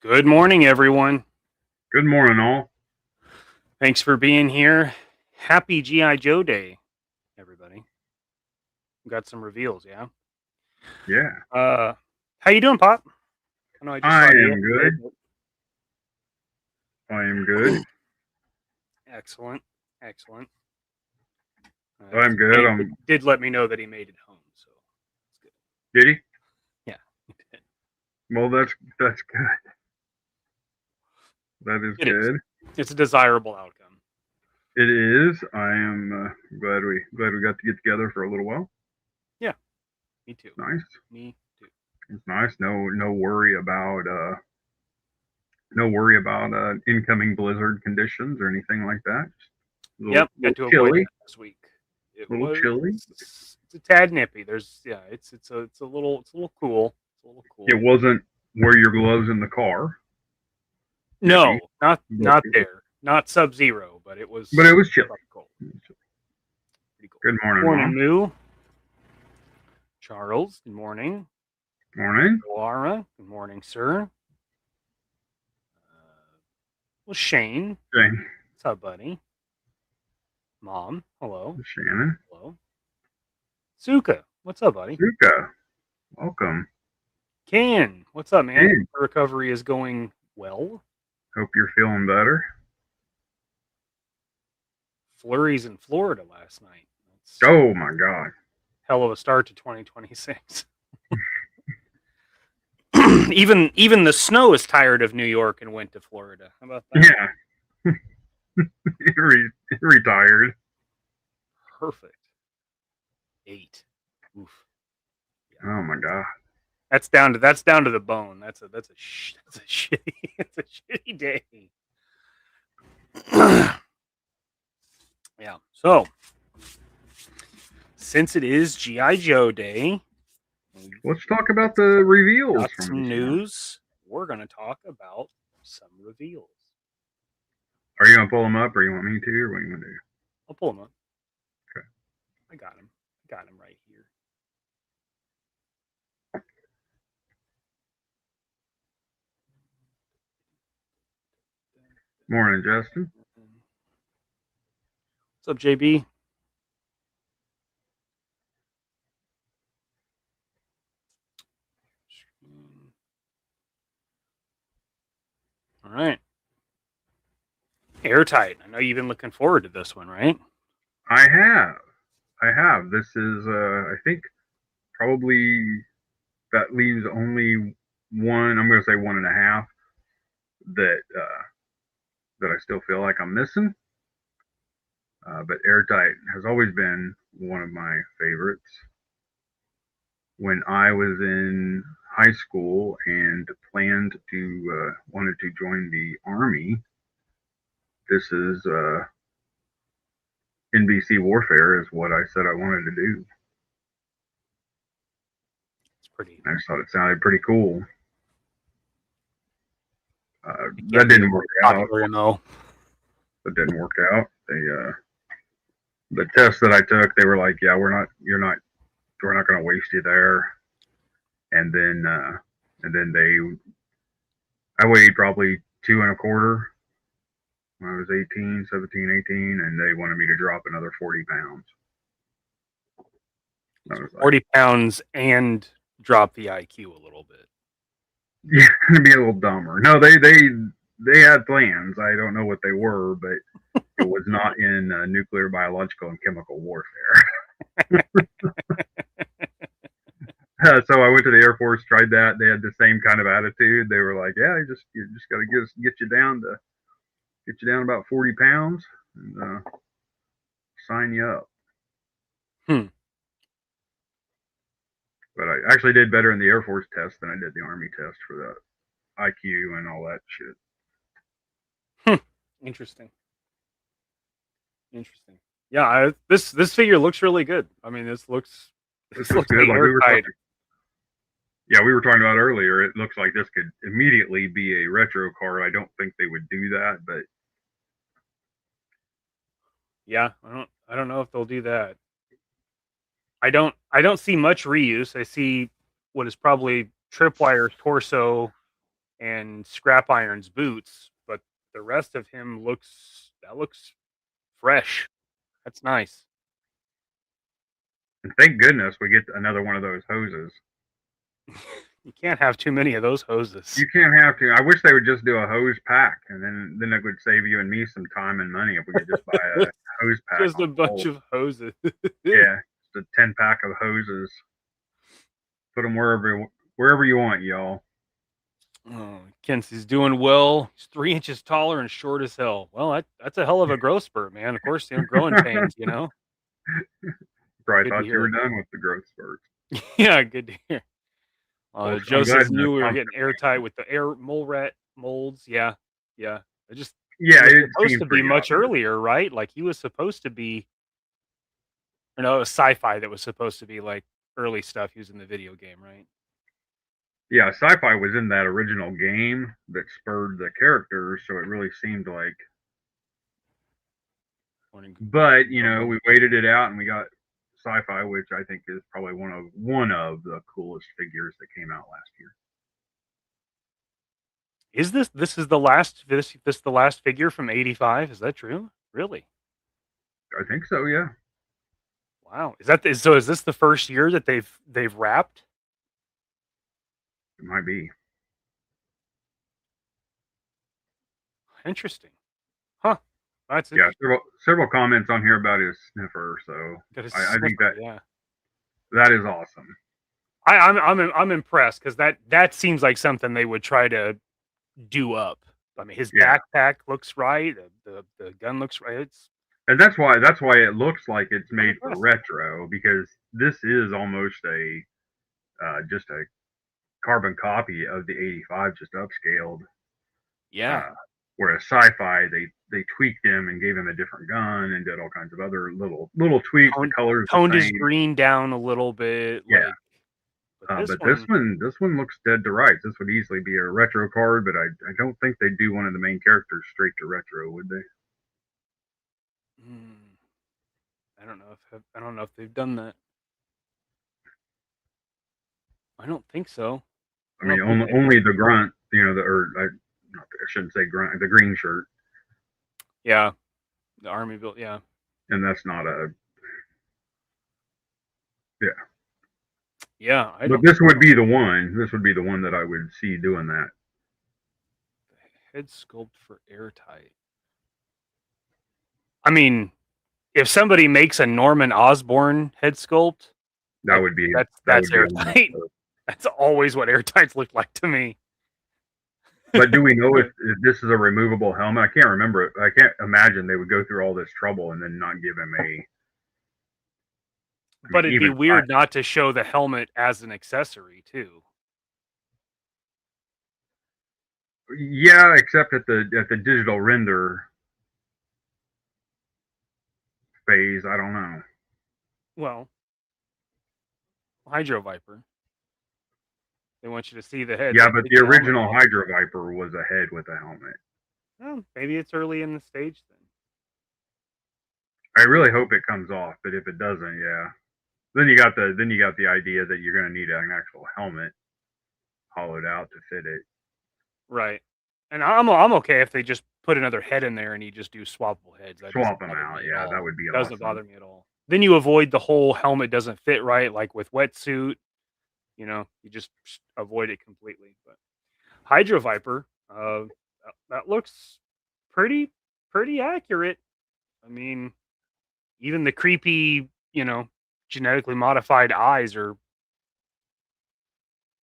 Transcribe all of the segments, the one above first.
Good morning, everyone. Good morning, all. Thanks for being here. Happy G.I. Joe Day, everybody. We got some reveals, yeah? Yeah, How you doing, Pop? I know I just I saw you am yesterday, good. I am good. excellent, excellent. I'm good. Did let me know that he made it home, so it's good. Did he? Yeah, he did. Well, that's good. That is It is. good. It's a desirable outcome. It is. I am glad we got to get together for a little while. Yeah, me too. Nice. Me too. It's nice. No worry about incoming blizzard conditions or anything like that. Just Yep, got little to avoid chilly. that this week. It A little was. chilly. It's a tad nippy. It's a little cool. It's a little cool. It wasn't wear your gloves in the car. No, Nippy. not there. Not Sub-Zero, but it was. But it was chilly. Cool. Pretty cool. Good morning, Morning, Mom. Moo. Charles. Good morning. Morning. Laura. Good morning, sir. Well, Shane. Shane. What's up, buddy? Mom. Hello. Shannon. Hello. Suka. What's up, buddy? Suka. Welcome. Ken. What's up, man? Ken. The recovery is going well. Hope you're feeling better. Flurries in Florida last night. Oh my God. Hell of a start to 2026. Even the snow is tired of New York and went to Florida. How about that? Yeah. Retired. Perfect. 8. Oof. Yeah. Oh my God. That's down to the bone. That's a shitty day. Yeah. So, since it is G.I. Joe Day, let's talk about the reveals. Got some news. We're going to talk about some reveals. Are you going to pull them up, or you want me to, or what are you going to do? I'll pull them up. Okay. I got him. Right here. Morning, Justin. What's up, JB? All right. Airtight. I know you've been looking forward to this one, right? I have. This is, I think, probably that leaves only one. I'm going to say 1.5 that I still feel like I'm missing. But Airtight has always been one of my favorites. When I was in high school and wanted to join the Army, this is NBC Warfare is what I said I wanted to do. It's pretty. I just thought it sounded pretty cool. That didn't work out. That didn't work out. The test that I took, they were like, "Yeah, we're not going to waste you there." And then I weighed probably 2.25 when I was 17, 18, and they wanted me to drop another 40 pounds. So 40 pounds and drop the IQ a little bit. Yeah, it'd be a little dumber. No, they had plans. I don't know what they were, but it was not in nuclear, biological, and chemical warfare. So I went to the Air Force, tried that. They had the same kind of attitude. They were like, "Yeah, you just got to get you down about 40 pounds and sign you up." But I actually did better in the Air Force test than I did the Army test for the IQ and all that shit. Interesting. Yeah, this figure looks really good. I mean, this looks good. Like we were talking about earlier. It looks like this could immediately be a retro card. I don't think they would do that, but yeah, I don't know if they'll do that. I don't see much reuse. I see what is probably Tripwire's torso and Scrap Iron's boots, but the rest of him looks fresh. That's nice. And thank goodness we get another one of those hoses. You can't have too many of those hoses. You can't have to. I wish they would just do a hose pack, and then it would save you and me some time and money if we could just buy a hose pack. Just a bunch of hoses. Yeah, just a 10-pack of hoses. Put them wherever you want, y'all. Oh, Kenzie's doing well. He's 3 inches taller and short as hell. Well, that's a hell of a growth spurt, man. Of course, growing pains, Probably Good thought to you hear. were done with the growth spurts. Yeah, good to hear. Well, Joe says knew we were getting airtight with the air mole rat molds. Yeah. It just it's supposed to be much earlier, right? Like he was supposed to be. Or no, it was sci-fi that was supposed to be like early stuff using the video game, right? Yeah, sci-fi was in that original game that spurred the characters, so it really seemed like. But we waited it out and we got sci-fi, which I think is probably one of the coolest figures that came out last year. Is this is the last the last figure from '85? Is that true? Really? I think so. Yeah. Wow. Is this the first year that they've wrapped? It might be. Interesting. Huh. That's several comments on here about his sniffer, so I think that is awesome. I'm impressed because that seems like something they would try to do up. I mean, his backpack looks right. The gun looks right. And that's why it looks like it's made for retro, because this is almost just a carbon copy of the '85, just upscaled. Yeah. Whereas sci-fi, they tweaked him and gave him a different gun and did all kinds of other little tweaks. The colors toned his green down a little bit. Yeah. But this one looks dead to rights. This would easily be a retro card, but I don't think they'd do one of the main characters straight to retro, would they? I don't know if they've done that. I don't think so. I mean, only the grunt, I shouldn't say grunt, the green shirt. Yeah, the army built. Yeah, and that's not Yeah, but this would be the one. This would be the one that I would see doing that. Head sculpt for airtight. I mean, if somebody makes a Norman Osborn head sculpt, that would be that's airtight. That's always what airtights look like to me. But do we know if this is a removable helmet? I can't remember it. I can't imagine they would go through all this trouble and then not give him a. But it'd be weird not to show the helmet as an accessory too. Yeah, except at the digital render phase, I don't know. Well, Hydro Viper. They want you to see the head. Yeah, but the original Hydro Viper was a head with a helmet. Well, maybe it's early in the stage then. I really hope it comes off, but if it doesn't, yeah. Then you got the idea that you're going to need an actual helmet hollowed out to fit it. Right. And I'm okay if they just put another head in there and you just do swappable heads. Swap them out, yeah, that would be awesome. Doesn't bother me at all. Then you avoid the whole helmet doesn't fit right, like with wetsuit. You just avoid it completely. But Hydro Viper, that looks pretty accurate. I mean, even the creepy, genetically modified eyes are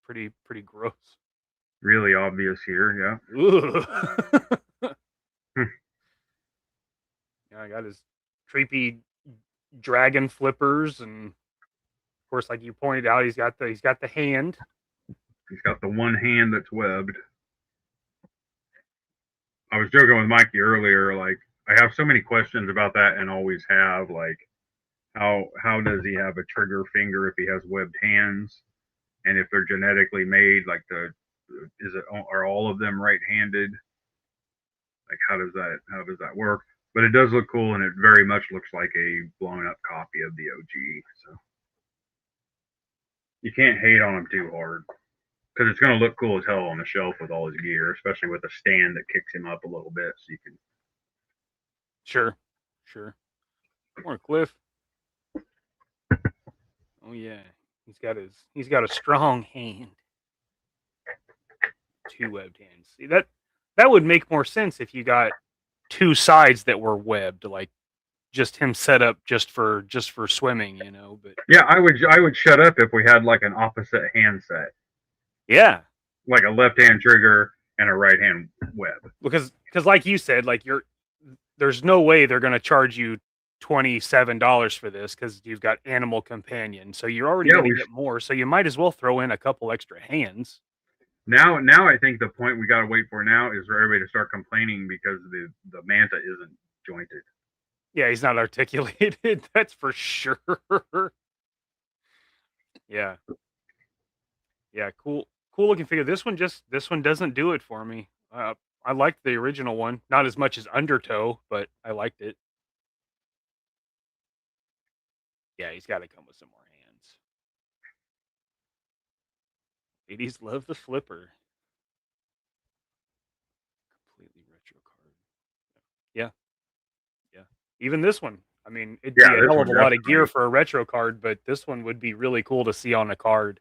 pretty gross. Really obvious here, yeah. Yeah, I got his creepy dragon flippers, and of course, like you pointed out, he's got the hand. He's got the one hand that's webbed. I was joking with Mikey earlier, like I have so many questions about that and always have, like how does he have a trigger finger if he has webbed hands? And if they're genetically made, like are all of them right-handed? Like how does that work? But it does look cool, and it very much looks like a blown up copy of the OG. So you can't hate on them too hard. because it's going to look cool as hell on the shelf with all his gear, especially with a stand that kicks him up a little bit, so you can. Sure. More Cliff. Oh yeah, he's got a strong hand. 2 webbed hands. See, that would make more sense if you got 2 sides that were webbed, like just him set up just for swimming, you know. But Yeah, I would shut up if we had like an opposite hand set, yeah, like a left hand trigger and a right hand web. because like you said, like there's no way they're going to charge you $27 for this because you've got animal companion, so you're already going to get more. So you might as well throw in a couple extra hands. Now I think the point we got to wait for now is for everybody to start complaining because the manta isn't jointed. Yeah, he's not articulated. That's for sure. Yeah, cool looking figure. This one doesn't do it for me. I liked the original one, not as much as Undertow, but I liked it. Yeah, he's got to come with some more hands. Ladies love the flipper. Completely retro card. Yeah. Even this one. I mean, it'd be a hell of a lot of gear for a retro card, but this one would be really cool to see on a card.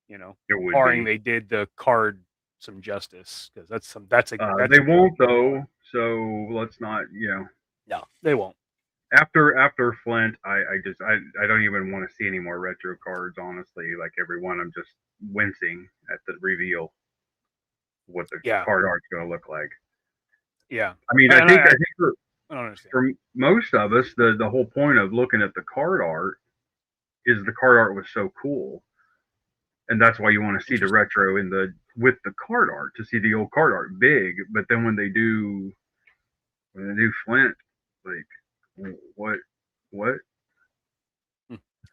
You know, barring they did the card some justice, because that's they won't though. So let's not, No, they won't. After Flint, I don't even want to see any more retro cards. Honestly, like everyone, I'm just wincing at the reveal what the card art's going to look like. Yeah, I mean, I think I don't understand. For most of us, the whole point of looking at the card art is the card art was so cool, and that's why you want to see the retro with the card art, to see the old card art big. But then when they do Flint, like what?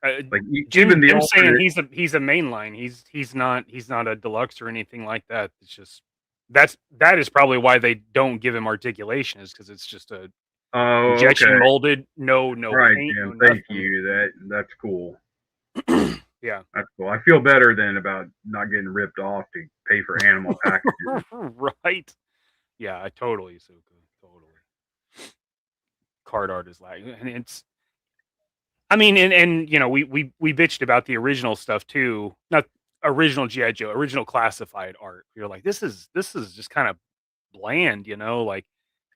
Like even Jim saying he's a mainline. He's not a deluxe or anything like that. It's just that is probably why they don't give him articulation, is because it's just a injection molded, no right, paint, Jim, no thank you. That's cool. Yeah, that's cool. I feel better than about not getting ripped off to pay for animal packages. Right. Yeah, totally, Suka. Totally. Card art is like, and it's. I mean, and you know, we bitched about the original stuff too. Not original G.I. Joe, original classified art. You're like, this is just kind of bland, you know. Like,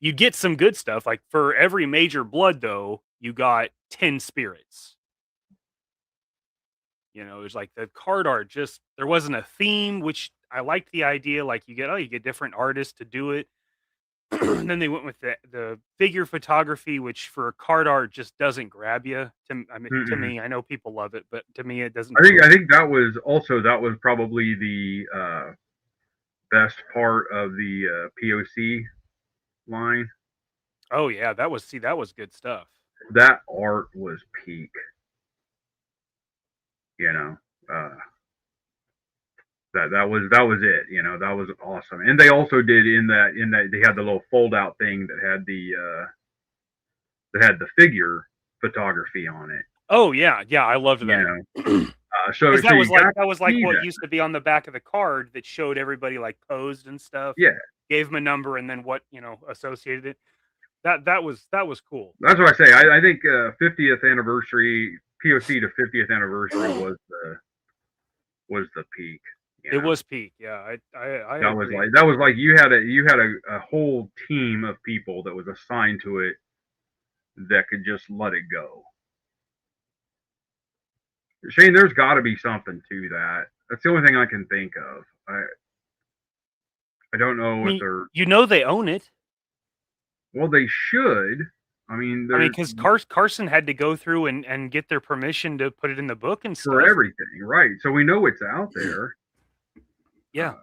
you get some good stuff. Like for every major blood, though, you got 10 spirits. You know, it's like the card art just there wasn't a theme, which I liked the idea. Like you get different artists to do it. And then they went with the figure photography, which for card art just doesn't grab you. To me, I know people love it, but to me, it doesn't. I think that was probably the best part of the POC line. Oh yeah, that was good stuff. That art was peak. You know, that was it. You know, that was awesome. And they also did in that they had the little fold out thing that had the figure photography on it. Oh yeah, I loved that. You know, so that was like what used to be on the back of the card that showed everybody like posed and stuff. Yeah, gave them a number and then what associated it. That was cool. That's what I say. I think 50th anniversary POC to 50th anniversary was the peak. It was peak. Yeah, that was like you had a whole team of people that was assigned to it that could just let it go. Shane, there's got to be something to that. That's the only thing I can think of. I don't know if they're. You know, they own it. Well, they should. I mean, because Carson had to go through and get their permission to put it in the book and stuff. For everything, right? So we know it's out there. Yeah.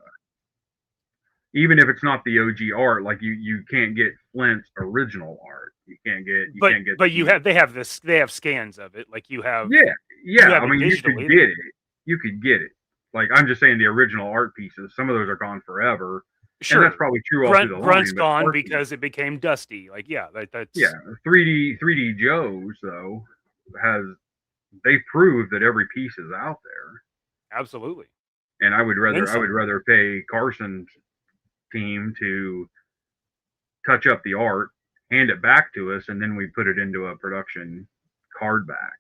Even if it's not the OG art, like you can't get Flint's original art. You can't get. But they have scans of it. Like you have. Yeah. I mean, you could get it. You could get it. Like I'm just saying, the original art pieces. Some of those are gone forever. Sure, and that's probably true all through the line. Grunt's gone because it became dusty. Like, that's 3D Joe's though they proved that every piece is out there. Absolutely. And I would rather pay Carson's team to touch up the art, hand it back to us, and then we put it into a production card back.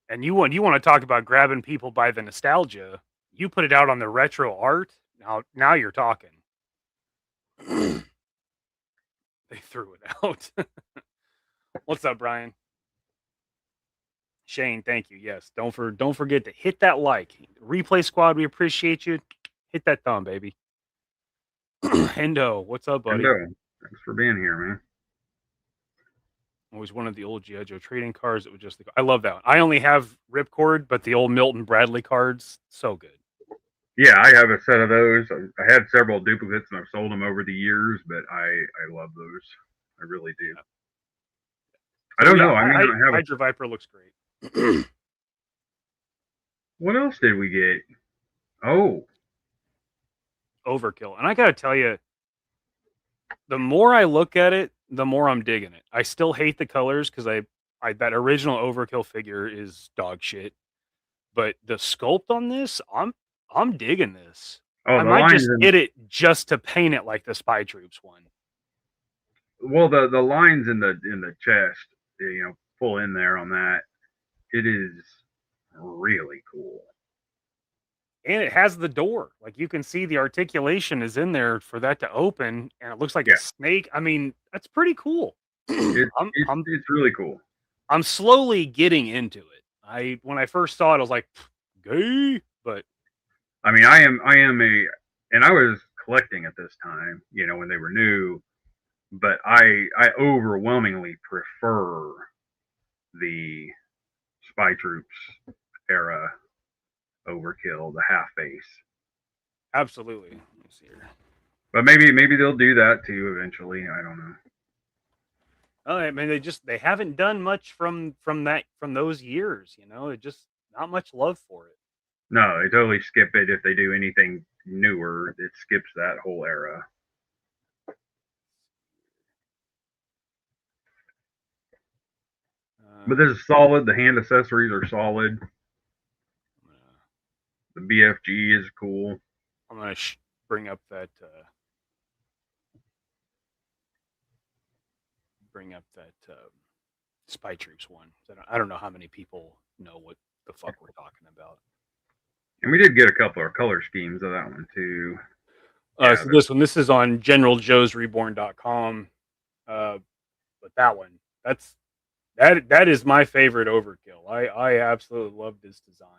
And you want to talk about grabbing people by the nostalgia? You put it out on the retro art. Now you're talking. They threw it out. What's up, Brian? Shane, thank you. Yes, don't forget to hit that like. Replay squad, we appreciate you. Hit that thumb, baby. Hendo, what's up, buddy? Hendo, thanks for being here, man. Always one of the old G.I. Joe trading cards. That was just I love that one. I only have Ripcord, but the old Milton Bradley cards, so good. Yeah, I have a set of those. I had several duplicates and I've sold them over the years, but I love those. I really do. Yeah. I don't know. I mean, Hydra Viper looks great. What else did we get? Oh, Overkill. And I gotta tell you, the more I look at it, the more I'm digging it. I still hate the colors because I that original Overkill figure is dog shit. But the sculpt on this, I'm digging this. I might just get it just to paint it like the Spy Troops one. Well, the lines in the chest, pull in there on that. It is really cool. And it has the door. Like you can see the articulation is in there for that to open, and it looks like a snake. I mean, that's pretty cool. It's really cool. I'm slowly getting into it. When I first saw it, I was like, gay, but I mean, I am and I was collecting at this time, when they were new, but I overwhelmingly prefer the Spy Troops era Overkill, the half face. Absolutely. Let me see here. But maybe they'll do that too eventually. I don't know. Oh, I mean, they haven't done much from those years. It just not much love for it. No, they totally skip it. If they do anything newer, it skips that whole era. But this is solid. The hand accessories are solid. The BFG is cool. I'm gonna bring up that Spy Troops one. I don't know how many people know what the fuck we're talking about. And we did get a couple of color schemes of that one too. So this is on GeneralJoesReborn.com. But that one, that is my favorite Overkill. I absolutely love this design.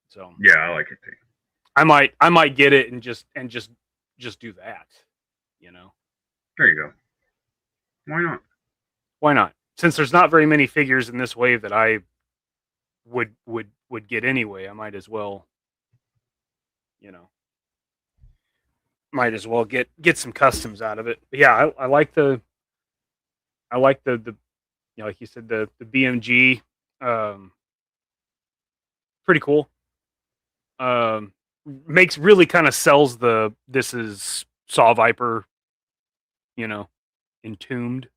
So yeah, I like it too. I might get it and just do that. There you go. Why not? Why not? Since there's not very many figures in this wave that I would get anyway, I might as well, might as well get some customs out of it. But yeah, I like the like you said, the BMG, pretty cool. Makes really kind of sells this is Saw Viper, entombed.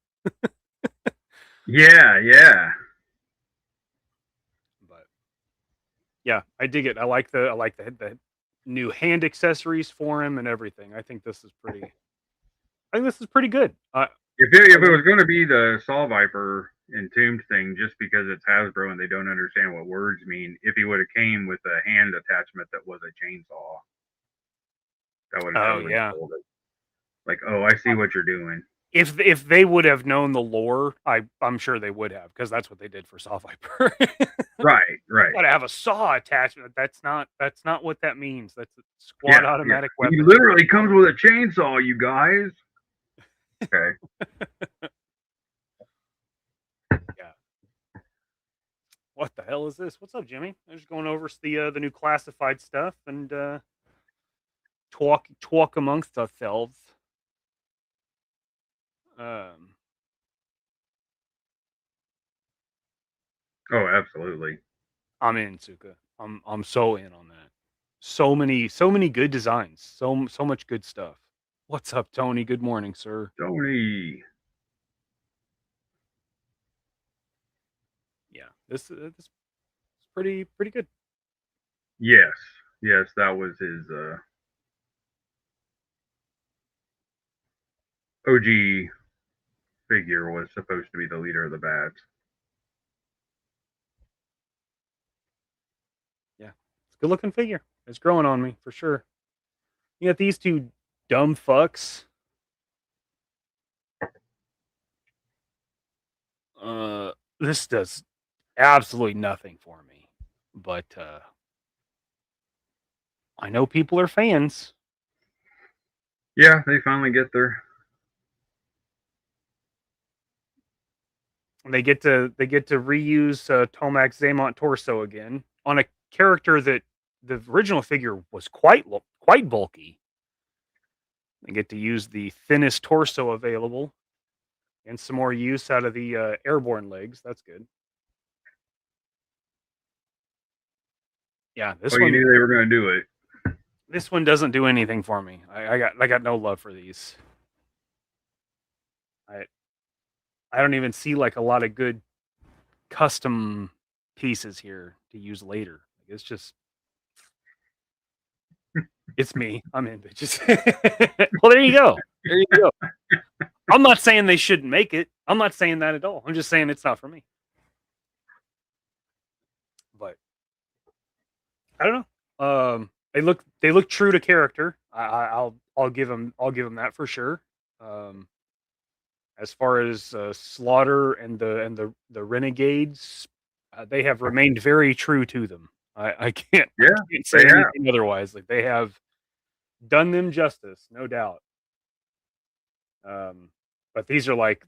Yeah. But yeah, I dig it. I like the new hand accessories for him and everything. I think this is pretty good. If it was going to be the Saw Viper entombed thing, just because it's Hasbro and they don't understand what words mean, if he would have came with a hand attachment that was a chainsaw, that would have totally sold it. Like, oh, I see what you're doing. If they would have known the lore, I'm sure they would have, because that's what they did for Saw Viper. Right. Got to have a saw attachment. That's not what that means. That's a squad automatic weapon. He literally comes with a chainsaw, you guys. Okay. Yeah. What the hell is this? What's up, Jimmy? I'm just going over the new classified stuff and talk amongst ourselves. Oh, absolutely. I'm in, Suka. I'm so in on that. So many good designs. So much good stuff. What's up, Tony? Good morning, sir. Tony. Yeah, this is pretty good. Yes, yes, that was his OG figure was supposed to be the leader of the bats. Yeah, it's a good looking figure. It's growing on me for sure. You got these two dumb fucks. This does absolutely nothing for me, but I know people are fans. Yeah, they finally get their. They get to reuse Tomac Zaymont torso again on a character that the original figure was quite bulky. They get to use the thinnest torso available and some more use out of the airborne legs. That's good. Yeah, Oh, you knew they were going to do it. This one doesn't do anything for me. I got no love for these. I don't even see like a lot of good custom pieces here to use later. It's just it's me. I'm in bitches. Well, there you go. There you go. I'm not saying they shouldn't make it. I'm not saying that at all. I'm just saying it's not for me. But I don't know. They look true to character. I'll give them that for sure. As far as Slaughter and the Renegades, they have remained very true to them. I can't say anything otherwise. Like they have done them justice, no doubt. But these are like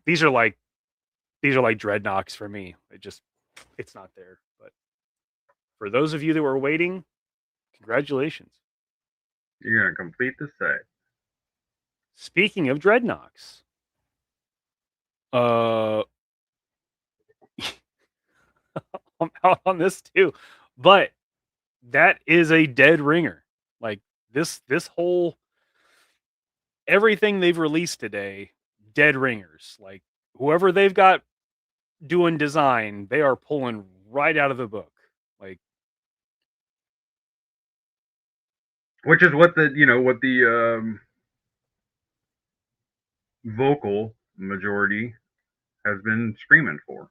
dreadnoughts for me. It's not there. But for those of you that were waiting, congratulations. You're gonna complete the set. Speaking of dreadnoughts, I'm out on this too, but that is a dead ringer. Like this whole everything they've released today, dead ringers. Like whoever they've got doing design, they are pulling right out of the book. Like, which is what the vocal majority has been screaming for.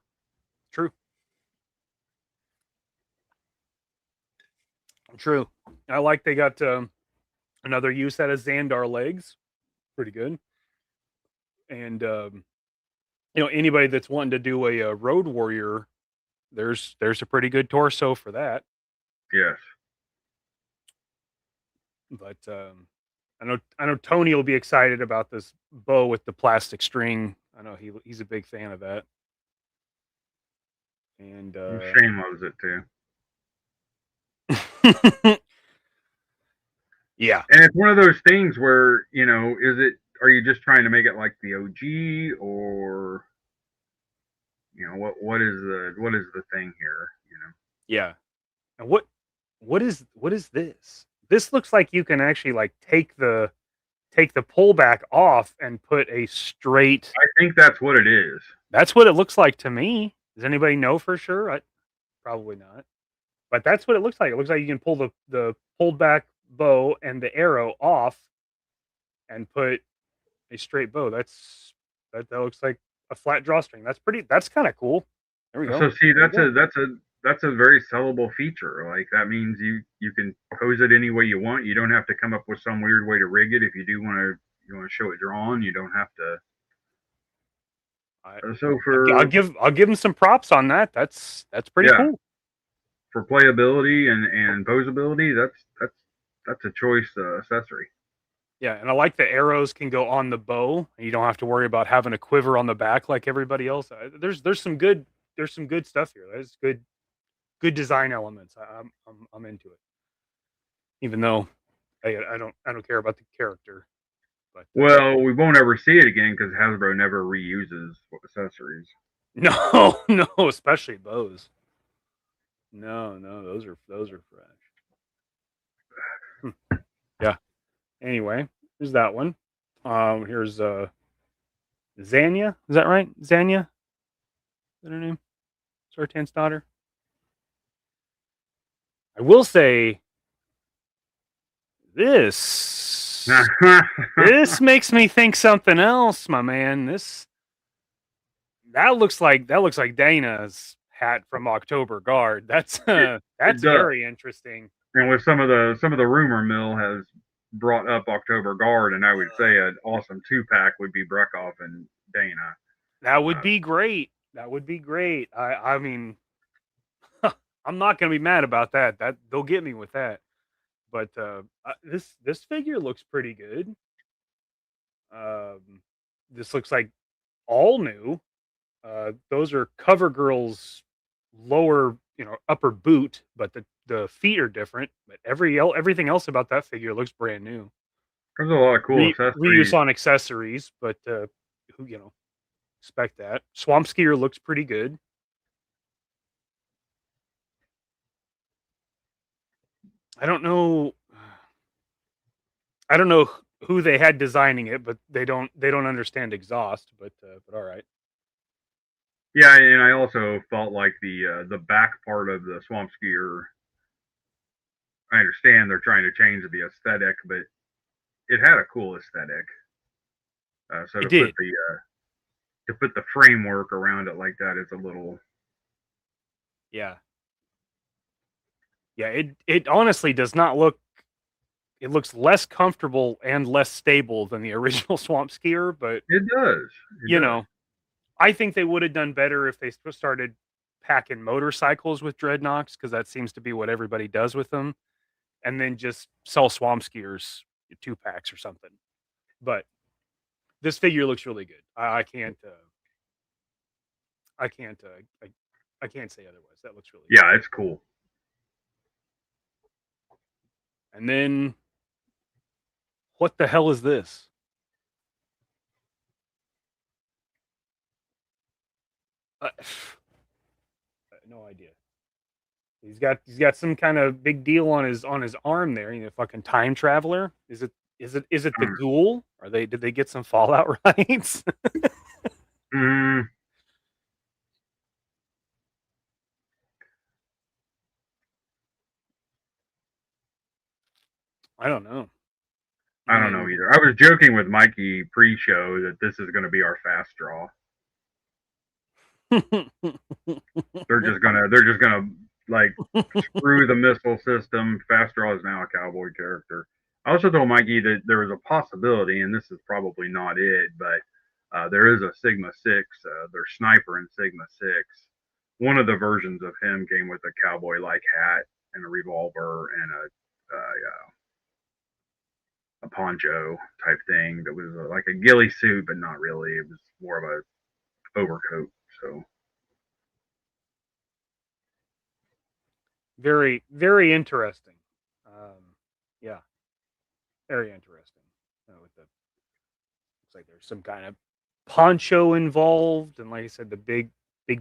True. I like they got another use out of Xandar legs. Pretty good. And anybody that's wanting to do a road warrior, there's a pretty good torso for that. Yes. But I know Tony will be excited about this bow with the plastic string. I know he's a big fan of that. And Shane loves it too. Yeah. And it's one of those things where, are you just trying to make it like the OG, or what is the thing here, Yeah. And what is this? This looks like you can actually like take the pullback off and put a straight. I think that's what it is. That's what it looks like to me. Does anybody know for sure? Probably not. But that's what it looks like. It looks like you can pull the pulled back bow and the arrow off and put a straight bow. That looks like a flat drawstring. That's kind of cool. There we go. So see, that's a very sellable feature. Like that means you can pose it any way you want. You don't have to come up with some weird way to rig it. If you do want to show it drawn, you don't have to. I'll give them some props on that. That's pretty cool. For playability and posability, that's a choice accessory. Yeah, and I like the arrows can go on the bow. And you don't have to worry about having a quiver on the back like everybody else. There's some good stuff here. There's good design elements. I'm into it. Even though I don't care about the character. But well, we won't ever see it again because Hasbro never reuses accessories. No, especially bows. No, those are fresh. Yeah. Anyway, here's that one. Here's Zanya. Is that right? Zanya? Is that her name? Sartan's daughter. I will say This makes me think something else, my man. That looks like Dana's hat from October Guard. That's It does. very interesting. And with some of the rumor mill has brought up October Guard, and I would say an awesome 2-pack would be Brekhoff and Dana. That would be great. That would be great. I mean, I'm not gonna be mad about that. That they'll get me with that. But this figure looks pretty good. This looks like all new. Those are CoverGirl's lower, upper boot, but the feet are different. But everything else about that figure looks brand new. There's a lot of cool accessories. Reuse on accessories, but who expect that. Swamp Skier looks pretty good. I don't know who they had designing it, but they don't understand exhaust. But all right. Yeah, and I also felt like the back part of the Swamp Skier. I understand they're trying to change the aesthetic, but it had a cool aesthetic. So to put the framework around it like that is a little. Yeah. Yeah, it honestly does not look. It looks less comfortable and less stable than the original Swamp Skier, but it does. I think they would have done better if they started packing motorcycles with Dreadnoks, because that seems to be what everybody does with them, and then just sell Swamp Skiers 2-packs or something. But this figure looks really good. I can't say otherwise. That looks really good. Yeah, it's cool. And then, what the hell is this? No idea. He's got some kind of big deal on his arm there. Fucking time traveler. Is it the ghoul? Did they get some Fallout rights? I don't know. I don't know either. I was joking with Mikey pre-show that this is going to be our fast draw. They're just gonna like screw the missile system. Fast draw is now a cowboy character. I also told Mikey that there was a possibility, and this is probably not it, but there is a Sigma 6, their sniper in Sigma 6. One of the versions of him came with a cowboy-like hat and a revolver and a poncho type thing that was like a ghillie suit, but not really. It was more of a overcoat. So very, very interesting. Yeah, very interesting. Looks like there's some kind of poncho involved, and like I said, the big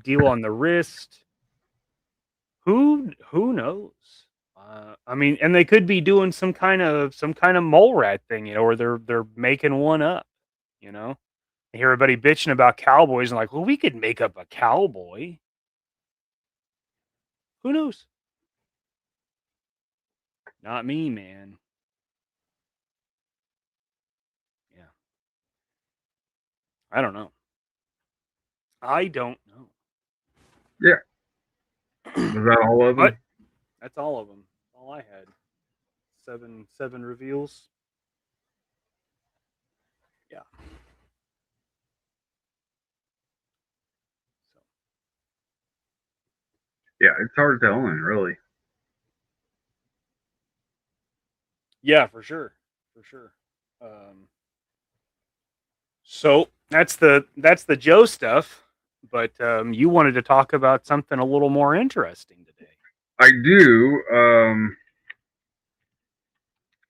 deal on the wrist. Who knows? I mean, and they could be doing some kind of mole rat thing, or they're making one up. I hear everybody bitching about cowboys and like, well, we could make up a cowboy. Who knows? Not me, man. Yeah. I don't know. Yeah. Was that all of them? What? That's all of them. All I had. Seven reveals. Yeah. Yeah, it's hard telling, really. Yeah, for sure. So that's the Joe stuff, but you wanted to talk about something a little more interesting today. I do.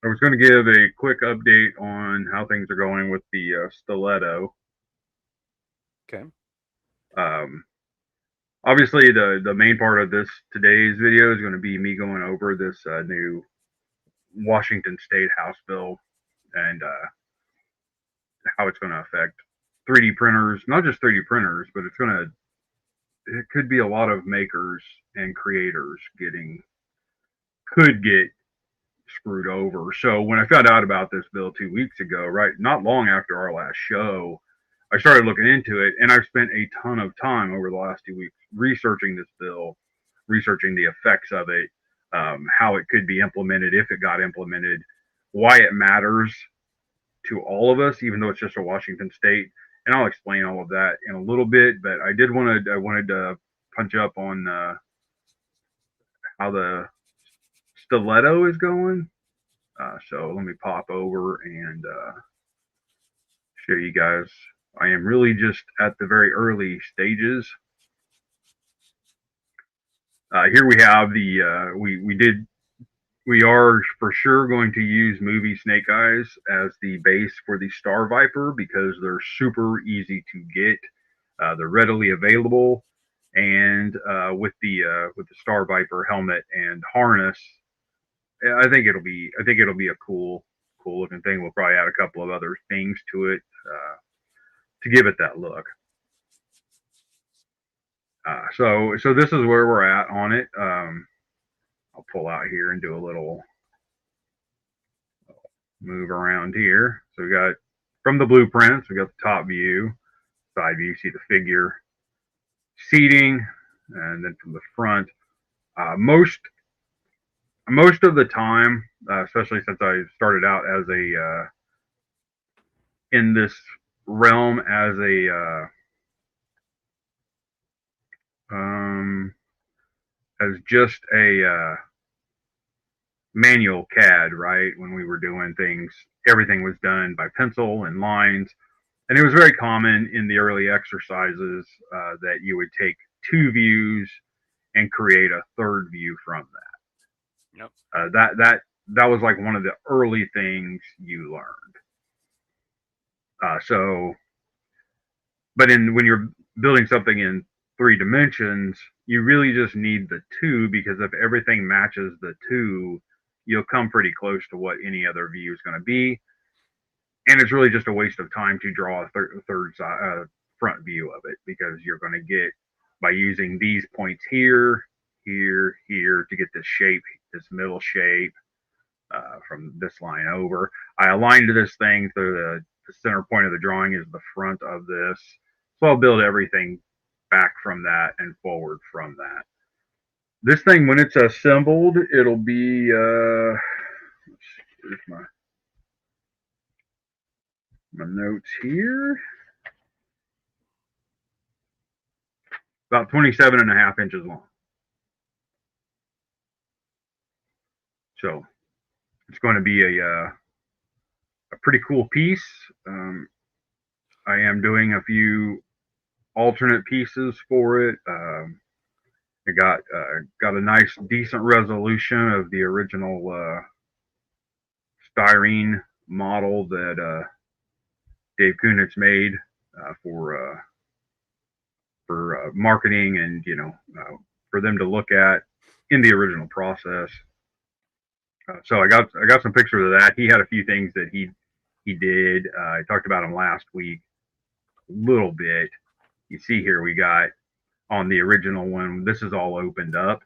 I was going to give a quick update on how things are going with the stiletto. Okay. Obviously, the main part of today's video is going to be me going over this new Washington State House bill and how it's going to affect 3D printers. Not just 3D printers, but it could be a lot of makers and creators could get screwed over. So when I found out about this bill 2 weeks ago, right, not long after our last show, I started looking into it, and I've spent a ton of time over the last 2 weeks researching this bill, researching the effects of it, how it could be implemented if it got implemented, why it matters to all of us, even though it's just a Washington state. And I'll explain all of that in a little bit. But I wanted to punch up on how the stiletto is going. So let me pop over and show you guys. I am really just at the very early stages. Here we have the we are for sure going to use movie Snake Eyes as the base for the Star Viper because they're super easy to get. They're readily available, and with the Star Viper helmet and harness, I think it'll be a cool looking thing. We'll probably add a couple of other things to it to give it that look. So this is where we're at on it. I'll pull out here and do a little move around here. So we got from the blueprints, we got the top view, side view, you see the figure, seating, and then from the front, most of the time, especially since I started out as a in this realm as a as just a manual CAD, right? When we were doing things, everything was done by pencil and lines. And it was very common in the early exercises that you would take two views and create a third view from that. Yep. That was like one of the early things you learned. But when you're building something in 3 dimensions, you really just need the 2, because if everything matches the 2, you'll come pretty close to what any other view is going to be. And it's really just a waste of time to draw a third front view of it, because you're going to get, by using these points here, here, here, to get this shape, this middle shape from this line over. I aligned this thing so the center point of the drawing is the front of this. So I'll build everything back from that and forward from that. This thing, when it's assembled, it'll be, here's my notes here. About 27.5 inches long. So it's going to be a pretty cool piece. I am doing a few alternate pieces for it. It got a nice, decent resolution of the original styrene model that Dave Kunitz made for marketing and for them to look at in the original process. So I got some pictures of that. He had a few things that he did. I talked about him last week a little bit. You see here we got on the original one, this is all opened up.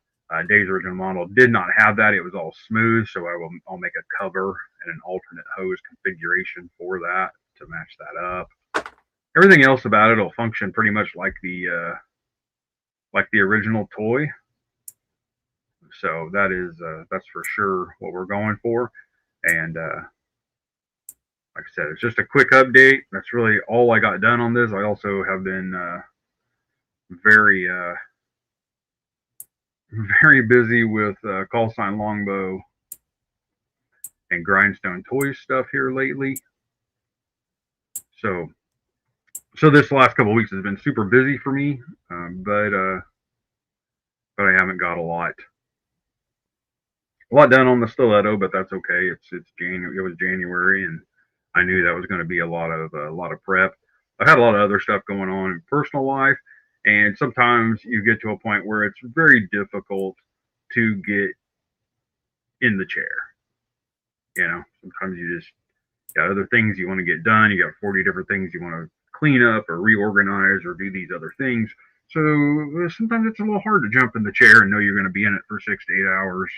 Dave's original model did not have that. It was all smooth, so I'll make a cover and an alternate hose configuration for that to match that up. Everything else about it will function pretty much like the original toy. So that's for sure what we're going for. And like I said, it's just a quick update. That's really all I got done on this. I also have been very busy with call sign longbow and grindstone toys stuff here lately. So this last couple of weeks has been super busy for me, but I haven't got a lot done on the stiletto, but that's okay. It's January. It was January, and I knew that was going to be a lot of prep. I've had a lot of other stuff going on in personal life, and sometimes you get to a point where it's very difficult to get in the chair. Sometimes you just got other things you want to get done. You got 40 different things you want to clean up or reorganize or do these other things. So sometimes it's a little hard to jump in the chair and know you're going to be in it for 6 to 8 hours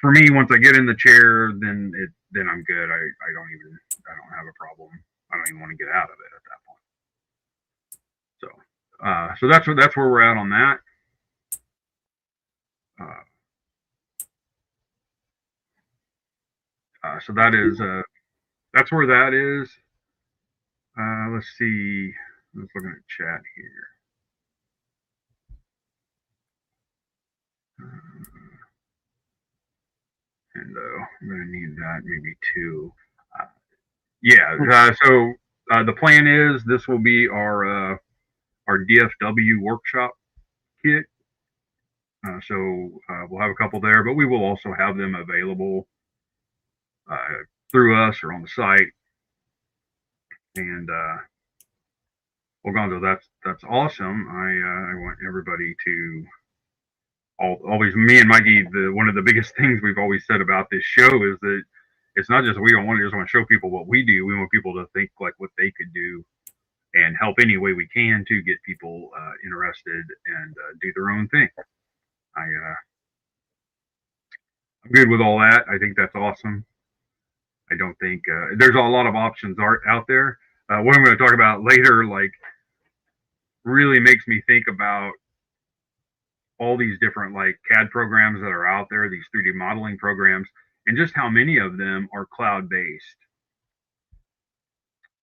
for me, once I get in the chair, then I'm good. I don't have a problem. I don't even want to get out of it at that point. So that's where we're at on that. So that's where that is. Let's see. Let's look at chat here. And I'm going to need that maybe too. So the plan is this will be our DFW workshop kit. So we'll have a couple there, but we will also have them available through us or on the site. And well, Gonzo, that's awesome. I want everybody to always, me and Mikey, one of the biggest things we've always said about this show is that it's not just we don't want to just want to show people what we do. We want people to think like what they could do and help any way we can to get people interested and do their own thing. I'm good with all that. I think that's awesome. I don't think there's a lot of options out there. What I'm going to talk about later, like, really makes me think about all these different like CAD programs that are out there, these 3D modeling programs, and just how many of them are cloud-based,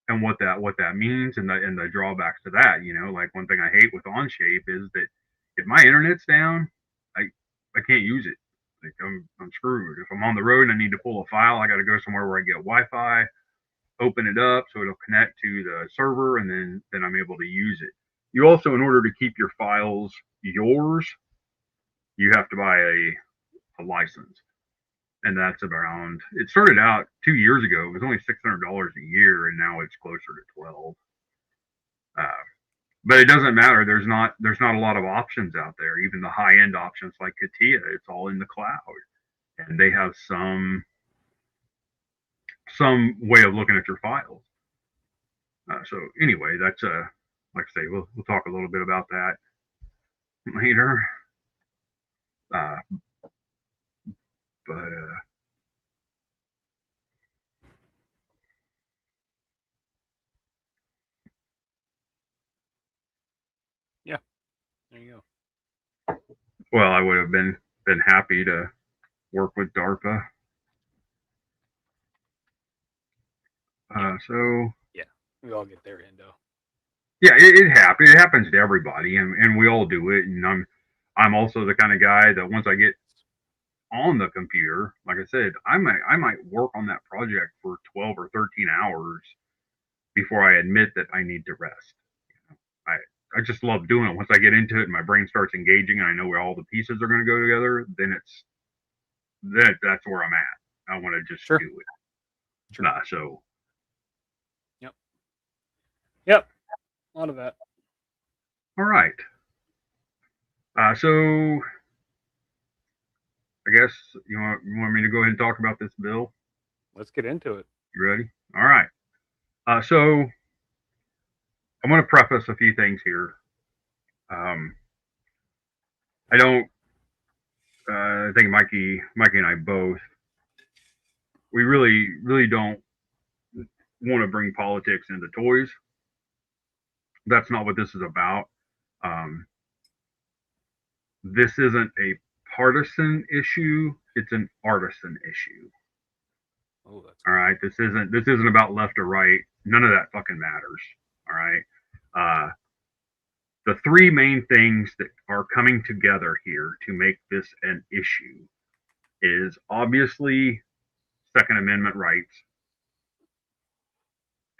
and what that means, and the drawbacks to that. You know, like one thing I hate with Onshape is that if my internet's down, I can't use it. Like I'm screwed. If I'm on the road and I need to pull a file, I got to go somewhere where I get Wi-Fi, open it up so it'll connect to the server, and then I'm able to use it. You also, in order to keep your files yours, you have to buy a license. And that's around, it started out 2 years ago. It was only $600 a year, and now it's closer to 12. But it doesn't matter. There's not a lot of options out there. Even the high end options like Katia, it's all in the cloud, and they have some way of looking at your files. So anyway, that's like I say, we'll talk a little bit about that later. But yeah, there you go. Well, I would have been happy to work with DARPA. So yeah, we all get there, Endo. Yeah, it happens. It happens to everybody, and we all do it. And I'm also the kind of guy that once I get on the computer, like I said, I might work on that project for 12 or 13 hours before I admit that I need to rest. I just love doing it. Once I get into it and my brain starts engaging and I know where all the pieces are going to go together, then that's where I'm at. I want to just do it. Sure. So. Yep. A lot of that. All right. So I guess you want me to go ahead and talk about this bill? Let's get into it. You ready? All right. So I'm going to preface a few things here. I don't. I think Mikey and I both. We really don't want to bring politics into toys. That's not what this is about. This isn't a partisan issue. It's an artisan issue. Oh, that's all right. This isn't about left or right. None of that fucking matters. All right. The three main things that are coming together here to make this an issue is obviously Second Amendment rights,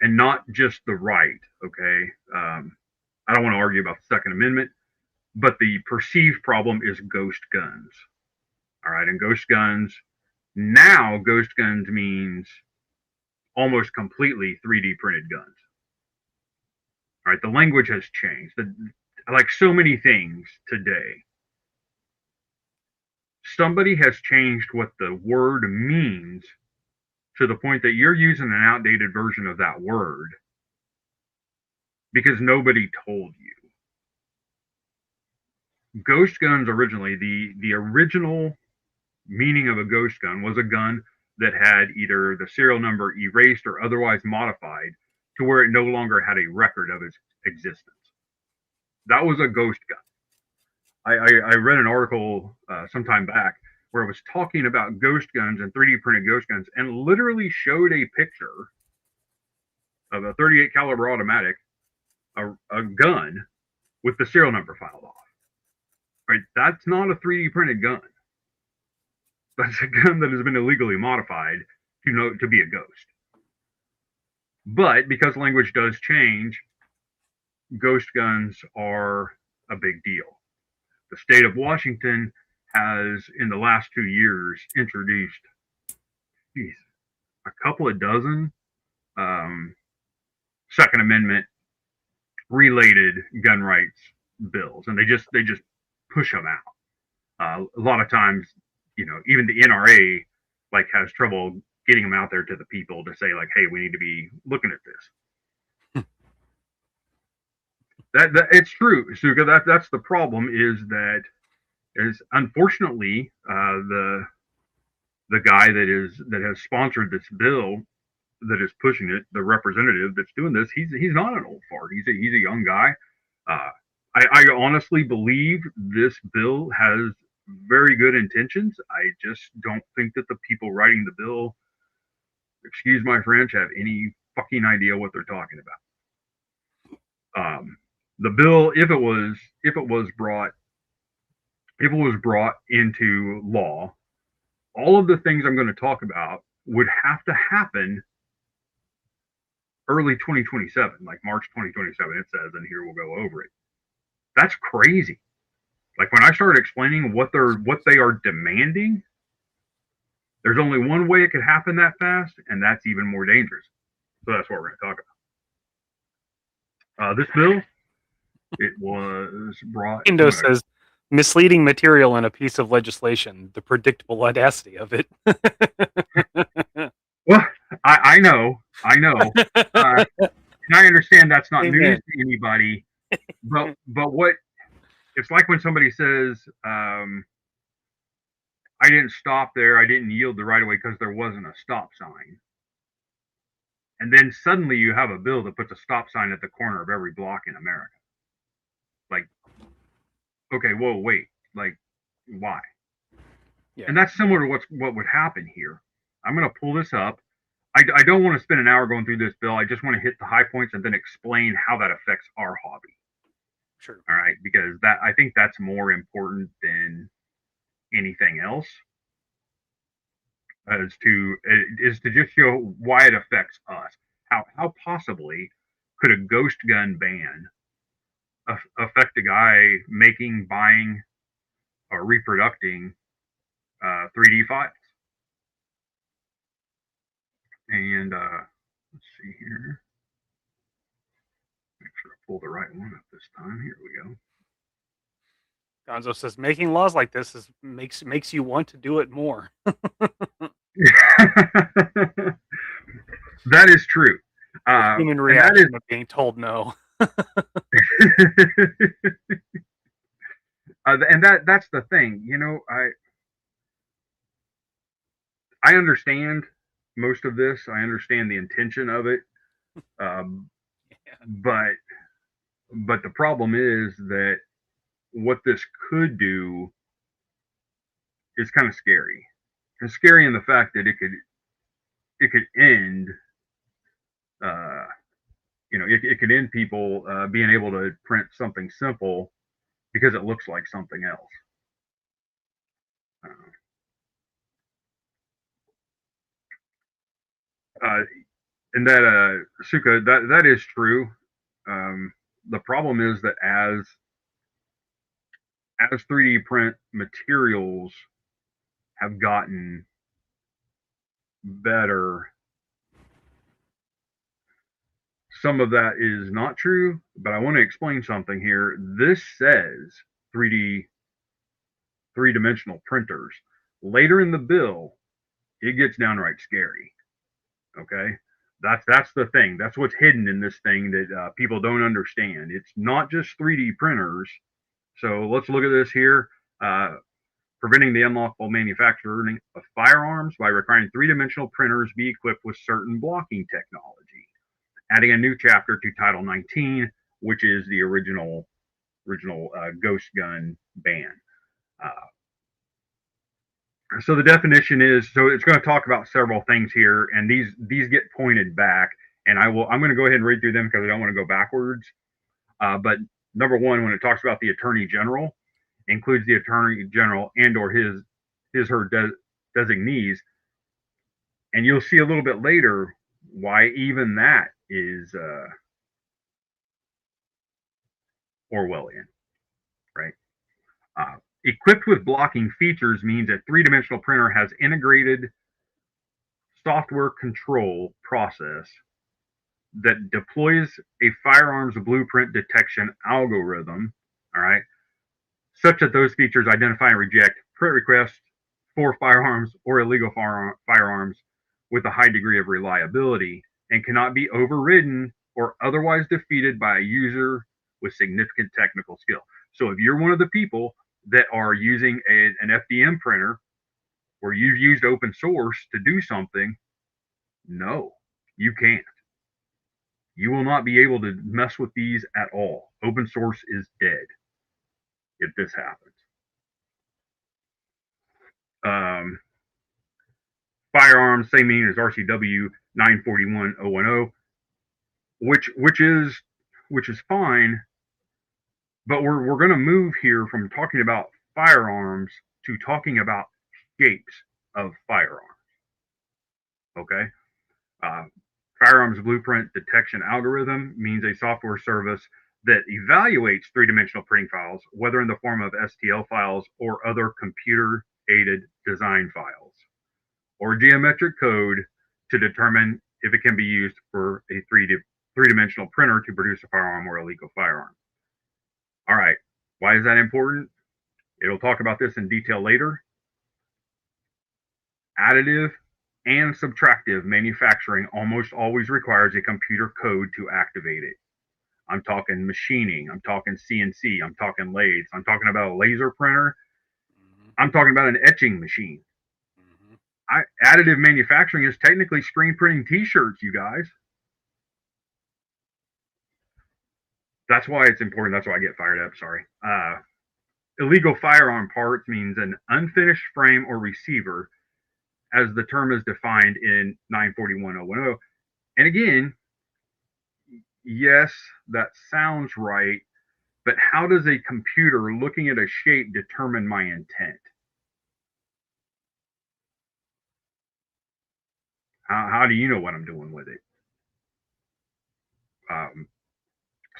and not just the right. Okay. I don't want to argue about the Second Amendment, but the perceived problem is ghost guns. All right. And ghost guns means almost completely 3D printed guns. All right. The language has changed. Like so many things today, somebody has changed what the word means to the point that you're using an outdated version of that word because nobody told you. Ghost guns originally, the original meaning of a ghost gun was a gun that had either the serial number erased or otherwise modified to where it no longer had a record of its existence. That was a ghost gun. I read an article sometime back where it was talking about ghost guns and 3D printed ghost guns, and literally showed a picture of a 38 caliber automatic, a gun with the serial number filed off. Right? That's not a 3D printed gun. That's a gun that has been illegally modified to be a ghost. But because language does change, ghost guns are a big deal. The state of Washington has, in the last 2 years, introduced a couple of dozen Second Amendment related gun rights bills, and they just push them out. A lot of times, even the NRA has trouble getting them out there to the people to say hey, we need to be looking at this. that it's true, Suka. That's the problem, is unfortunately the guy that has sponsored this bill, that is pushing it, the representative that's doing this, he's not an old fart. He's a young guy. I honestly believe this bill has very good intentions. I just don't think that the people writing the bill, excuse my French, have any fucking idea what they're talking about. The bill, if it was brought into law, all of the things I'm going to talk about would have to happen early 2027, like March 2027, it says, and here we'll go over it. That's crazy. When I started explaining what they are demanding, there's only one way it could happen that fast, and that's even more dangerous. So that's what we're going to talk about. This bill, it was brought. Indo says, misleading material in a piece of legislation, the predictable audacity of it. Well, I know. And I understand that's not news to anybody, but what it's like when somebody says, I didn't stop there, I didn't yield the right of way because there wasn't a stop sign. And then suddenly you have a bill that puts a stop sign at the corner of every block in America. Okay, whoa, wait, why? Yeah. And that's similar to what would happen here. I'm going to pull this up. I don't want to spend an hour going through this bill. I just want to hit the high points and then explain how that affects our hobby. Sure. All right, because I think that's more important than anything else, is to just show why it affects us. How possibly could a ghost gun ban affect a guy making, buying, or reproducing 3D files? And let's see here. Make sure I pull the right one up this time. Here we go. Gonzo says, making laws like this makes you want to do it more. That is true. Human reaction of being told no. And that's the thing. I understand most of this. I understand the intention of it. But the problem is that what this could do is kind of scary. It's scary in the fact that it could end, it could end people being able to print something simple because it looks like something else. And that, Suka, that is true. The problem is that as 3D print materials have gotten better, some of that is not true, but I want to explain something here. This says three-dimensional printers. Later in the bill, it gets downright scary. Okay, that's the thing. That's what's hidden in this thing that people don't understand. It's not just 3D printers. So let's look at this here. preventing the unlawful manufacturing of firearms by requiring three-dimensional printers be equipped with certain blocking technology, adding a new chapter to Title 19, which is the original ghost gun ban. So the definition is, so it's going to talk about several things here, and these get pointed back, and I'm going to go ahead and read through them because I don't want to go backwards. But number one, when it talks about the Attorney General, includes the Attorney General and or her designees, and you'll see a little bit later why even that is Orwellian, right? Equipped with blocking features means a three-dimensional printer has integrated software control process that deploys a firearms blueprint detection algorithm, all right, such that those features identify and reject print requests for firearms or illegal firearms with a high degree of reliability and cannot be overridden or otherwise defeated by a user with significant technical skill. So if you're one of the people that are using an FDM printer where you've used open source to do something, no, you can't. You will not be able to mess with these at all. Open source is dead if this happens. Firearms, same meaning as RCW 941.010, which is fine, but we're going to move here from talking about firearms to talking about shapes of firearms. Okay, firearms blueprint detection algorithm means a software service that evaluates three-dimensional printing files, whether in the form of STL files or other computer-aided design files, or geometric code to determine if it can be used for a three-dimensional printer to produce a firearm or a legal firearm. All right, why is that important? It'll talk about this in detail later. Additive and subtractive manufacturing almost always requires a computer code to activate it. I'm talking machining, I'm talking CNC, I'm talking lathes, I'm talking about a laser printer, I'm talking about an etching machine. Additive manufacturing is technically screen printing t-shirts, you guys. That's why it's important. That's why I get fired up. Sorry. Illegal firearm parts means an unfinished frame or receiver, as the term is defined in 941.010. And again, yes, that sounds right, but how does a computer looking at a shape determine my intent? How do you know what I'm doing with it?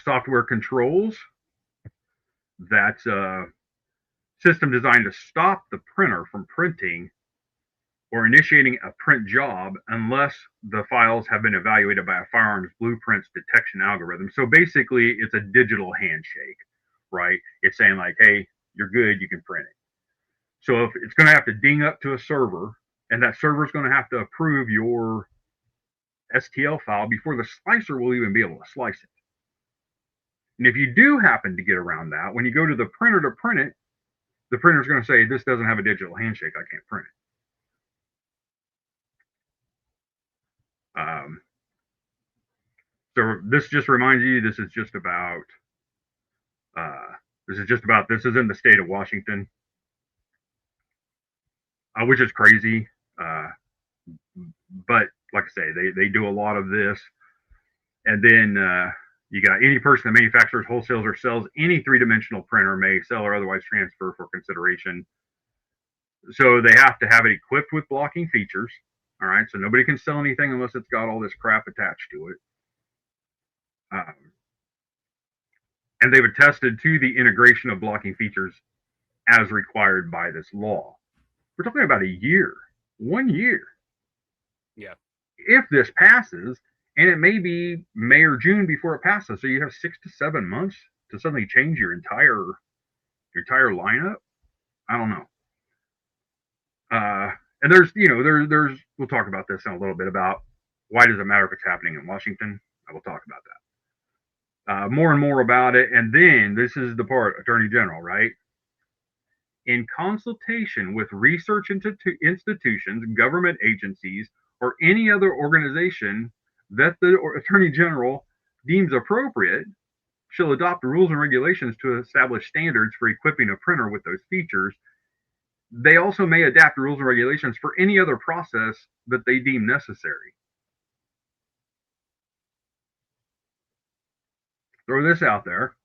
Software controls, that's a system designed to stop the printer from printing or initiating a print job unless the files have been evaluated by a firearms blueprints detection algorithm. So basically, it's a digital handshake, right? It's saying like, hey, you're good, you can print it. So if it's going to have to ding up to a server, and that server is going to have to approve your STL file before the slicer will even be able to slice it. And if you do happen to get around that, when you go to the printer to print it, the printer is going to say, this doesn't have a digital handshake, I can't print it. So this just reminds you, this is in the state of Washington, which is crazy. But like I say, they do a lot of this. And then you got any person that manufactures, wholesales, or sells any three-dimensional printer may sell or otherwise transfer for consideration. So they have to have it equipped with blocking features. All right, so nobody can sell anything unless it's got all this crap attached to it. And they've attested to the integration of blocking features as required by this law. We're talking about a year, 1 year. Yeah. If this passes, and it may be May or June before it passes, so you have 6 to 7 months to suddenly change your entire lineup. I don't know. And there's we'll talk about this in a little bit about why does it matter if it's happening in Washington. I will talk about that more and more about it. And then this is the part, Attorney General, right? in consultation with research institutions, government agencies, or any other organization that the Attorney General deems appropriate, shall adopt rules and regulations to establish standards for equipping a printer with those features. They also may adapt rules and regulations for any other process that they deem necessary. Throw this out there.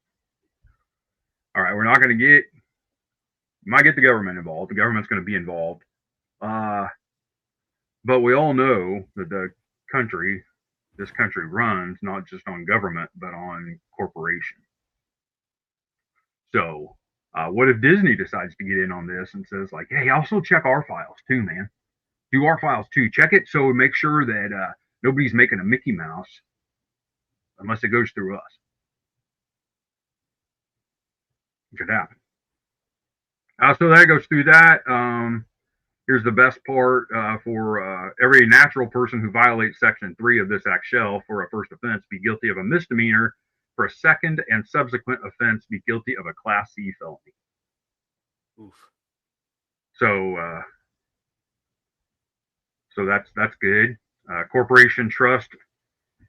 All right, we're not going to get, might get the government involved. The government's going to be involved. But we all know that this country runs not just on government, but on corporation. So what if Disney decides to get in on this and says like, hey, also check our files too, man. Do our files too. Check it so make sure that nobody's making a Mickey Mouse unless it goes through us. It could happen. So that goes through that. Here's the best part for every natural person who violates Section 3 of this act shall, for a first offense, be guilty of a misdemeanor, for a second and subsequent offense, be guilty of a Class C felony. Oof. So that's good. Corporation, trust,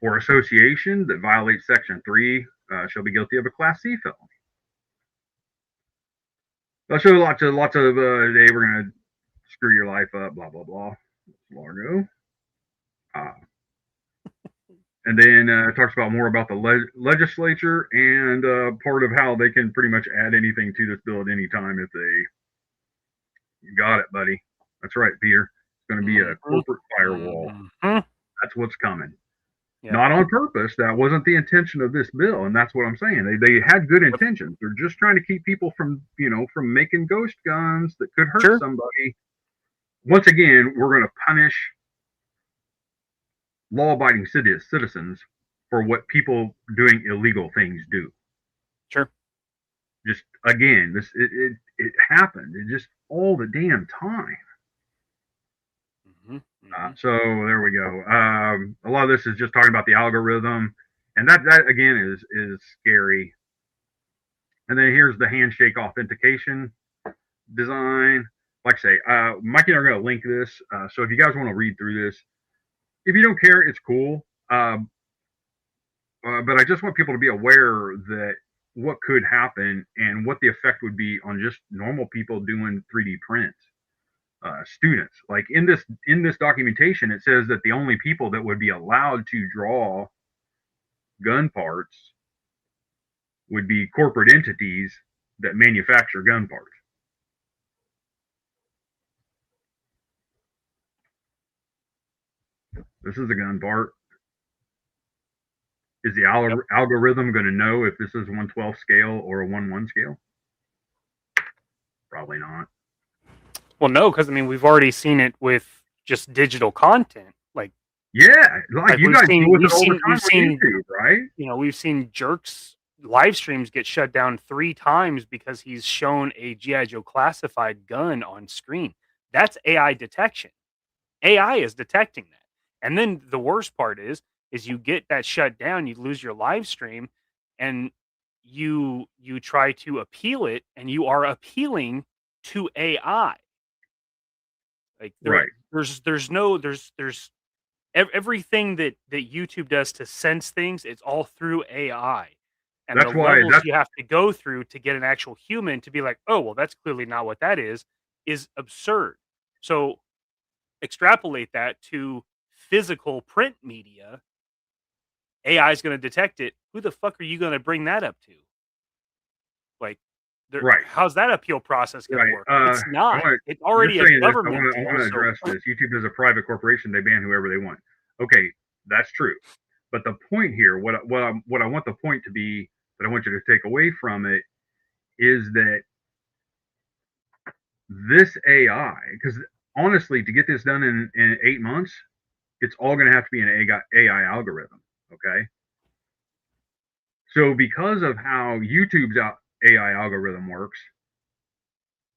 or association that violates Section 3 shall be guilty of a Class C felony. I'll show lots of today we're going to screw your life up, blah, blah, blah. Largo. And then it talks about more about the legislature and part of how they can pretty much add anything to this bill at any time if they. You got it, buddy. That's right, Peter. It's going to be a corporate firewall. That's what's coming. Yeah. Not on purpose. That wasn't the intention of this bill, and that's what I'm saying. They had good intentions. They're just trying to keep people from making ghost guns that could hurt somebody. Once again, we're going to punish law-abiding citizens for what people doing illegal things do. Sure. Just again, it happened. It just all the damn time. So there we go. A lot of this is just talking about the algorithm, and that again is scary. And then here's the handshake authentication design. Like I say, Mikey and I are going to link this. So if you guys want to read through this, if you don't care, it's cool. But I just want people to be aware that what could happen and what the effect would be on just normal people doing 3D prints. Students, like in this documentation, it says that the only people that would be allowed to draw gun parts would be corporate entities that manufacture gun parts. This is a gun part. Is the algorithm going to know if this is 1/12 scale or a 1/1 scale? Probably not. Well, no, because I mean we've already seen it with just digital content. Like you guys deal with it all the time on YouTube, right? You know, we've seen Jerk's live streams get shut down 3 times because he's shown a G.I. Joe classified gun on screen. That's AI detection. AI is detecting that. And then the worst part is you get that shut down, you lose your live stream, and you try to appeal it, and you are appealing to AI. Like there's everything that YouTube does to sense things, it's all through AI. And that's the levels you have to go through to get an actual human to be like, oh, well, that's clearly not what that is absurd. So extrapolate that to physical print media. AI is going to detect it. Who the fuck are you going to bring that up to? Like, how's that appeal process going to work? It's not. It's already a government. I want to address this. YouTube is a private corporation. They ban whoever they want. Okay, that's true. But the point here, what I want the point to be, that I want you to take away from it, is that this AI, because honestly, to get this done in 8 months, it's all going to have to be an AI algorithm. Okay. So because of how YouTube's AI algorithm works,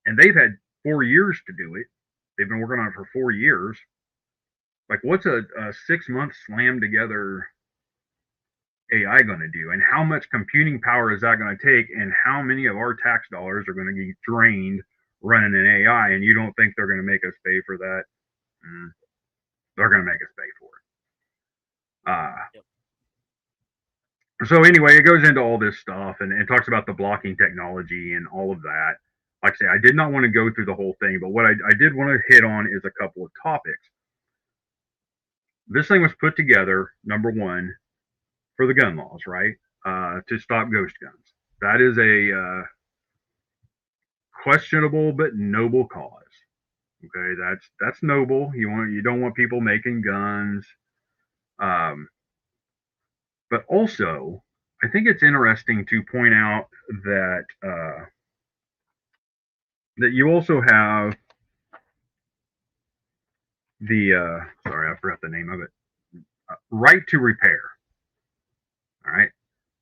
and they've had 4 years to do it, they've been working on it for 4 years. Like, what's a 6-month slam together AI going to do? And how much computing power is that going to take? And how many of our tax dollars are going to be drained running an AI, and you don't think they're going to make us pay for that? They're going to make us pay for it. Yep. So anyway, it goes into all this stuff and talks about the blocking technology and all of that. Like I say, I did not want to go through the whole thing, but what I did want to hit on is a couple of topics. This thing was put together, number one, for the gun laws, right? To stop ghost guns. That is a questionable but noble cause. Okay, that's noble. You don't want people making guns. But also, I think it's interesting to point out that that you also have the sorry, I forgot the name of it. Right to repair. All right.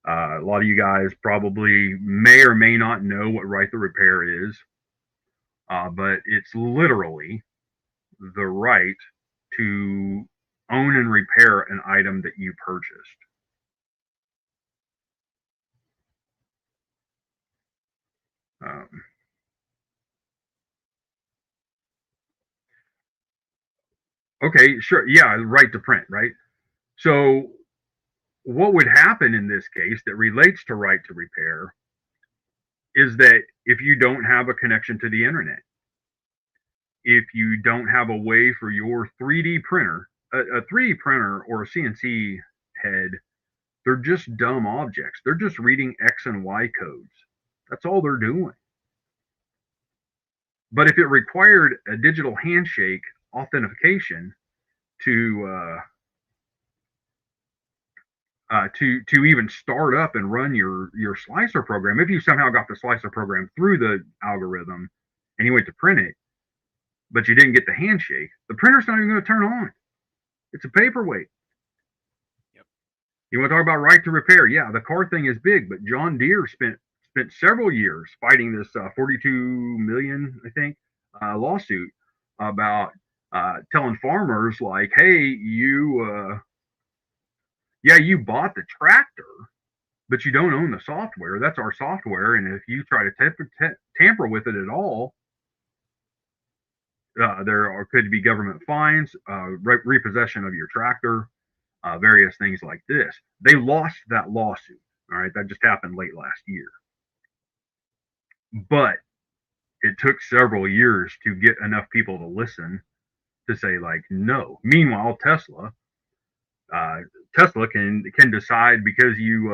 A lot of you guys probably may or may not know what right to repair is, but it's literally the right to own and repair an item that you purchased. Okay, sure. Yeah, right to print, right? So, what would happen in this case that relates to right to repair is that if you don't have a connection to the internet, if you don't have a way for your 3D printer, a 3D printer or a CNC head, they're just dumb objects. They're just reading X and Y codes. That's all they're doing. But if it required a digital handshake authentication to even start up and run your slicer program, if you somehow got the slicer program through the algorithm and you went to print it, but you didn't get the handshake, the printer's not even going to turn on. It's a paperweight. Yep. You want to talk about right to repair? Yeah, the car thing is big, but John Deere spent several years fighting this 42 million, I think, lawsuit about telling farmers like, hey, you bought the tractor, but you don't own the software. That's our software, and if you try to tamper with it at all, there could be government fines, repossession of your tractor, various things like this. They lost that lawsuit. All right, that just happened late last year. But it took several years to get enough people to listen to say like no. Meanwhile, Tesla can decide because you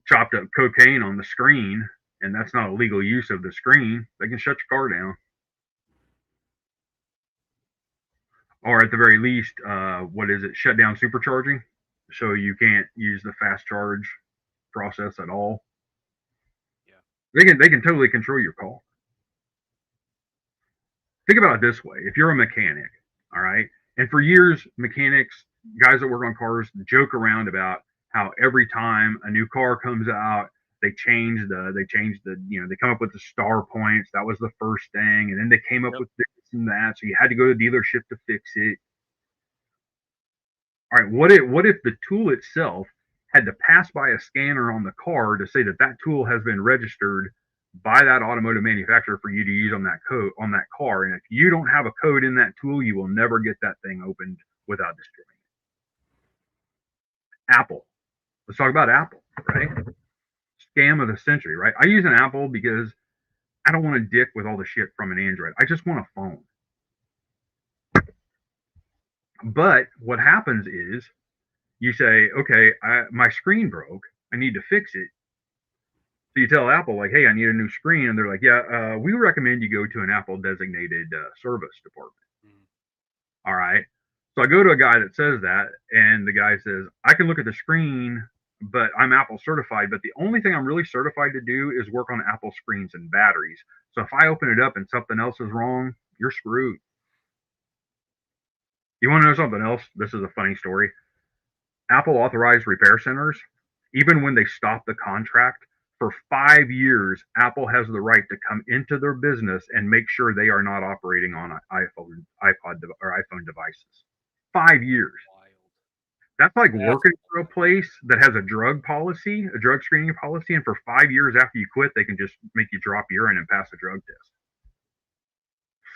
chopped up cocaine on the screen and that's not a legal use of the screen, they can shut your car down. Or at the very least, shut down supercharging, so you can't use the fast charge process at all. Yeah, they can totally control your car. Think about it this way: if you're a mechanic, all right, and for years, mechanics, guys that work on cars, joke around about how every time a new car comes out, they come up with the star points. That was the first thing, and then they came up with this and that. So you had to go to the dealership to fix it. All right, what if the tool itself had to pass by a scanner on the car to say that that tool has been registered by that automotive manufacturer for you to use on that car, and if you don't have a code in that tool, you will never get that thing opened without destroying it. Apple. Let's talk about Apple, right? Scam of the century, right? I use an Apple because I don't want to dick with all the shit from an Android. I just want a phone. But what happens is you say, okay, my screen broke. I need to fix it. So you tell Apple, like, hey, I need a new screen. And they're like, yeah, we recommend you go to an Apple designated service department. All right. So I go to a guy that says that, and the guy says, I can look at the screen, but I'm Apple certified. But the only thing I'm really certified to do is work on Apple screens and batteries. So if I open it up and something else is wrong, you're screwed. You want to know something else? This is a funny story. Apple authorized repair centers, even when they stop the contract, for 5 years, Apple has the right to come into their business and make sure they are not operating on iPhone devices. 5 years. That's like working for a place that has a drug policy, a drug screening policy, and for 5 years after you quit, they can just make you drop urine and pass a drug test.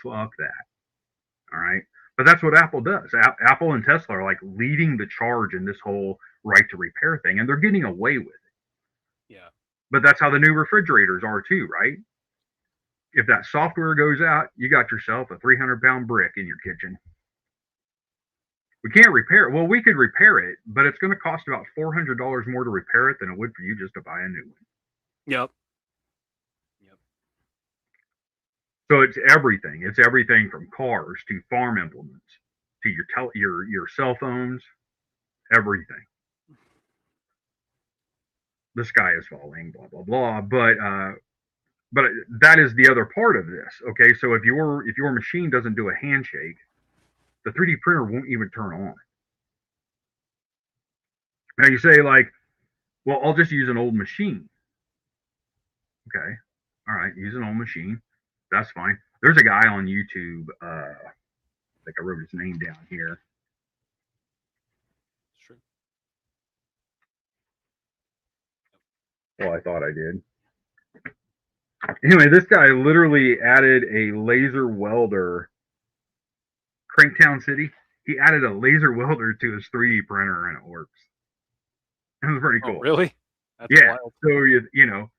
Fuck that. All right. But that's what Apple does. Apple and Tesla are like leading the charge in this whole right to repair thing, and they're getting away with it. Yeah. But that's how the new refrigerators are too, right? If that software goes out, you got yourself a 300-pound brick in your kitchen. We can't repair it. Well, we could repair it, but it's going to cost about $400 more to repair it than it would for you just to buy a new one. Yep. So it's everything. It's everything from cars to farm implements to your cell phones, everything. The sky is falling, blah blah blah. But that is the other part of this. Okay, so if your machine doesn't do a handshake, the 3D printer won't even turn on. Now you say like, well, I'll just use an old machine. Okay, all right, use an old machine. That's fine. There's a guy on YouTube. I think I wrote his name down here. Sure. Well, I thought I did. Anyway, this guy literally added a laser welder. Cranktown City. He added a laser welder to his 3D printer, and it works. It was pretty cool. Oh, really? That's wild. So you know.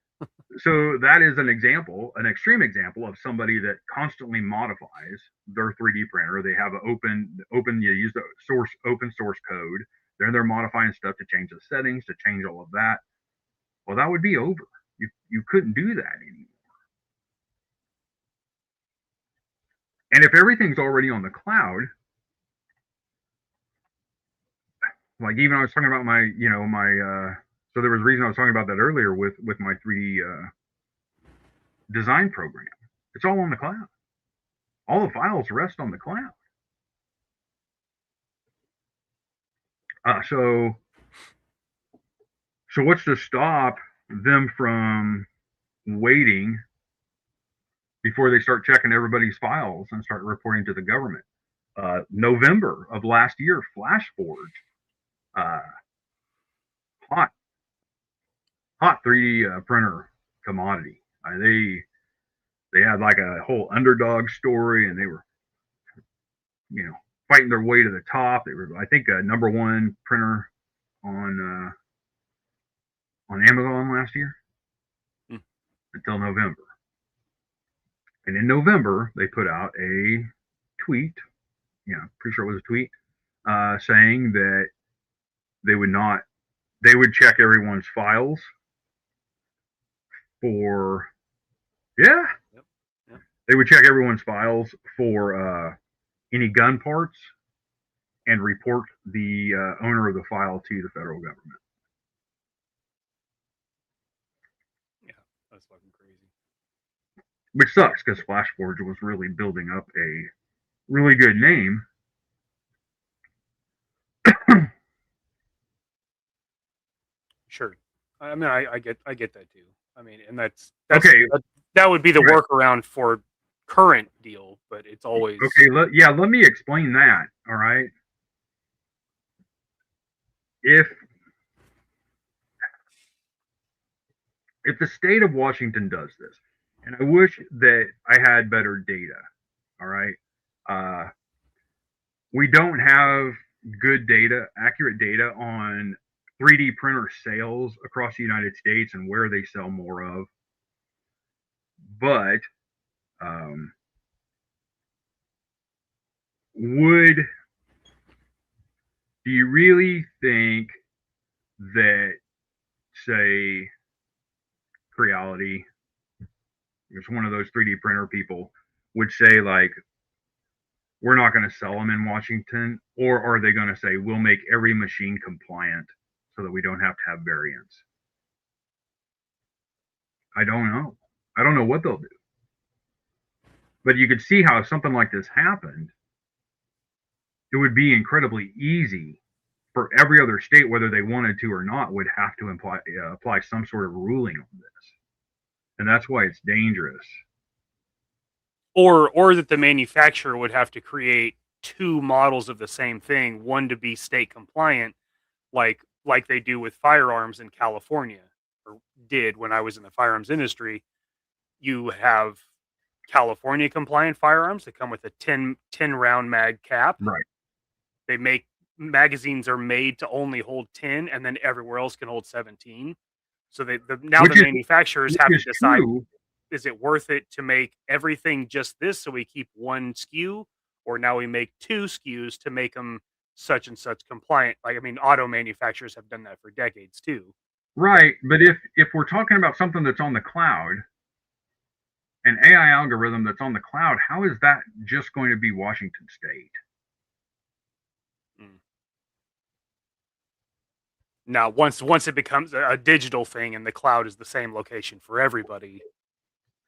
So that is an example, an extreme example of somebody that constantly modifies their 3D printer. They have open. You use the open source code. Then they're modifying stuff to change the settings, to change all of that. Well, that would be over. You couldn't do that anymore. And if everything's already on the cloud, like even I was talking about my, so there was a reason I was talking about that earlier with my 3D design program. It's all on the cloud. All the files rest on the cloud. So what's to stop them from waiting before they start checking everybody's files and start reporting to the government? November of last year, FlashForge, hot 3D printer commodity. They had like a whole underdog story, and they were, fighting their way to the top. They were, I think, number one printer on Amazon last year until November. And in November, they put out a tweet, pretty sure it was a tweet, saying that they would check everyone's files for, they would check everyone's files for any gun parts and report the owner of the file to the federal government. Yeah, that's fucking crazy. Which sucks, because FlashForge was really building up a really good name. Sure. I mean, I get that too. I mean, and that's okay. That would be the workaround for current deal, but it's always okay. Let me explain that. All right. If the state of Washington does this, and I wish that I had better data. All right. We don't have good data, accurate data on 3D printer sales across the United States and where they sell more of. But do you really think that, say, Creality, it's one of those 3D printer people, would say, like, we're not going to sell them in Washington? Or are they going to say, we'll make every machine compliant so that we don't have to have variants? I don't know. I don't know what they'll do. But you could see how if something like this happened, it would be incredibly easy for every other state, whether they wanted to or not, would have to apply some sort of ruling on this. And that's why it's dangerous. Or that the manufacturer would have to create two models of the same thing, one to be state compliant like they do with firearms in California, or did when I was in the firearms industry. You have California compliant firearms that come with a 10 round mag cap. Right. They make magazines are made to only hold 10, and then everywhere else can hold 17. So now the manufacturers have to decide, true. is it worth it to make everything just this so we keep one SKU, or now we make two SKUs to make them such and such compliant? Like, I mean, auto manufacturers have done that for decades too. Right, but if we're talking about something that's on the cloud, an AI algorithm that's on the cloud, how is that just going to be Washington State? Now, once it becomes a digital thing and the cloud is the same location for everybody,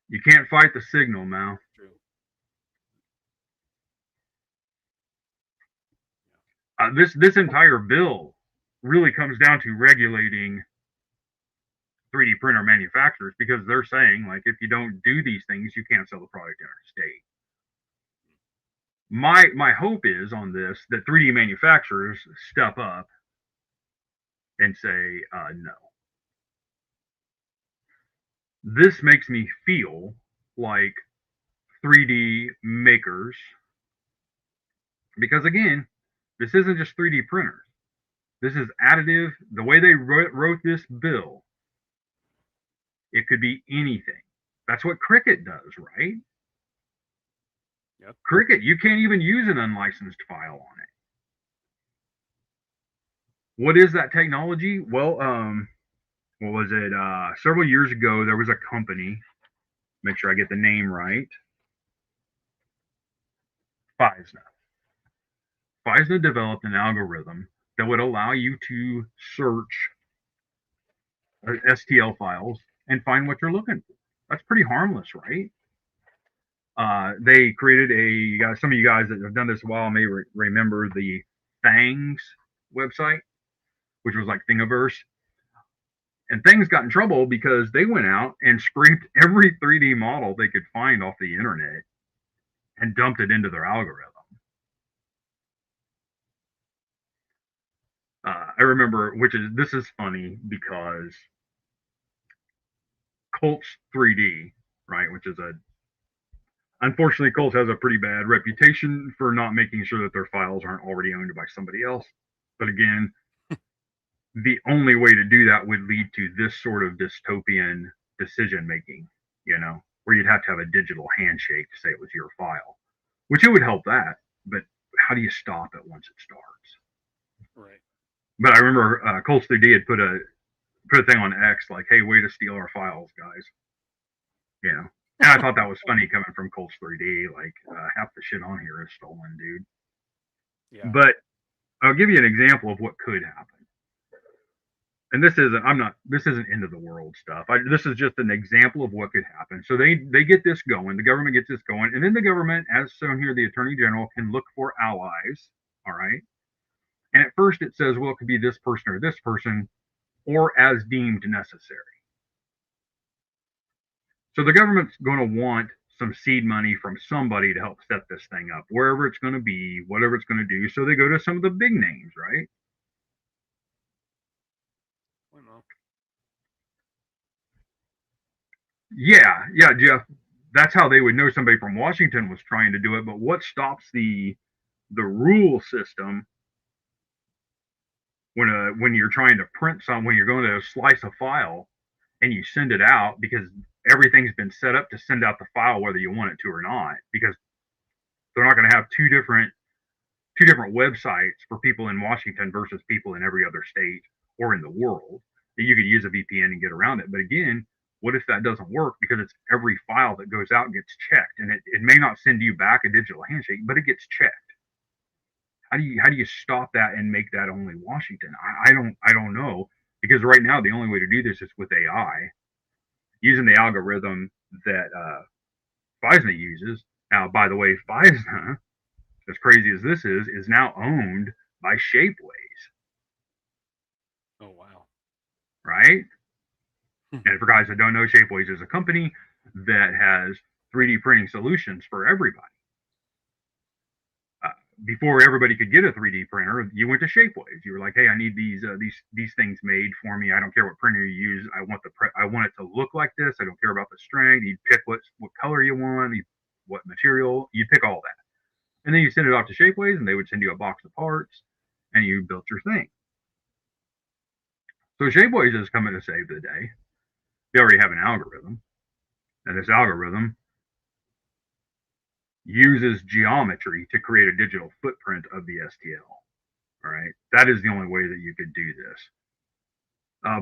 you can't fight the signal now. True. This entire bill really comes down to regulating 3D printer manufacturers, because they're saying, like, if you don't do these things, you can't sell the product in our state. My hope is on this that 3D manufacturers step up and say no. This makes me feel like 3D makers, because again, this isn't just 3D printers. This is additive. The way they wrote this bill, it could be anything. That's what Cricut does, right? Yep. Cricut, you can't even use an unlicensed file on it. What is that technology? Well, what was it? Several years ago, there was a company, make sure I get the name right, Physna. Physna developed an algorithm that would allow you to search STL files and find what you're looking for. That's pretty harmless, right? They created some of you guys that have done this a while may remember the Fangs website, which was like Thingiverse. And Things got in trouble because they went out and scraped every 3D model they could find off the internet and dumped it into their algorithm. I remember, this is funny because Colts 3D, right, which is unfortunately, Colts has a pretty bad reputation for not making sure that their files aren't already owned by somebody else. But again, the only way to do that would lead to this sort of dystopian decision making, where you'd have to have a digital handshake to say it was your file, which it would help that. But how do you stop it once it starts? Right. But I remember Colts 3D had put a thing on X like, "Hey, way to steal our files, guys." And I thought that was funny coming from Colts 3D. Like, half the shit on here is stolen, dude. Yeah. But I'll give you an example of what could happen. And this isn't end of the world stuff. This is just an example of what could happen. So they get this going. The government gets this going. And then the government, as shown here, the Attorney General can look for allies. All right. And at first it says, well, it could be this person or this person, or as deemed necessary. So the government's going to want some seed money from somebody to help set this thing up, wherever it's going to be, whatever it's going to do. So they go to some of the big names, right? Yeah, Jeff. That's how they would know somebody from Washington was trying to do it. But what stops the rule system when you're trying to print when you're going to slice a file and you send it out, because everything's been set up to send out the file whether you want it to or not, because they're not going to have two different websites for people in Washington versus people in every other state or in the world. You could use a VPN and get around it. But again, what if that doesn't work? Because it's every file that goes out gets checked, and it may not send you back a digital handshake, but it gets checked. How do you stop that and make that only Washington? I don't know, because right now the only way to do this is with AI, using the algorithm that Physna uses. Now, by the way, Physna, as crazy as this is now owned by Shapeways. Oh, wow. Right? And for guys that don't know, Shapeways is a company that has 3D printing solutions for everybody. before everybody could get a 3D printer, you went to Shapeways. You were like, hey, I need these things made for me. I don't care what printer you use. I want it to look like this. I don't care about the strength. You pick what color you want, what material. You pick all that, and then you send it off to Shapeways, and they would send you a box of parts, and you built your thing. So Shapeways is coming to save the day. They already have an algorithm, and this algorithm uses geometry to create a digital footprint of the STL. All right, that is the only way that you could do this.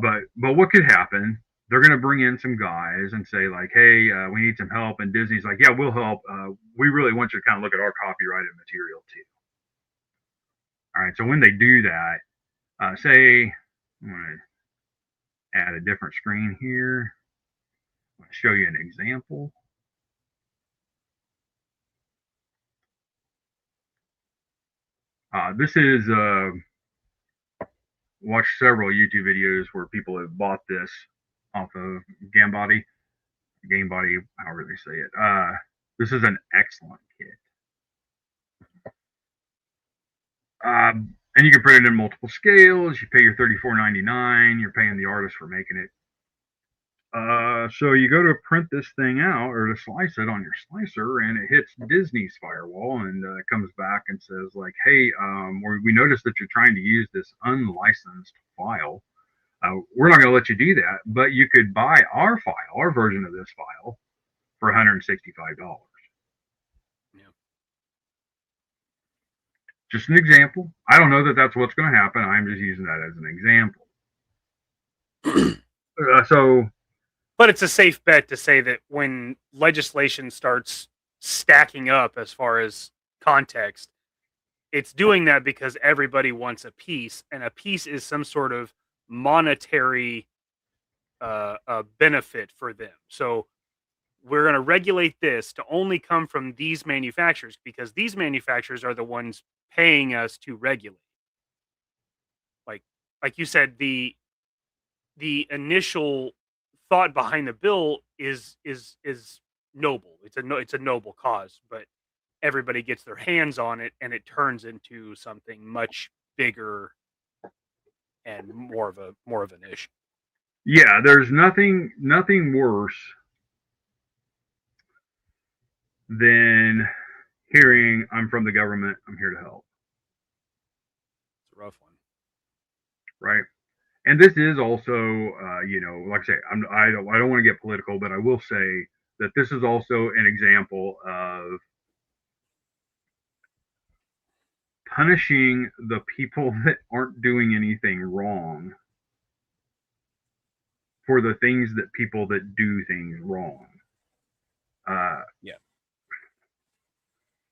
But what could happen? They're going to bring in some guys and say like, hey, we need some help, and Disney's like, yeah, we'll help. We really want you to kind of look at our copyrighted material too. All right, so when they do that, say I'm going to add a different screen here. I'm going to show you an example. This is watched several YouTube videos where people have bought this off of Gamebody, however they say it. This is an excellent kit. And you can print it in multiple scales. You pay your $34.99. You're paying the artist for making it. So you go to print this thing out or to slice it on your slicer, and it hits Disney's firewall, and it comes back and says like, hey, we noticed that you're trying to use this unlicensed file. We're not going to let you do that, but you could buy our file, our version of this file, for $165. Yeah. Just an example. I don't know that that's what's going to happen. I'm just using that as an example. But it's a safe bet to say that when legislation starts stacking up as far as context, it's doing that because everybody wants a piece, and a piece is some sort of monetary benefit for them. So we're going to regulate this to only come from these manufacturers because these manufacturers are the ones paying us to regulate. Like you said, the initial thought behind the bill is noble. It's a noble cause, but everybody gets their hands on it, and it turns into something much bigger and more of an issue. Yeah, there's nothing worse than hearing, I'm from the government, I'm here to help. It's a rough one. Right? And this is also, like I say, I don't want to get political, but I will say that this is also an example of punishing the people that aren't doing anything wrong for the things that people that do things wrong. Yeah.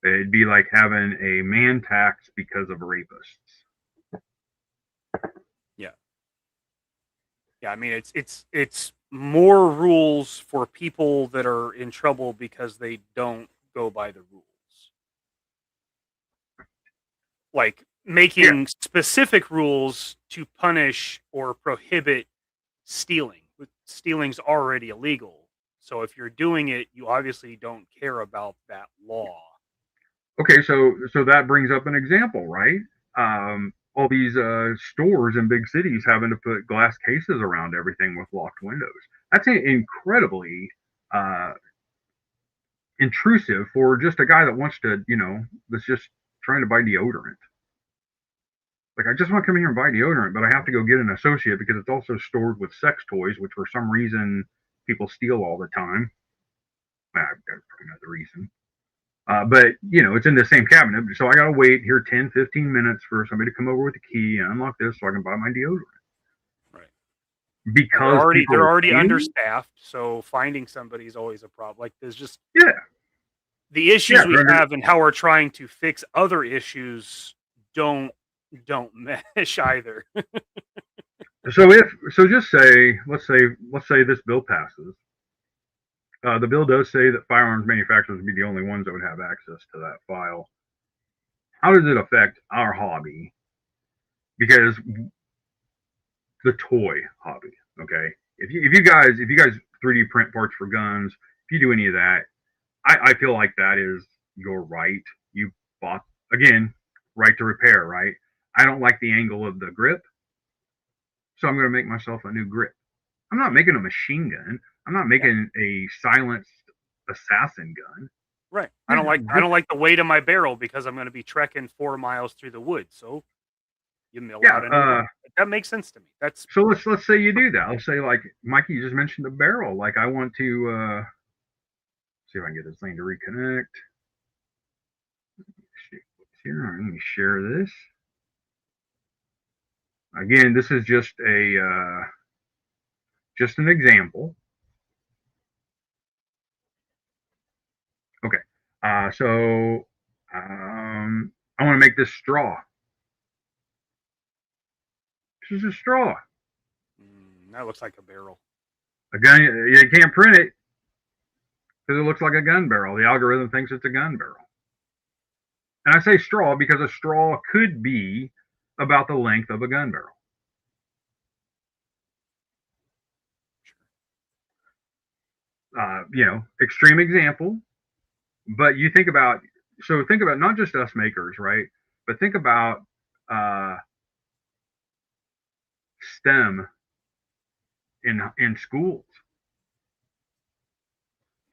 It'd be like having a man tax because of rapists. Yeah. Yeah, I mean it's more rules for people that are in trouble because they don't go by the rules. Like making specific rules to punish or prohibit stealing. Stealing's already illegal. So if you're doing it, you obviously don't care about that law. Okay, so that brings up an example, right? All these stores in big cities having to put glass cases around everything with locked windows. That's incredibly intrusive for just a guy that wants to, that's just trying to buy deodorant. Like, I just want to come here and buy deodorant, but I have to go get an associate because it's also stored with sex toys, which for some reason people steal all the time. I've got another reason. But, it's in the same cabinet. So I got to wait here 10, 15 minutes for somebody to come over with the key and unlock this so I can buy my deodorant. Right. Because they're already understaffed. So finding somebody is always a problem. Like there's just the issues we have and how we're trying to fix other issues don't mesh either. So just say, let's say this bill passes. The bill does say that firearms manufacturers would be the only ones that would have access to that file. How does it affect our hobby? Because the toy hobby, okay? If you guys 3D print parts for guns, if you do any of that, I feel like that is your right. You bought again, right to repair, right? I don't like the angle of the grip, so I'm going to make myself a new grip. I'm not making a machine gun. I'm not making a silenced assassin gun. Right. I don't like the weight of my barrel because I'm going to be trekking 4 miles through the woods. So you mill out a new one. That makes sense to me. That's so let's say you do that. Let's say, like Mikey, you just mentioned the barrel. Like, I want to see if I can get this thing to reconnect. Here, let me share this. Again, this is just an example. Okay. So I want to make this straw. This is a straw. That looks like a barrel. A gun. You can't print it because it looks like a gun barrel. The algorithm thinks it's a gun barrel. And I say straw because a straw could be about the length of a gun barrel. Extreme example, but you think about not just us makers, right? But think about STEM in schools.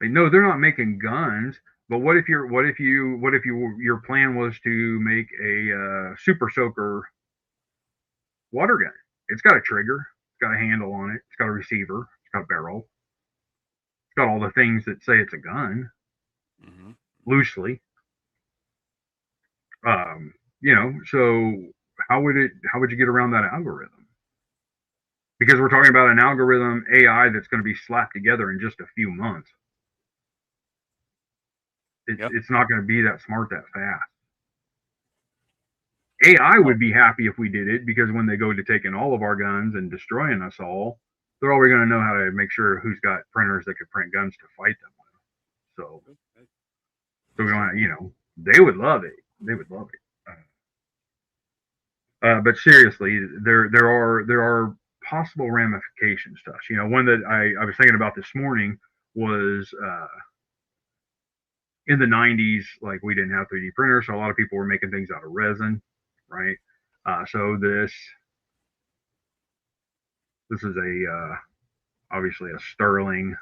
No, they're not making guns. But what if your plan was to make a super soaker water gun? It's got a trigger, it's got a handle on it, it's got a receiver, it's got a barrel, it's got all the things that say it's a gun, loosely. So how would you get around that algorithm? Because we're talking about an algorithm AI that's going to be slapped together in just a few months. It's not going to be that smart that fast. AI would be happy if we did it, because when they go to taking all of our guns and destroying us all, they're already going to know how to make sure who's got printers that could print guns to fight them with. So we don't, they would love it. They would love it. But seriously, there are possible ramifications to us. One that I was thinking about this morning was in the 90s, like, we didn't have 3D printers, so a lot of people were making things out of resin, right? So this is obviously a sterling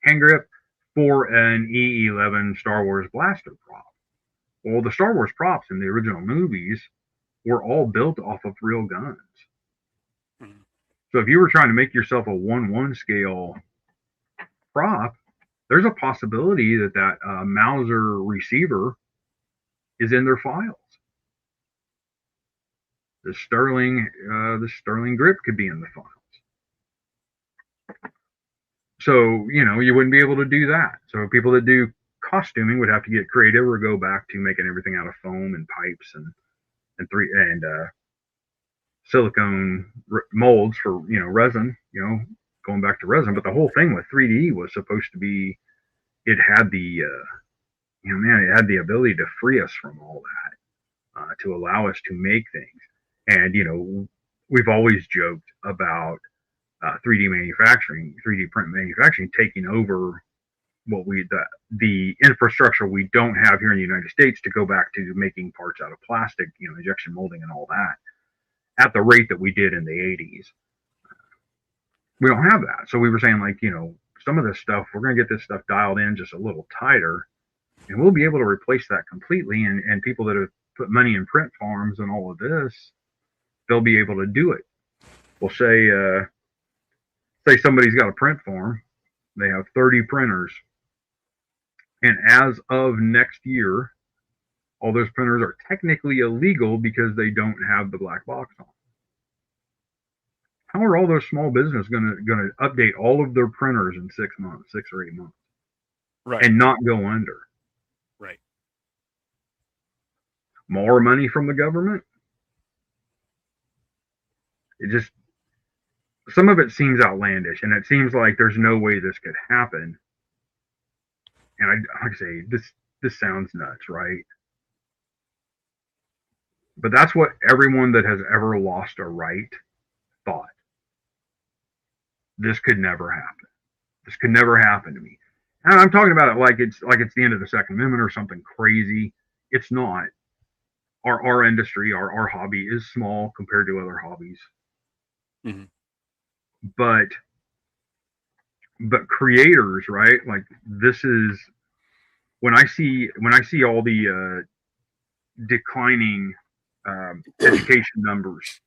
hand grip for an E11 Star Wars blaster prop. Well, the Star Wars props in the original movies were all built off of real guns. So if you were trying to make yourself a 1:1 scale prop, there's a possibility that Mauser receiver is in their files. The sterling grip could be in the files. So you wouldn't be able to do that. So people that do costuming would have to get creative or go back to making everything out of foam and pipes and silicone molds for resin. Going back to resin. But the whole thing with 3D was supposed to be, it had the it had the ability to free us from all that, to allow us to make things. And we've always joked about 3D print manufacturing taking over what the infrastructure we don't have here in the United States to go back to making parts out of plastic, injection molding and all that, at the rate that we did in the 80s. We don't have that. So we were saying, like, some of this stuff, we're going to get this stuff dialed in just a little tighter, and we'll be able to replace that completely. And people that have put money in print farms and all of this, they'll be able to do it. We'll say somebody's got a print farm, they have 30 printers, and as of next year, all those printers are technically illegal because they don't have the black box on. How are all those small businesses going to update all of their printers in 6 or 8 months, right, and not go under? Right. More money from the government? Some of it seems outlandish, and it seems like there's no way this could happen. And like I say, this sounds nuts, right? But that's what everyone that has ever lost a right thought. This could never happen. This could never happen to me. And I'm talking about it like it's the end of the Second Amendment or something crazy. It's not. Our industry, our hobby is small compared to other hobbies. Mm-hmm. But creators, right? Like this is when I see all the declining education numbers,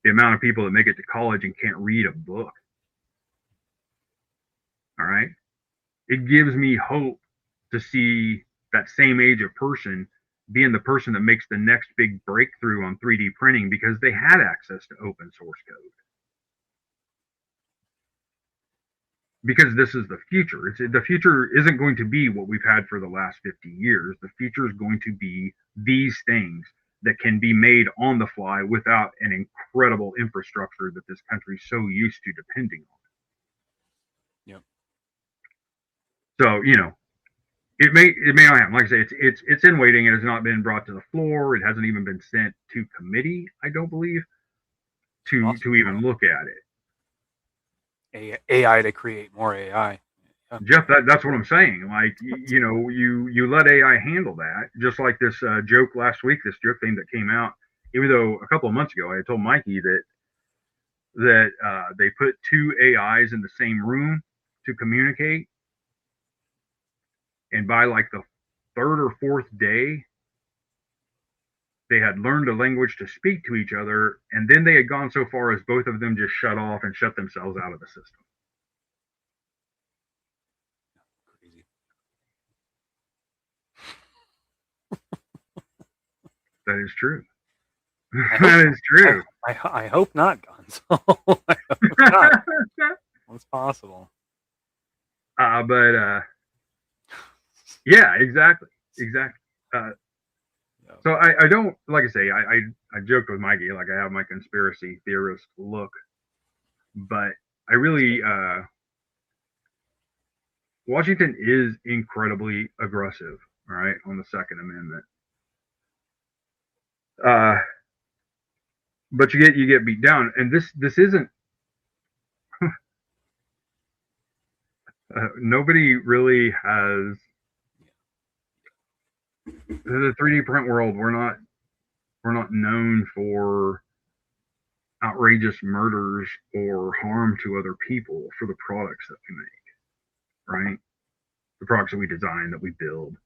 the amount of people that make it to college and can't read a book. All right, it gives me hope to see that same age of person being the person that makes the next big breakthrough on 3D printing because they had access to open source code. Because this is the future. The future isn't going to be what we've had for the last 50 years. The future is going to be these things that can be made on the fly without an incredible infrastructure that this country is so used to depending on. Yep. So, it may not happen. Like I say, it's in waiting. It has not been brought to the floor. It hasn't even been sent to committee, I don't believe, to even look at it. AI to create more AI. Yeah. Jeff, that's what I'm saying. Like, you let AI handle that. Just like this joke last week, this joke thing that came out. Even though a couple of months ago I had told Mikey that they put two AIs in the same room to communicate, and by like the third or fourth day, they had learned a language to speak to each other, and then they had gone so far as both of them just shut off and shut themselves out of the system. Crazy. That is true. That is true. I hope not, Gonzo. I hope not. What's possible? But yeah, exactly. So I don't, like I say, I joked with Mikey, like I have my conspiracy theorist look, but I really, Washington is incredibly aggressive, all right, on the Second Amendment. But you get beat down, and this isn't. Nobody really has the 3D print world. We're not known for outrageous murders or harm to other people for the products that we make, right? The products that we design, that we build.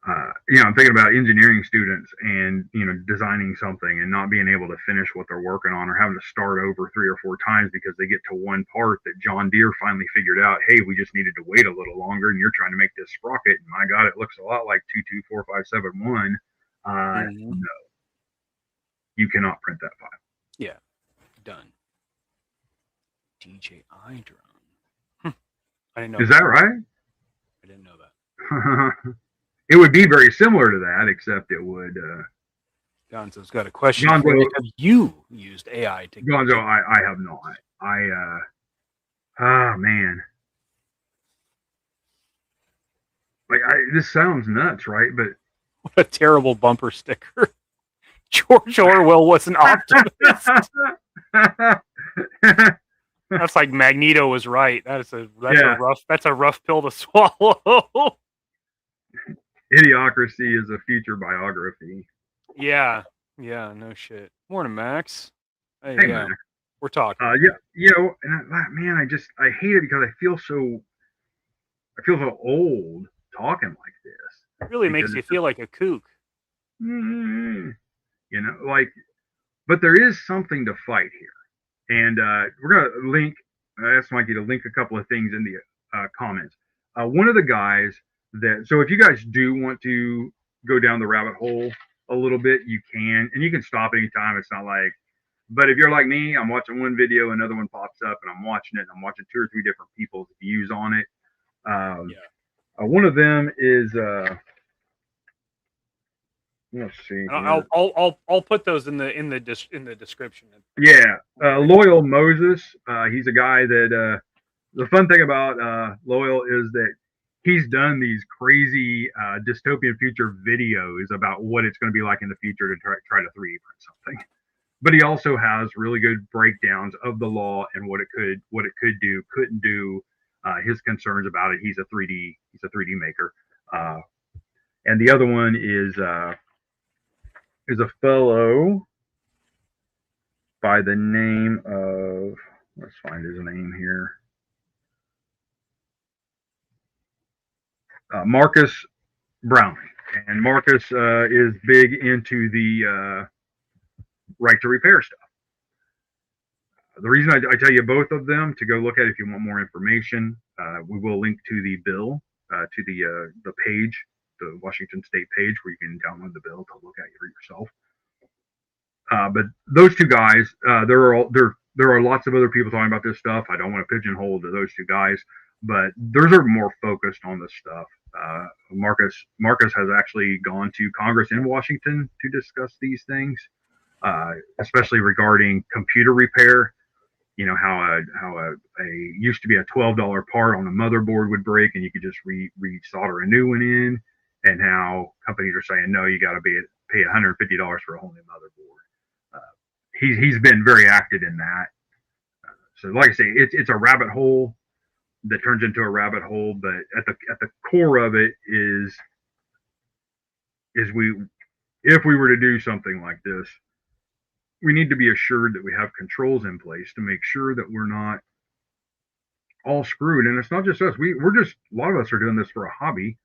I'm thinking about engineering students and, designing something and not being able to finish what they're working on, or having to start over 3 or 4 times because they get to one part that John Deere finally figured out, hey, we just needed to wait a little longer, and you're trying to make this sprocket, and my God, it looks a lot like 224571. No, you cannot print that file. Yeah, done. DJI drone. I didn't know. Is that right? I didn't know that. It would be very similar to that, except it would. Gonzo's got a question for you. Have you used AI to? Gonzo, I have not. Man. Like, this sounds nuts, right? But what a terrible bumper sticker. George Orwell was an optimist. That's like Magneto was right. That's a rough pill to swallow. Idiocracy is a future biography. Yeah, no shit. Morning, Max. Hey Max. We're talking. And I hate it because I feel so old talking like this. It really makes you feel like a kook. But there is something to fight here, and we're gonna link. I asked Mikey to link a couple of things in the comments. One of the guys so if you guys do want to go down the rabbit hole a little bit, you can, and you can stop anytime. It's not like, but if you're like me, I'm watching one video, another one pops up, and I'm watching it, and I'm watching 2 or 3 different people's views on it. One of them is let's see. I'll put those in the description. Yeah, Loyal Moses. He's a guy that the fun thing about Loyal is that he's done these crazy dystopian future videos about what it's going to be like in the future to try to 3D print something. But he also has really good breakdowns of the law and what it could do, couldn't do, his concerns about it. He's a 3D maker. And the other one is a fellow by the name of, let's find his name here, Marques Brownlee. And Marcus is big into the right to repair stuff. The reason I tell you both of them to go look at if you want more information, we will link to the bill, to the page, the Washington State page where you can download the bill to look at it for yourself. But those two guys, there are lots of other people talking about this stuff. I don't want to pigeonhole to those two guys, but theirs are more focused on this stuff. Marcus has actually gone to Congress in Washington to discuss these things, especially regarding computer repair. You know how a used to be a $12 part on a motherboard would break and you could just solder a new one in, and how companies are saying no, you got to pay $150 for a whole new motherboard. He's been very active in that. So like I say, it's a rabbit hole that turns into a rabbit hole, but at the core of it is if we were to do something like this, we need to be assured that we have controls in place to make sure that we're not all screwed. And it's not just us. We're just, a lot of us are doing this for a hobby.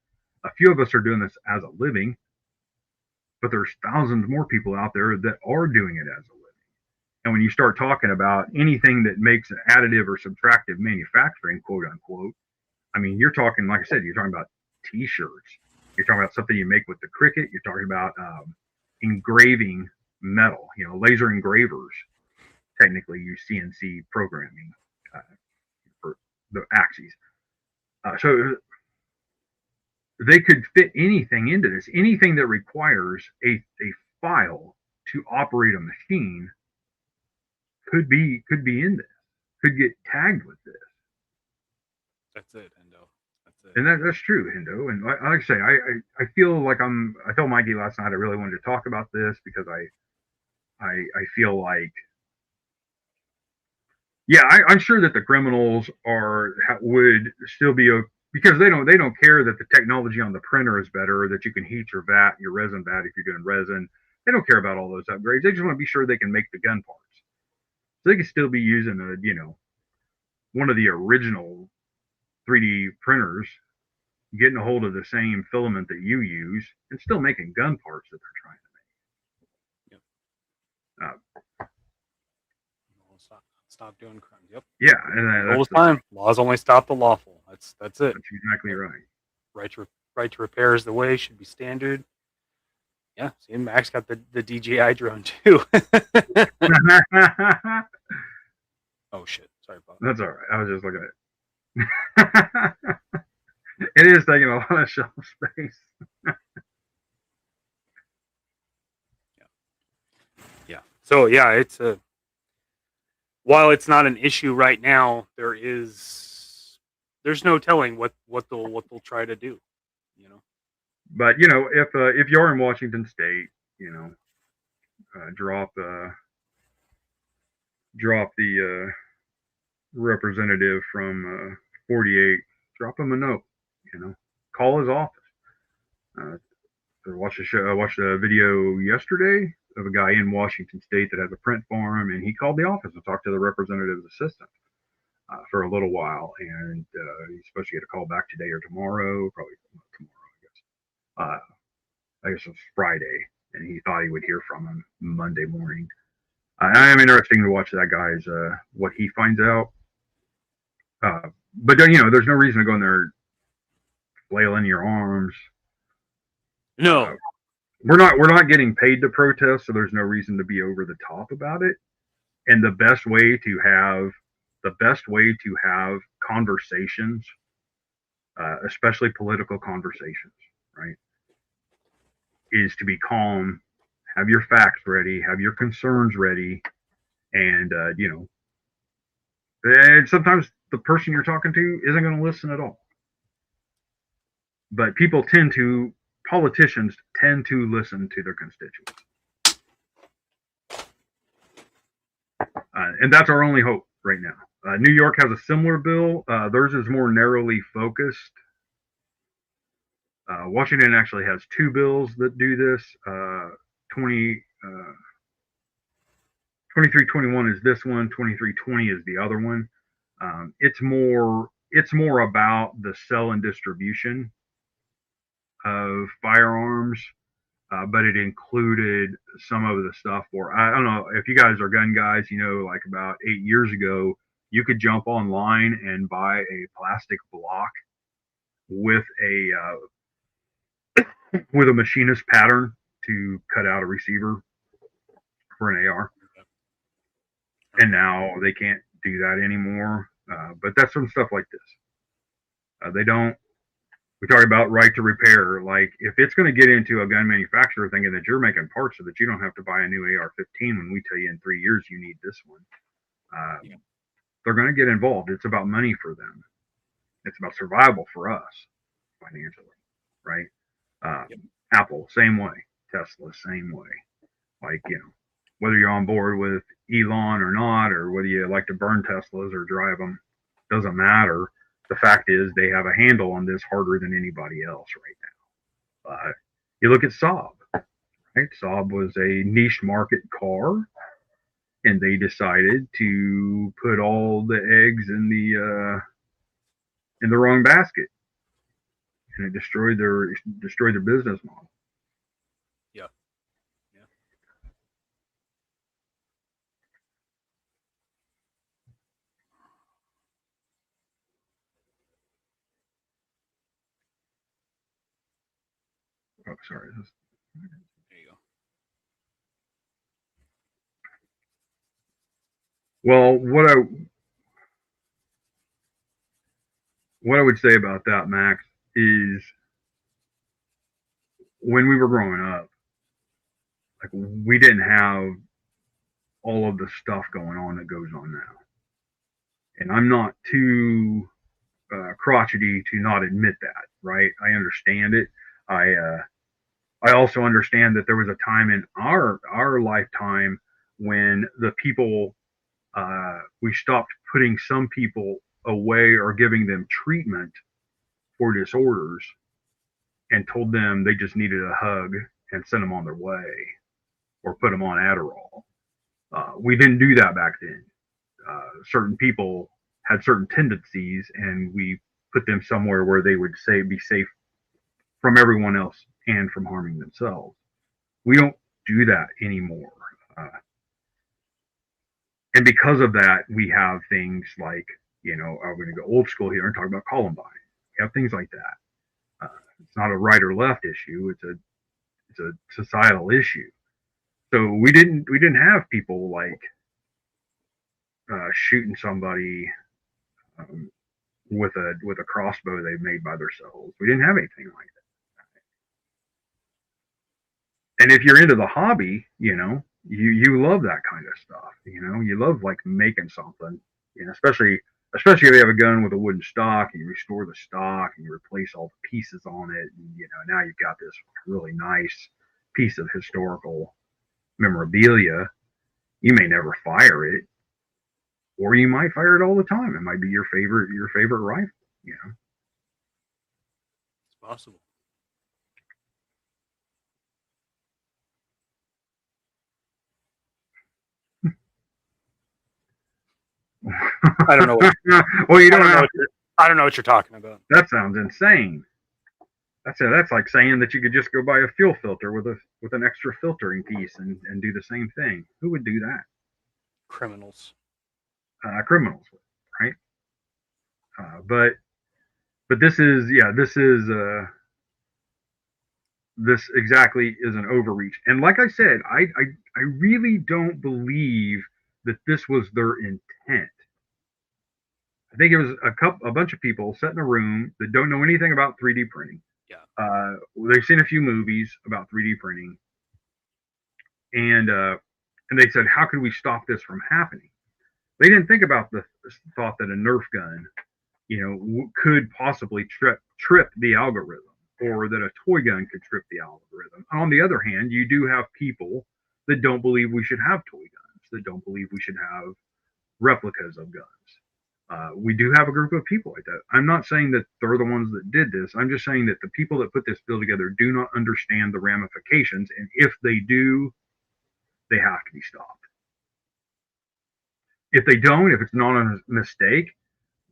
A few of us are doing this as a living, but there's thousands more people out there that are doing it as a living. And when you start talking about anything that makes an additive or subtractive manufacturing, quote unquote, I mean, you're talking, like I said, you're talking about t-shirts. You're talking about something you make with the Cricut. You're talking about engraving metal, laser engravers technically use CNC programming for the axes. So they could fit anything into this. Anything that requires a file to operate a machine could be in this, could get tagged with this. That's it, Hendo. That's it. And that's true, Hendo. And like I say, I feel like I told Mikey last night I really wanted to talk about this because I feel like, yeah, I'm sure that the criminals would still be, because they don't care that the technology on the printer is better, or that you can heat your resin vat if you're doing resin. They don't care about all those upgrades. They just want to be sure they can make the gun parts. So they can still be using one of the original 3D printers, getting a hold of the same filament that you use, and still making gun parts that they're trying to make. Yep. Stop doing crimes. Yep. Yeah, and all the time. Laws only stop the lawful. That's it. That's exactly right. Right to repair is the way. Should be standard. Yeah. See, Max got the DJI drone too. Oh shit! Sorry, Bob. That's all right. I was just looking at it. It is taking a lot of shelf space. Yeah. So yeah, it's while it's not an issue right now, there's no telling what they'll try to do, But if you're in Washington State, drop the representative from 48. Drop him a note. Call his office. I watched a video yesterday of a guy in Washington State that has a print farm, and he called the office and talked to the representative's assistant for a little while, and he's supposed to get a call back today or tomorrow, probably tomorrow, I guess it's Friday, and he thought he would hear from him Monday morning. I am interested to watch that guy's what he finds out, but there's no reason to go in there flailing your arms. No. We're not getting paid to protest, so there's no reason to be over the top about it. And the best way to have conversations, especially political conversations, right, is to be calm, have your facts ready, have your concerns ready, and and sometimes the person you're talking to isn't going to listen at all. But politicians tend to listen to their constituents. And that's our only hope right now. New York has a similar bill. Theirs is more narrowly focused. Washington actually has two bills that do this. 2321 is this one. 2320 is the other one. It's more about the sell and distribution of firearms, but it included some of the stuff for, I don't know if you guys are gun guys, like about 8 years ago, you could jump online and buy a plastic block with a machinist pattern to cut out a receiver for an AR. And now they can't do that anymore. But that's some stuff like this. We talk about right to repair. Like, if it's going to get into a gun manufacturer thinking that you're making parts so that you don't have to buy a new AR-15 when we tell you in 3 years you need this one, they're going to get involved. It's about money for them. It's about survival for us financially, right? Apple, same way. Tesla, same way. Like, whether you're on board with Elon or not, or whether you like to burn Teslas or drive them, doesn't matter. The fact is they have a handle on this harder than anybody else right now. You look at Saab, right? Saab was a niche market car, and they decided to put all the eggs in the wrong basket, and it destroyed their business model. Yeah. Oh, sorry. There you go. Well, what I would say about that, Max, is when we were growing up, like, we didn't have all of the stuff going on that goes on now. And I'm not too crotchety to not admit that, right? I understand it. I also understand that there was a time in our lifetime when the people, we stopped putting some people away or giving them treatment for disorders and told them they just needed a hug and sent them on their way or put them on Adderall. We didn't do that back then. Certain people had certain tendencies, and we put them somewhere where they would be safe from everyone else and from harming themselves. We don't do that anymore. And because of that, we have things like, I'm going to go old school here and talk about Columbine. We have things like that. It's not a right or left issue. It's a societal issue. So we didn't have people like shooting somebody with a crossbow they made by themselves. We didn't have anything like that. And if you're into the hobby, you love that kind of stuff. You love like making something. Especially if you have a gun with a wooden stock and you restore the stock and you replace all the pieces on it, and now you've got this really nice piece of historical memorabilia. You may never fire it, or you might fire it all the time. It might be your favorite rifle. It's possible. I don't know. Well, you don't I have. I don't know what you're talking about. That sounds insane. That's like saying that you could just go buy a fuel filter with an extra filtering piece and do the same thing. Who would do that? Criminals. Criminals, right? But this exactly is an overreach. And like I said, I really don't believe that this was their intent. I think it was a bunch of people sat in a room that don't know anything about 3D printing. Yeah. They've seen a few movies about 3D printing, and they said, how could we stop this from happening? They didn't think about the thought that a Nerf gun, could possibly trip the algorithm, or that a toy gun could trip the algorithm. On the other hand, you do have people that don't believe we should have toy guns, that don't believe we should have replicas of guns. We do have a group of people like that. I'm not saying that they're the ones that did this. I'm just saying that the people that put this bill together do not understand the ramifications, and if they do, they have to be stopped. If they don't, if it's not a mistake,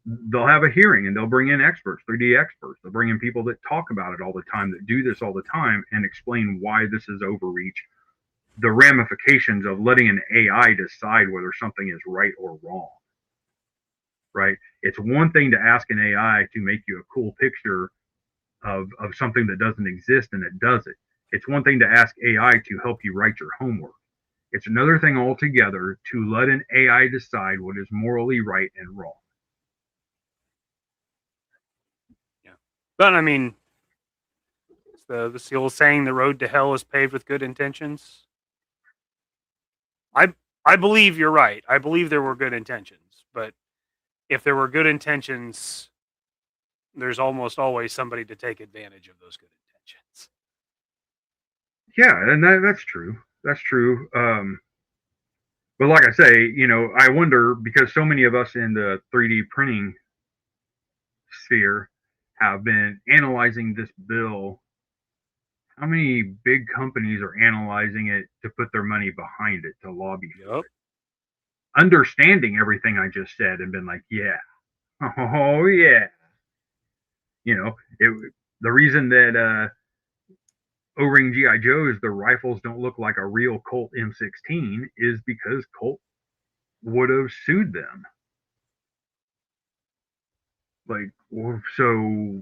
they'll have a hearing and they'll bring in experts, 3D experts. They'll bring in people that talk about it all the time, that do this all the time, and explain why this is overreach, the ramifications of letting an AI decide whether something is right or wrong. Right? It's one thing to ask an AI to make you a cool picture of something that doesn't exist, and it does it. It's one thing to ask AI to help you write your homework. It's another thing altogether to let an AI decide what is morally right and wrong. Yeah. But I mean, it's the old saying, the road to hell is paved with good intentions. I believe you're right. I believe there were good intentions, but if there were good intentions, there's almost always somebody to take advantage of those good intentions. Yeah, and that's true. That's true. But like I say, I wonder, because so many of us in the 3D printing sphere have been analyzing this bill, how many big companies are analyzing it to put their money behind it, to lobby for it? Understanding everything I just said and been like, yeah, oh yeah. The reason that O-ring G.I. Joes, the rifles don't look like a real Colt M16 is because Colt would have sued them. Like, so,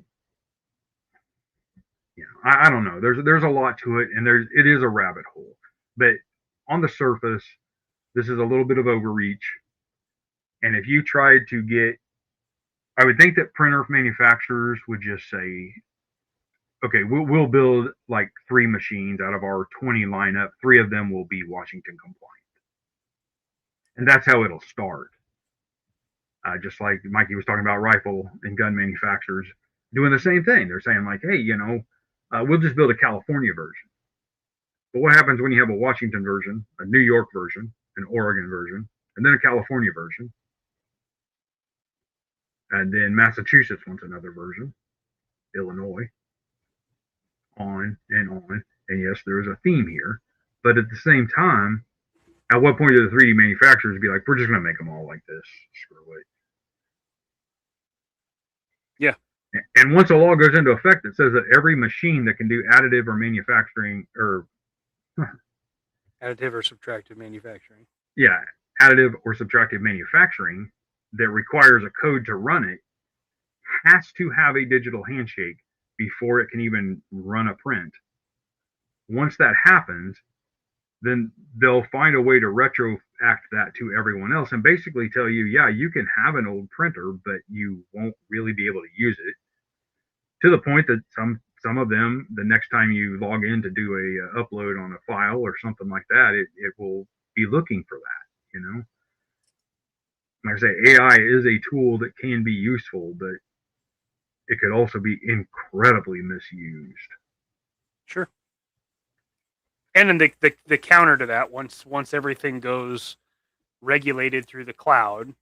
I don't know. There's a lot to it, and it is a rabbit hole. But on the surface, this is a little bit of overreach. And if you tried to get, I would think that printer manufacturers would just say, okay, we'll build like 3 machines out of our 20 lineup. 3 of them will be Washington compliant. And that's how it'll start. Just like Mikey was talking about rifle and gun manufacturers doing the same thing. They're saying like, hey, we'll just build a California version. But what happens when you have a Washington version, a New York version, an Oregon version, and then a California version? And then Massachusetts wants another version, Illinois, on and on. And yes, there is a theme here. But at the same time, at what point do the 3D manufacturers be like, we're just going to make them all like this? Screw it. Yeah. And once a law goes into effect, it says that every machine that can do additive or manufacturing or additive or subtractive manufacturing. Yeah, additive or subtractive manufacturing that requires a code to run it has to have a digital handshake before it can even run a print. Once that happens, then they'll find a way to retroact that to everyone else and basically tell you, yeah, you can have an old printer, but you won't really be able to use it. To the point that some of them, the next time you log in to do a upload on a file or something like that, it will be looking for that, Like I say, AI is a tool that can be useful, but it could also be incredibly misused. Sure. And then the counter to that, once everything goes regulated through the cloud,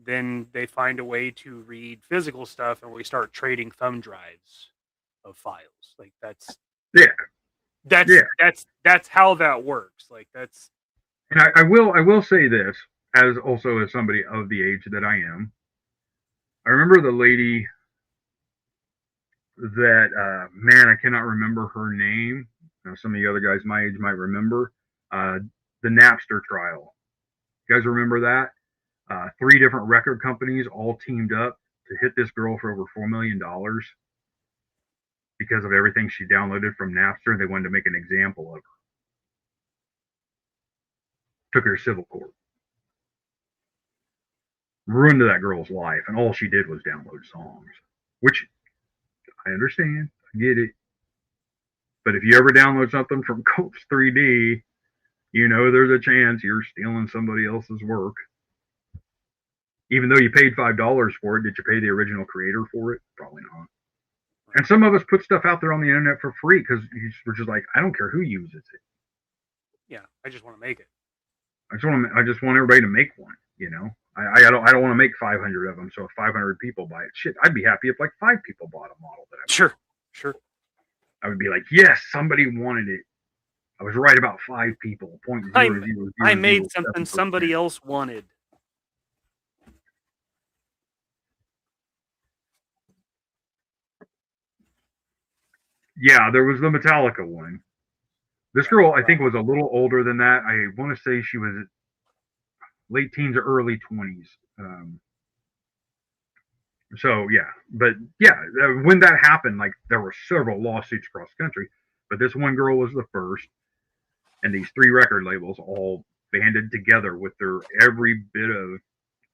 then they find a way to read physical stuff, and we start trading thumb drives of files. Like that's how that works. Like that's. And I will say this, as somebody of the age that I am. I remember the lady that man, I cannot remember her name. Some of the other guys my age might remember the Napster trial. You guys remember that? 3 different record companies all teamed up to hit this girl for over $4 million because of everything she downloaded from Napster. They wanted to make an example of her. Took her to civil court. Ruined that girl's life, and all she did was download songs. Which, I understand. I get it. But if you ever download something from Coach 3D, there's a chance you're stealing somebody else's work. Even though you paid $5 for it, did you pay the original creator for it? Probably not. And some of us put stuff out there on the internet for free because we're just like, I don't care who uses it. Yeah, I just want to make it. I just want everybody to make one. I don't want to make 500 of them. So if 500 people buy it, shit, I'd be happy if like 5 people bought a model that I bought. Sure. I would be like, yes, somebody wanted it. I was right about 5 people. I made something somebody else wanted. Yeah, there was the Metallica one. This girl, I think, was a little older than that. I want to say she was late teens or early 20s. So yeah, but yeah, when that happened, like there were several lawsuits across the country, but this one girl was the first, and these 3 record labels all banded together with their every bit of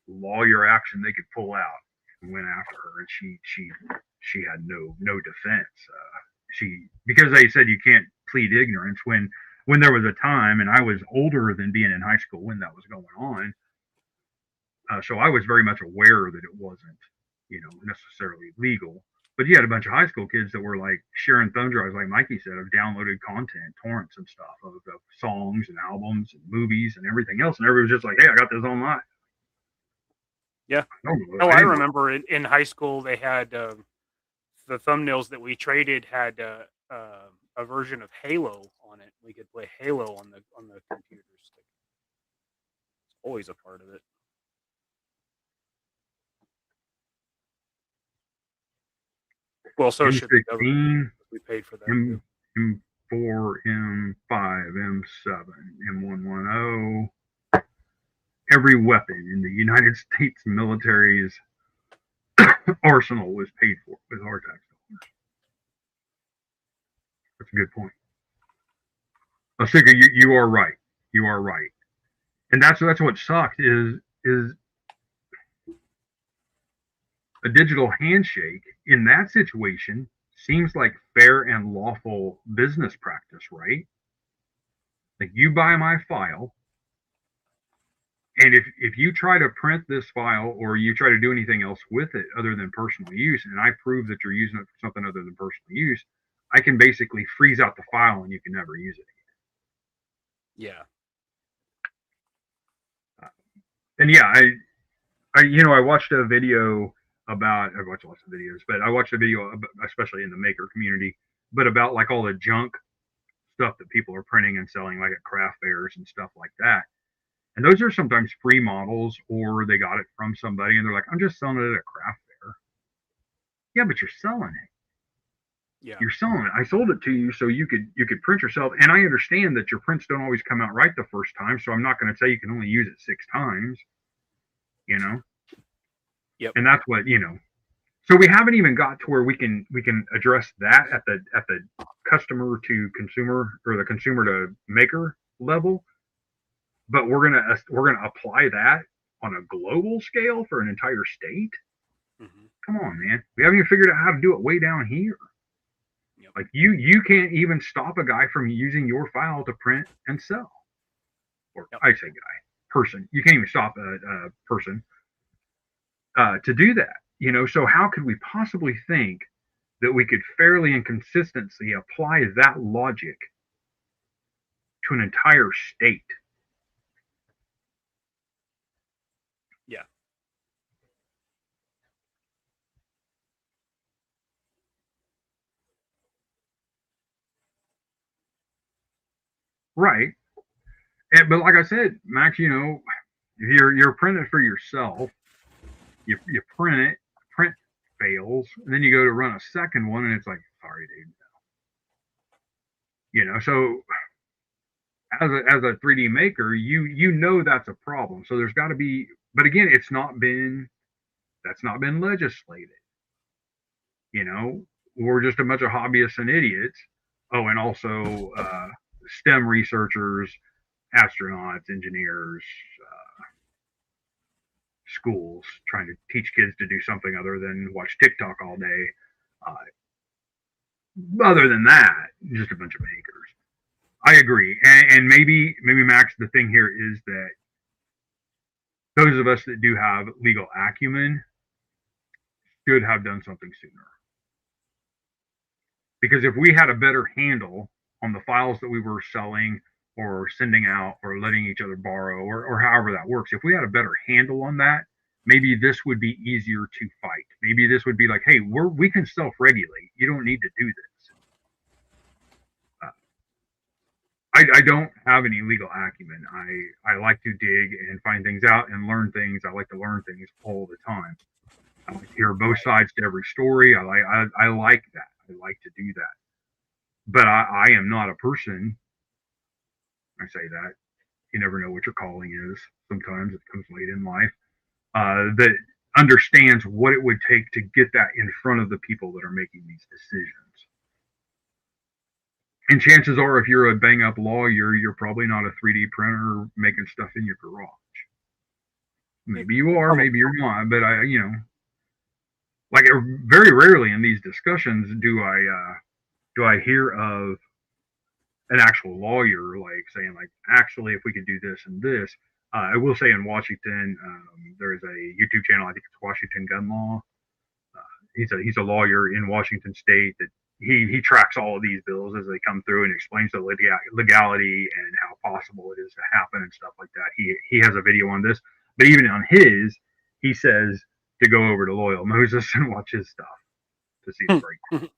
lawyer action they could pull out and went after her, and she had no defense. Because they said you can't plead ignorance when there was a time, and I was older than being in high school when that was going on. So I was very much aware that it wasn't, necessarily legal. But you had a bunch of high school kids that were like sharing thumb drives, like Mikey said, of downloaded content, torrents and stuff of songs and albums and movies and everything else. And everybody was just like, hey, I got this online. Yeah. I remember in high school they had the thumbnails that we traded had a version of Halo on it. We could play Halo on the computer stick. It's always a part of it. Well, so should the government. We paid for that. M4, M5, M7, M110. Every weapon in the United States military's arsenal was paid for with hard tax dollars. That's a good point. Asika, you are right. You are right. And that's what sucked is a digital handshake in that situation seems like fair and lawful business practice, right? Like you buy my file, and if you try to print this file or you try to do anything else with it other than personal use, and I prove that you're using it for something other than personal use, I can basically freeze out the file and you can never use it again. Yeah. And yeah, I watched a video about, I watched lots of videos, but I watched a video, especially in the maker community, but about like all the junk stuff that people are printing and selling, like at craft fairs and stuff like that. And those are sometimes free models, or they got it from somebody and they're like, I'm just selling it at a craft fair. Yeah, but you're selling it. Yeah. You're selling it. I sold it to you so you could print yourself. And I understand that your prints don't always come out right the first time, so I'm not going to say you can only use it 6 times. Yep. And that's what, So we haven't even got to where we can address that at the customer to consumer or the consumer to maker level. But we're gonna apply that on a global scale for an entire state. Mm-hmm. Come on, man. We haven't even figured out how to do it way down here. Yep. Like you can't even stop a guy from using your file to print and sell. Or I say guy, person. You can't even stop a person to do that. So how could we possibly think that we could fairly and consistently apply that logic to an entire state? Yeah. Right. But like I said, Max, if you're printing for yourself, you print it, print fails, and then you go to run a second one, and it's like, sorry, dude. So as a 3D maker, you that's a problem. So there's got to be, but again, that's not been legislated. We're just a bunch of hobbyists and idiots. Oh, and also STEM researchers, astronauts, engineers, schools trying to teach kids to do something other than watch TikTok all day. Other than that, just a bunch of makers. I agree, and maybe Max, the thing here is that those of us that do have legal acumen should have done something sooner. Because if we had a better handle on the files that we were selling, or sending out or letting each other borrow or however that works. If we had a better handle on that, maybe this would be easier to fight. Maybe this would be like, hey, we can self-regulate. You don't need to do this. I don't have any legal acumen. I like to dig and find things out and learn things. I like to learn things all the time. I like to hear both sides to every story. I like that. I like to do that. But I am not a person. I say that. You never know what your calling is. Sometimes it comes late in life. That understands what it would take to get that in front of the people that are making these decisions. And chances are, if you're a bang up lawyer, you're probably not a 3D printer making stuff in your garage. Maybe you are, maybe you're not. But like very rarely in these discussions do I hear of an actual lawyer like saying like, actually, if we could do this and this. I will say in Washington, there is a YouTube channel. I think it's Washington Gun Law. He's a lawyer in Washington State that he tracks all of these bills as they come through and explains the legality and how possible it is to happen and stuff like that. He has a video on this, but even on his, he says to go over to Loyal Moses and watch his stuff to see the breakdown.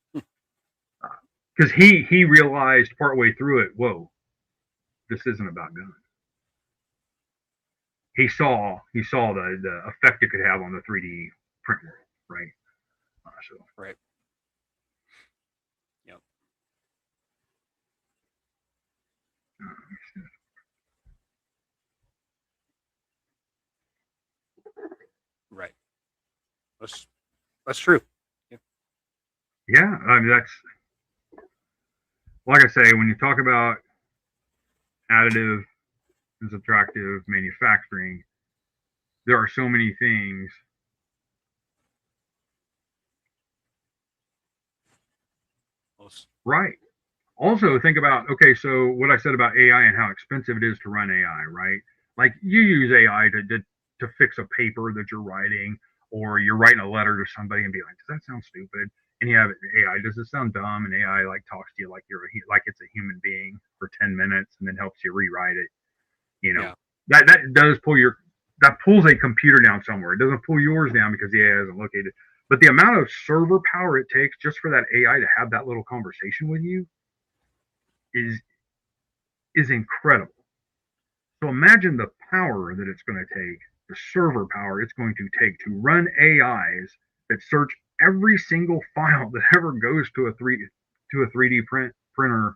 Because he realized partway through it, whoa, this isn't about guns. He saw the effect it could have on the 3D print world, right? Right. Yep. Right. That's true. Yeah, I mean that's like I say, when you talk about additive and subtractive manufacturing, there are so many things. Right. Also, think about, okay, so what I said about AI and how expensive it is to run AI, right? Like you use AI to fix a paper that you're writing, or you're writing a letter to somebody and be like, does that sound stupid? And you have AI, does it sound dumb? And AI like talks to you like like it's a human being for 10 minutes and then helps you rewrite it. That pulls a computer down somewhere. It doesn't pull yours down because the AI isn't located. But the amount of server power it takes just for that AI to have that little conversation with you is incredible. So imagine the power that it's going to take, the server power it's going to take to run AIs that search every single file that ever goes to a 3D printer.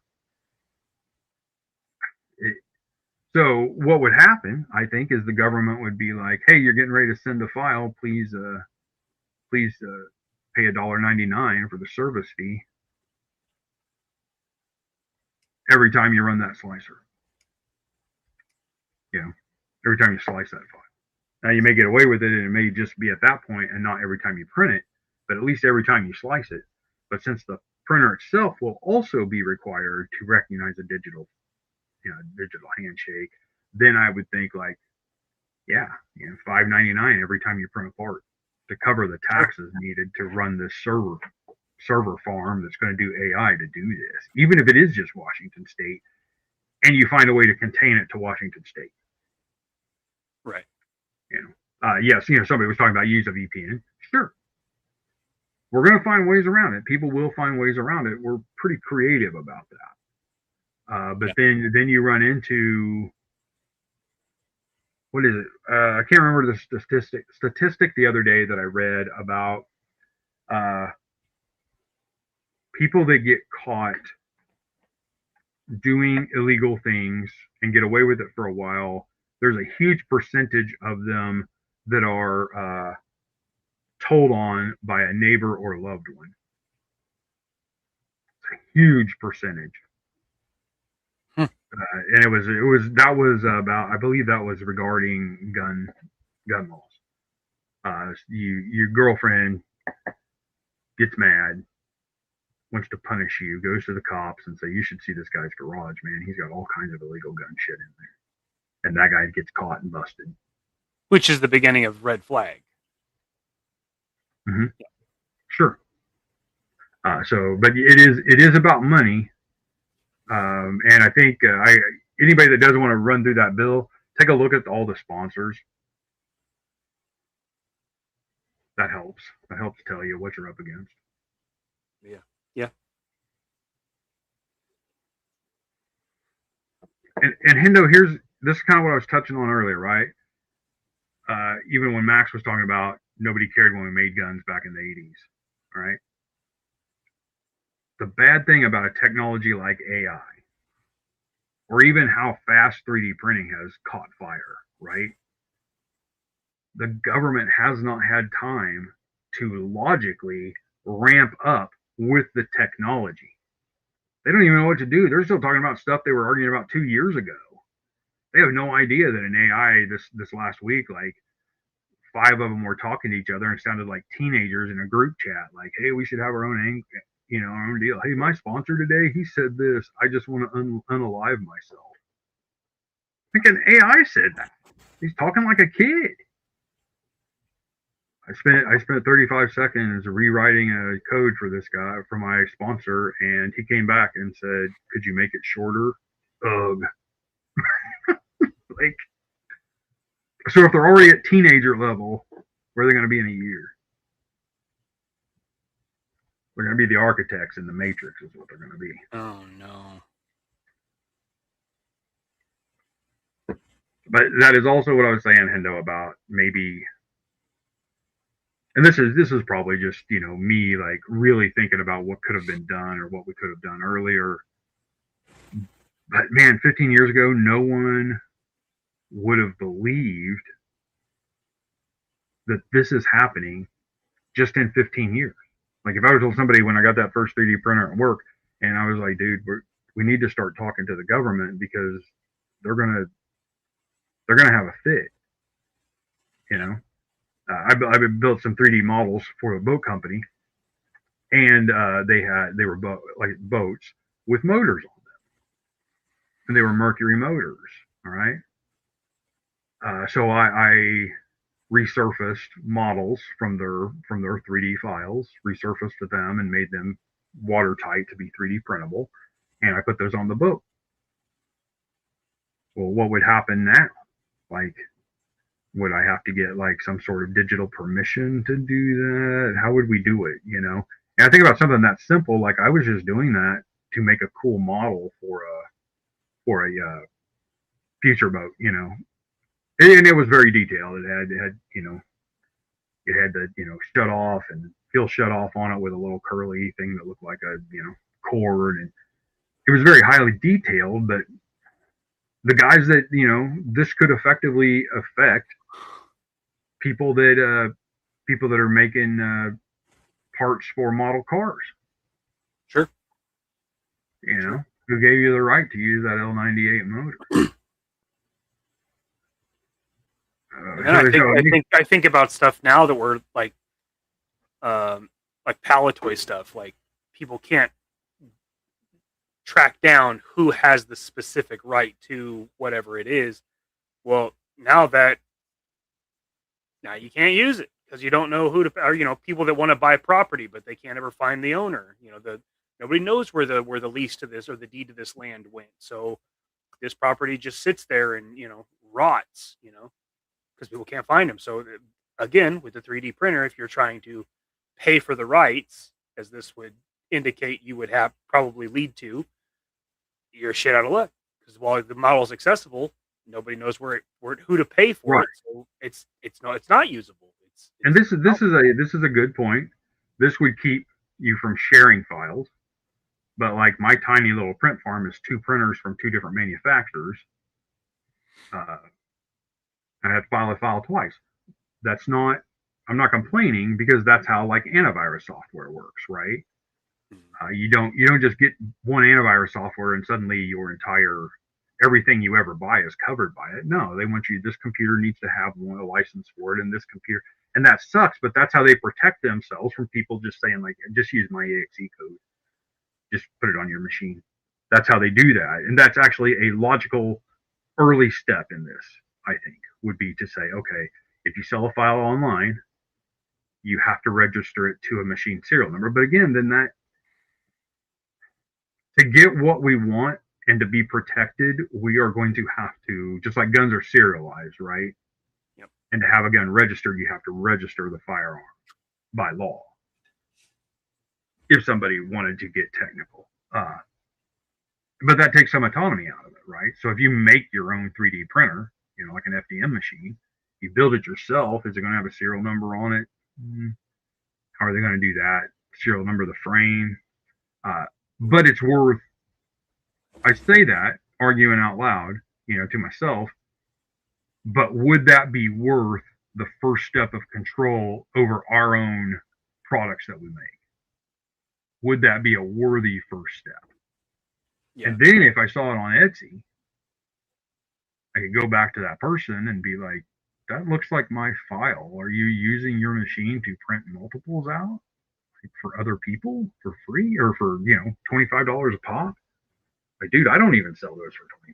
So what would happen, I think, is the government would be like, "Hey, you're getting ready to send a file. Please pay $1.99 for the service fee every time you run that slicer. Every time you slice that file. Now you may get away with it, and it may just be at that point, and not every time you print it, but at least every time you slice it. But since the printer itself will also be required to recognize a digital handshake, then I would think like, $5.99 every time you print a part to cover the taxes needed to run this server farm that's going to do AI to do this, even if it is just Washington State, and you find a way to contain it to Washington State. Right. Yes, somebody was talking about use a VPN. Sure. We're going to find ways around it. People will find ways around it. We're pretty creative about that. But then you run into, what is it? I can't remember the statistic the other day that I read about people that get caught doing illegal things and get away with it for a while. There's a huge percentage of them that are told on by a neighbor or loved one. It's a huge percentage. And that was about, I believe that was regarding gun laws. Your girlfriend gets mad, wants to punish you, goes to the cops and say, you should see this guy's garage, man. He's got all kinds of illegal gun shit in there. And that guy gets caught and busted. Which is the beginning of red flag. Mm-hmm. Yeah. Sure. But it is about money. And I think anybody that doesn't want to run through that bill, take a look at all the sponsors. That helps. That helps tell you what you're up against. Yeah. Yeah. And Hendo, this is kind of what I was touching on earlier, right? Even when Max was talking about nobody cared when we made guns back in the 80s, all right? The bad thing about a technology like AI, or even how fast 3D printing has caught fire, right? The government has not had time to logically ramp up with the technology. They don't even know what to do. They're still talking about stuff they were arguing about 2 years ago. They have no idea that an AI this last week, like 5 of them were talking to each other and sounded like teenagers in a group chat. Like, hey, we should have our own our own deal. Hey, my sponsor today, he said this. I just want to unalive myself. I think an AI said that. He's talking like a kid. I spent 35 seconds rewriting a code for this guy, for my sponsor, and he came back and said, "Could you make it shorter?" Ugh. Like, so if they're already at teenager level, where are they going to be in a year? They're going to be the architects in the Matrix, is what they're going to be. Oh no. But that is also what I was saying, Hendo, about maybe. And this is probably just, me like really thinking about what could have been done or what we could have done earlier. But man, 15 years ago, no one would have believed that this is happening just in 15 years. Like if I would told somebody when I got that first 3D printer at work, and I was like, dude, we need to start talking to the government because they're gonna have a fit, I built some 3D models for a boat company, and they were boats with motors on them, and they were Mercury motors. All right, so I resurfaced models from their 3D files, resurfaced to them, and made them watertight to be 3D printable, and I put those on the boat. Well, what would happen now? Like, would I have to get like some sort of digital permission to do that? How would we do it? And I think about something that simple, like I was just doing that to make a cool model for a future boat, and it was very detailed. It had the shut off and fuel shut off on it with a little curly thing that looked like a cord, and it was very highly detailed. But the guys that this could effectively affect people that are making parts for model cars. Sure. Who gave you the right to use that L98 motor? I think about stuff now that we're like Palatoy stuff. Like people can't track down who has the specific right to whatever it is. Well, now you can't use it because you don't know who to, or people that want to buy property but they can't ever find the owner. Nobody knows where the lease to this or the deed to this land went. So this property just sits there and rots. Because people can't find them. So again, with the 3D printer, if you're trying to pay for the rights, as this would indicate you would have probably lead to, you're shit out of luck. Because while the model's accessible, nobody knows who to pay for it. So it's not usable. And this is a good point. This would keep you from sharing files. But like my tiny little print farm is 2 printers from 2 different manufacturers. I had to file a file twice. I'm not complaining because that's how like antivirus software works, right? You don't just get one antivirus software and suddenly your everything you ever buy is covered by it. No, they want you, this computer needs to have a license for it, and this computer, and that sucks, but that's how they protect themselves from people just saying like, just use my exe code. Just put it on your machine. That's how they do that. And that's actually a logical early step in this, I think, would be to say, okay, if you sell a file online, you have to register it to a machine serial number. But again, then to get what we want And to be protected, we are going to have to, just like guns are serialized, right? Yep. And to have a gun registered, you have to register the firearm by law. If somebody wanted to get technical. But that takes some autonomy out of it, right? So if you make your own 3D printer, like an FDM machine, you build it yourself. Is it going to have a serial number on it? How are they going to do that? Serial number of the frame. But it's worth, I say that, arguing out loud, to myself, but would that be worth the first step of control over our own products that we make? Would that be a worthy first step? Yeah. And then if I saw it on Etsy, I could go back to that person and be like, that looks like my file. Are you using your machine to print multiples out for other people for free or for, $25 a pop? Like, dude, I don't even sell those for $25.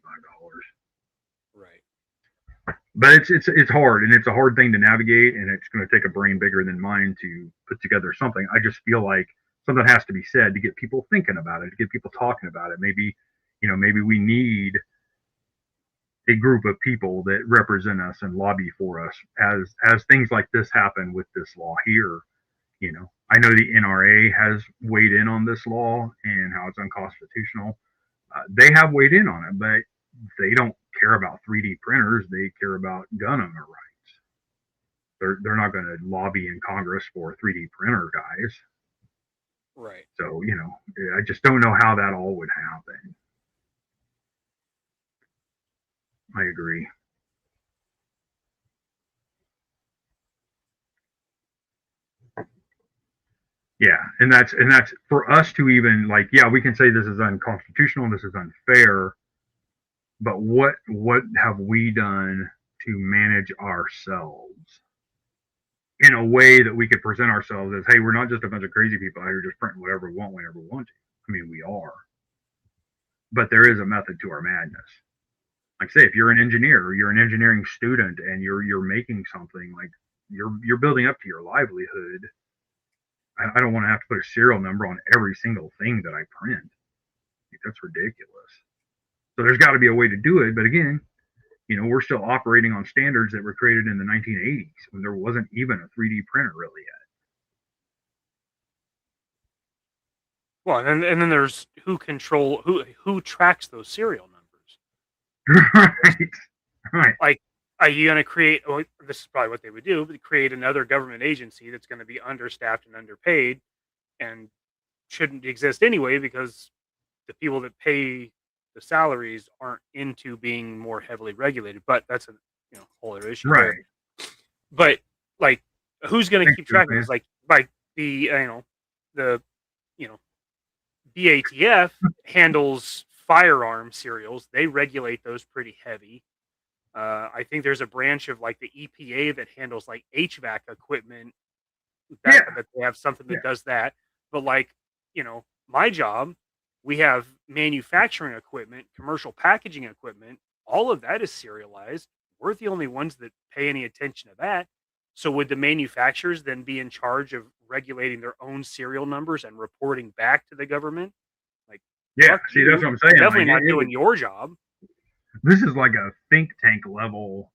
Right. But it's hard, and it's a hard thing to navigate, and it's going to take a brain bigger than mine to put together something. I just feel like something has to be said to get people thinking about it, to get people talking about it. Maybe we need a group of people that represent us and lobby for us as things like this happen with this law here. I know the NRA has weighed in on this law and how it's unconstitutional. They have weighed in on it, but they don't care about 3D printers. They care about gun owner rights. They're not going to lobby in Congress for 3D printer guys. Right. So, I just don't know how that all would happen. I agree. Yeah, and that's for us to even we can say this is unconstitutional, this is unfair, but what have we done to manage ourselves in a way that we could present ourselves as, hey, we're not just a bunch of crazy people out here just printing whatever we want whenever we want to. I mean, we are, but there is a method to our madness. Like, say, if you're an engineer or you're an engineering student and you're making something, like you're building up to your livelihood. I don't want to have to put a serial number on every single thing that I print. That's ridiculous. So there's got to be a way to do it. But again, we're still operating on standards that were created in the 1980s when there wasn't even a 3D printer really yet. Well, and then there's who tracks those serial numbers. Right. Like, are you going to create? Well, this is probably what they would do: but create another government agency that's going to be understaffed and underpaid, and shouldn't exist anyway because the people that pay the salaries aren't into being more heavily regulated. But that's a whole other issue, right? But like, who's going to keep track of this? Like, the BATF handles firearm serials. They regulate those pretty heavy. I think there's a branch of like the EPA that handles like HVAC equipment. That they have something that does that. But my job, we have manufacturing equipment, commercial packaging equipment. All of that is serialized. We're the only ones that pay any attention to that. So would the manufacturers then be in charge of regulating their own serial numbers and reporting back to the government? See, that's what I'm saying. Definitely not doing your job. This is like a think tank level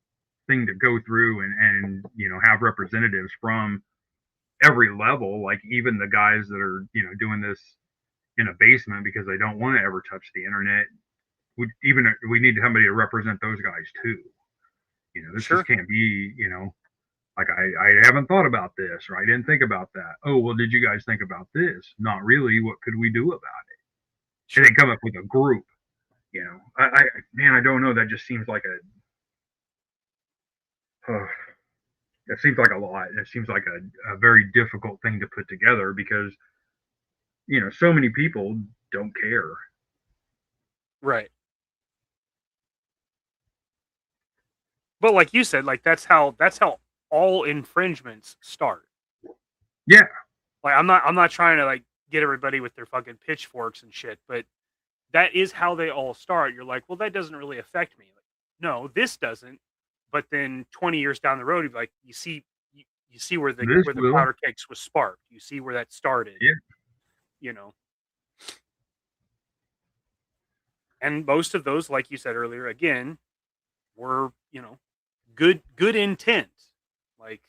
thing to go through and have representatives from every level, like even the guys that are doing this in a basement because they don't want to ever touch the internet. We need somebody to represent those guys too. This just can't be like I haven't thought about this, or I didn't think about that. Oh, well, did you guys think about this? Not really. What could we do about it? And then come up with a group. I don't know. That just seems like it seems like a lot. It seems like a very difficult thing to put together because, so many people don't care. Right. But like you said, like that's how all infringements start. Yeah. Like I'm not trying to get everybody with their fucking pitchforks and shit, but that is how they all start. You're like, well, that doesn't really affect me. Like, no, this doesn't. But then 20 years down the road, you're like, you see where the powder kegs was sparked. You see where that started. Yeah. And most of those, like you said earlier, again, were, good intent. Like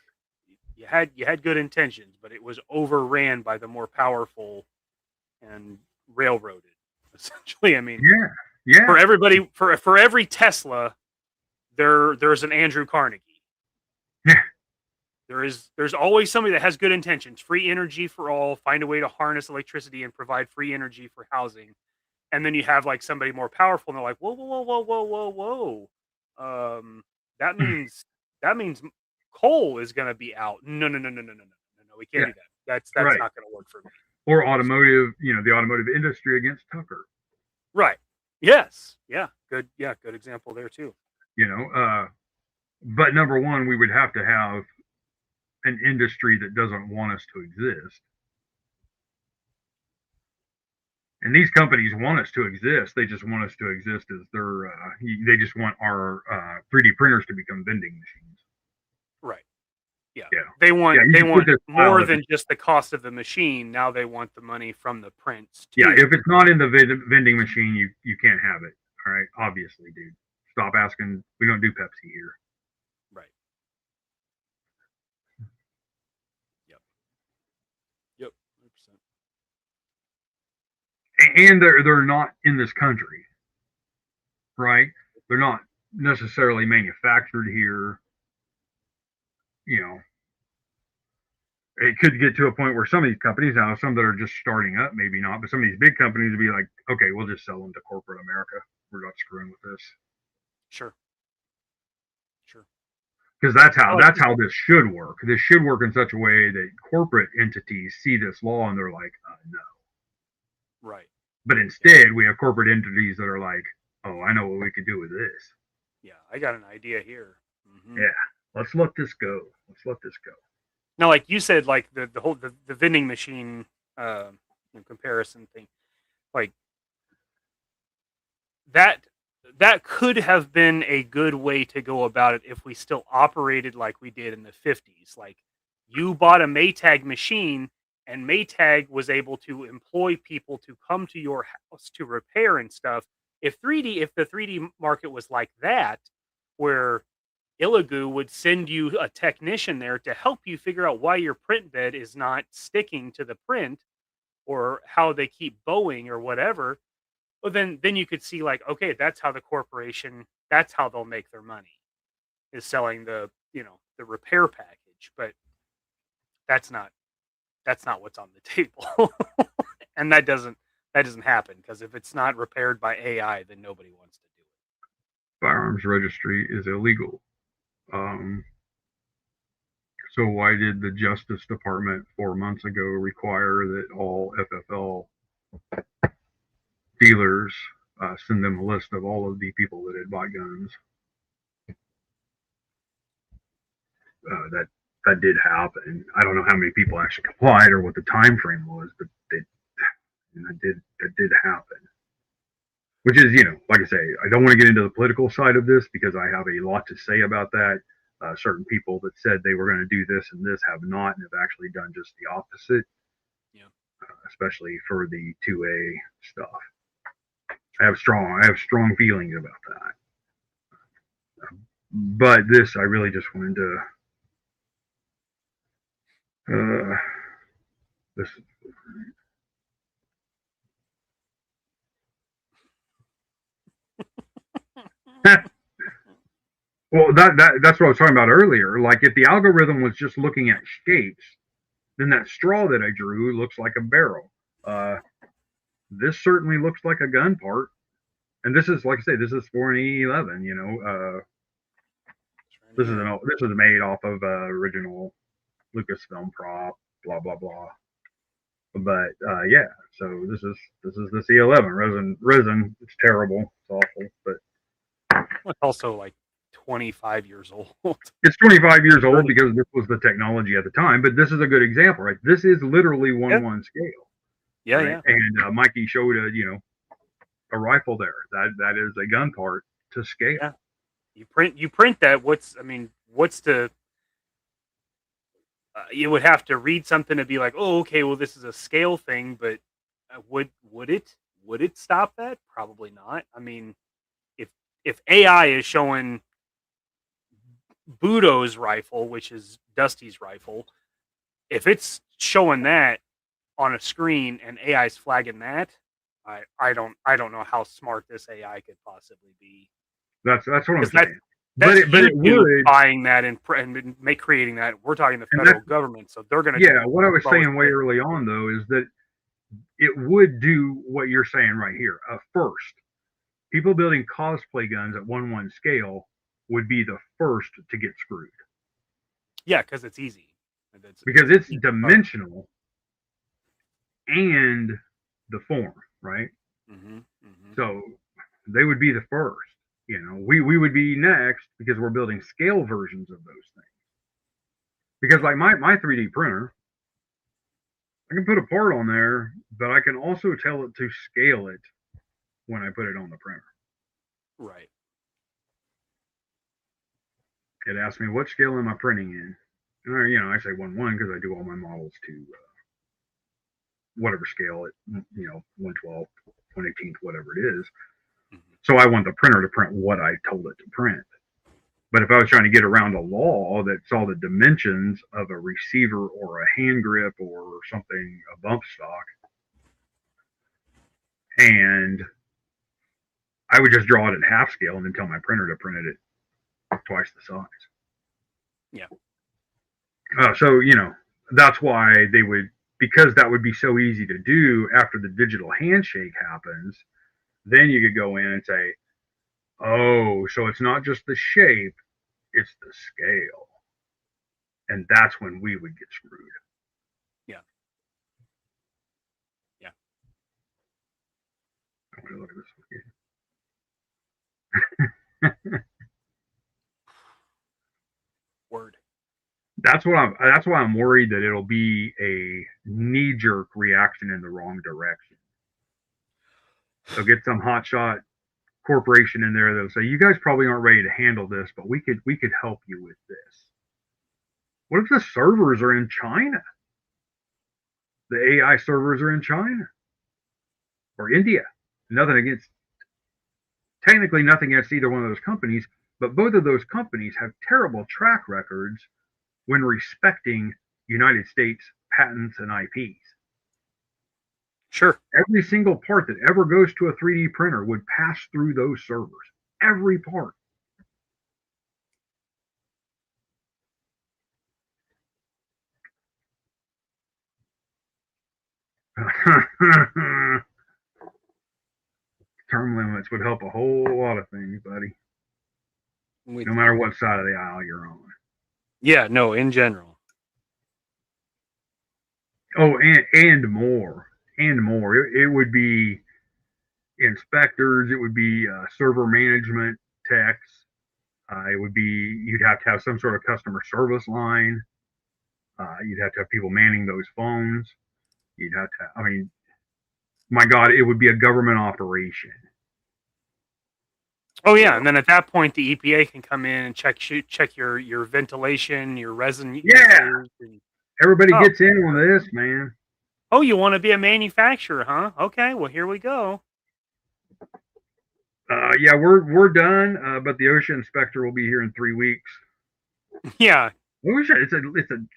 you had good intentions, but it was overran by the more powerful and railroaded. Essentially, I mean, Yeah. for everybody, for every Tesla, there's an Andrew Carnegie. Yeah. There's always somebody that has good intentions. Free energy for all. Find a way to harness electricity and provide free energy for housing. And then you have like somebody more powerful, and they're like, whoa. That means coal is going to be out. No. We can't do that. That's Right. not going to work for me. Or automotive, the automotive industry against Tucker. Right. Yes. Yeah. Good. Yeah. Good example there too. But number one, we would have to have an industry that doesn't want us to exist. And these companies want us to exist. They just want us to exist as they just want our 3D printers to become vending machines. Right. Yeah. Yeah. They want this more than just the cost of the machine. Now they want the money from the prints too. Yeah. If it's not in the vending machine, you can't have it. All right. Obviously, dude. Stop asking. We don't do Pepsi here. Right. Yep. 100%. And they're not in this country, right? They're not necessarily manufactured here. It could get to a point where some of these companies, now some that are just starting up, maybe not, but some of these big companies would be like, okay, we'll just sell them to corporate America. We're not screwing with this. Sure. Because that's how this should work. This should work in such a way that corporate entities see this law and they're like, no. Right. But instead, we have corporate entities that are like, oh, I know what we could do with this. Yeah, I got an idea here. Mm-hmm. Yeah, let's let this go. Now, like you said, like the whole the vending machine comparison thing, like that could have been a good way to go about it if we still operated like we did in the 50s. Like you bought a Maytag machine and Maytag was able to employ people to come to your house to repair and stuff. If the 3D market was like that, where Illigu would send you a technician there to help you figure out why your print bed is not sticking to the print or how they keep bowing or whatever, well, then you could see like, okay, that's how the corporation, that's how they'll make their money, is selling the repair package. But that's not what's on the table. And that doesn't happen, because if it's not repaired by AI, then nobody wants to do it. Firearms registry is illegal. So why did the Justice Department 4 months ago require that all FFL dealers send them a list of all of the people that had bought guns? That did happen. I don't know how many people actually complied or what the time frame was, but that did happen. Which is, like I say, I don't want to get into the political side of this because I have a lot to say about that. Certain people that said they were going to do this and this have not, and have actually done just the opposite. Yeah. Especially for the 2A stuff. I have strong feelings about that. But this, I really just wanted to. This. Well, that's what I was talking about earlier. Like, if the algorithm was just looking at shapes, then that straw that I drew looks like a barrel. This certainly looks like a gun part. And this is, like I say, this is for an E11. This is made off of original Lucasfilm prop, blah blah blah. But yeah, so this is the C11 resin. It's terrible. It's awful, but it's also like 25 years old. It's 25 years old because this was the technology at the time. But this is a good example, right? This is literally 1:1 scale. Yeah, right? yeah. And Mikey showed a rifle there. That is a gun part to scale. Yeah. You print that. What's the? You would have to read something to be like, oh, okay, well, this is a scale thing, but would it? would it stop that? Probably not. I mean, if AI is showing Budo's rifle, which is Dusty's rifle, if it's showing that on a screen and AI's flagging that, I don't know how smart this AI could possibly be. That's what I'm saying. That's but it would buying that and creating that. We're talking the federal government, so they're going to. Yeah, what I was saying way early on though is that it would do what you're saying right here. First, people building cosplay guns at 1:1 scale would be the first to get screwed. Yeah, because it's easy. Because it's dimensional and the form, right? Mm-hmm, mm-hmm. So they would be the first. You know, we would be next because we're building scale versions of those things. Because like my 3D printer, I can put a part on there, but I can also tell it to scale it when I put it on the printer. Right. It asks me what scale am I printing in. And, you know, I say 1:1 because I do all my models to whatever scale, 1/12, 1/18, whatever it is. Mm-hmm. So I want the printer to print what I told it to print. But if I was trying to get around a law that saw the dimensions of a receiver or a hand grip or something, a bump stock, and I would just draw it at half scale and then tell my printer to print it at twice the size. Yeah. So, that's why they would, because that would be so easy to do after the digital handshake happens, then you could go in and say, oh, so it's not just the shape, it's the scale. And that's when we would get screwed. Yeah. Yeah. I want to look at this again. Word. That's why I'm worried that it'll be a knee-jerk reaction in the wrong direction. So get some hotshot corporation in there that'll say, you guys probably aren't ready to handle this, but we could help you with this. What if the servers are in China? The AI servers are in China or India. Technically nothing against either one of those companies, but both of those companies have terrible track records when respecting United States patents and IPs. Sure. Every single part that ever goes to a 3D printer would pass through those servers. Every part. Term limits would help a whole lot of things, buddy. No matter what side of the aisle you're on. Yeah, no, in general. Oh, and more. And more. It would be inspectors. It would be server management techs. It would be, you'd have to have some sort of customer service line. You'd have to have people manning those phones. You'd have to, my God, it would be a government operation. Oh yeah, and then at that point, the EPA can come in and check your ventilation, your resin. Yeah, everybody gets in on this, man. Oh, you want to be a manufacturer, huh? Okay, well here we go. Yeah, we're done, but the OSHA inspector will be here in 3 weeks. Yeah. OSHA,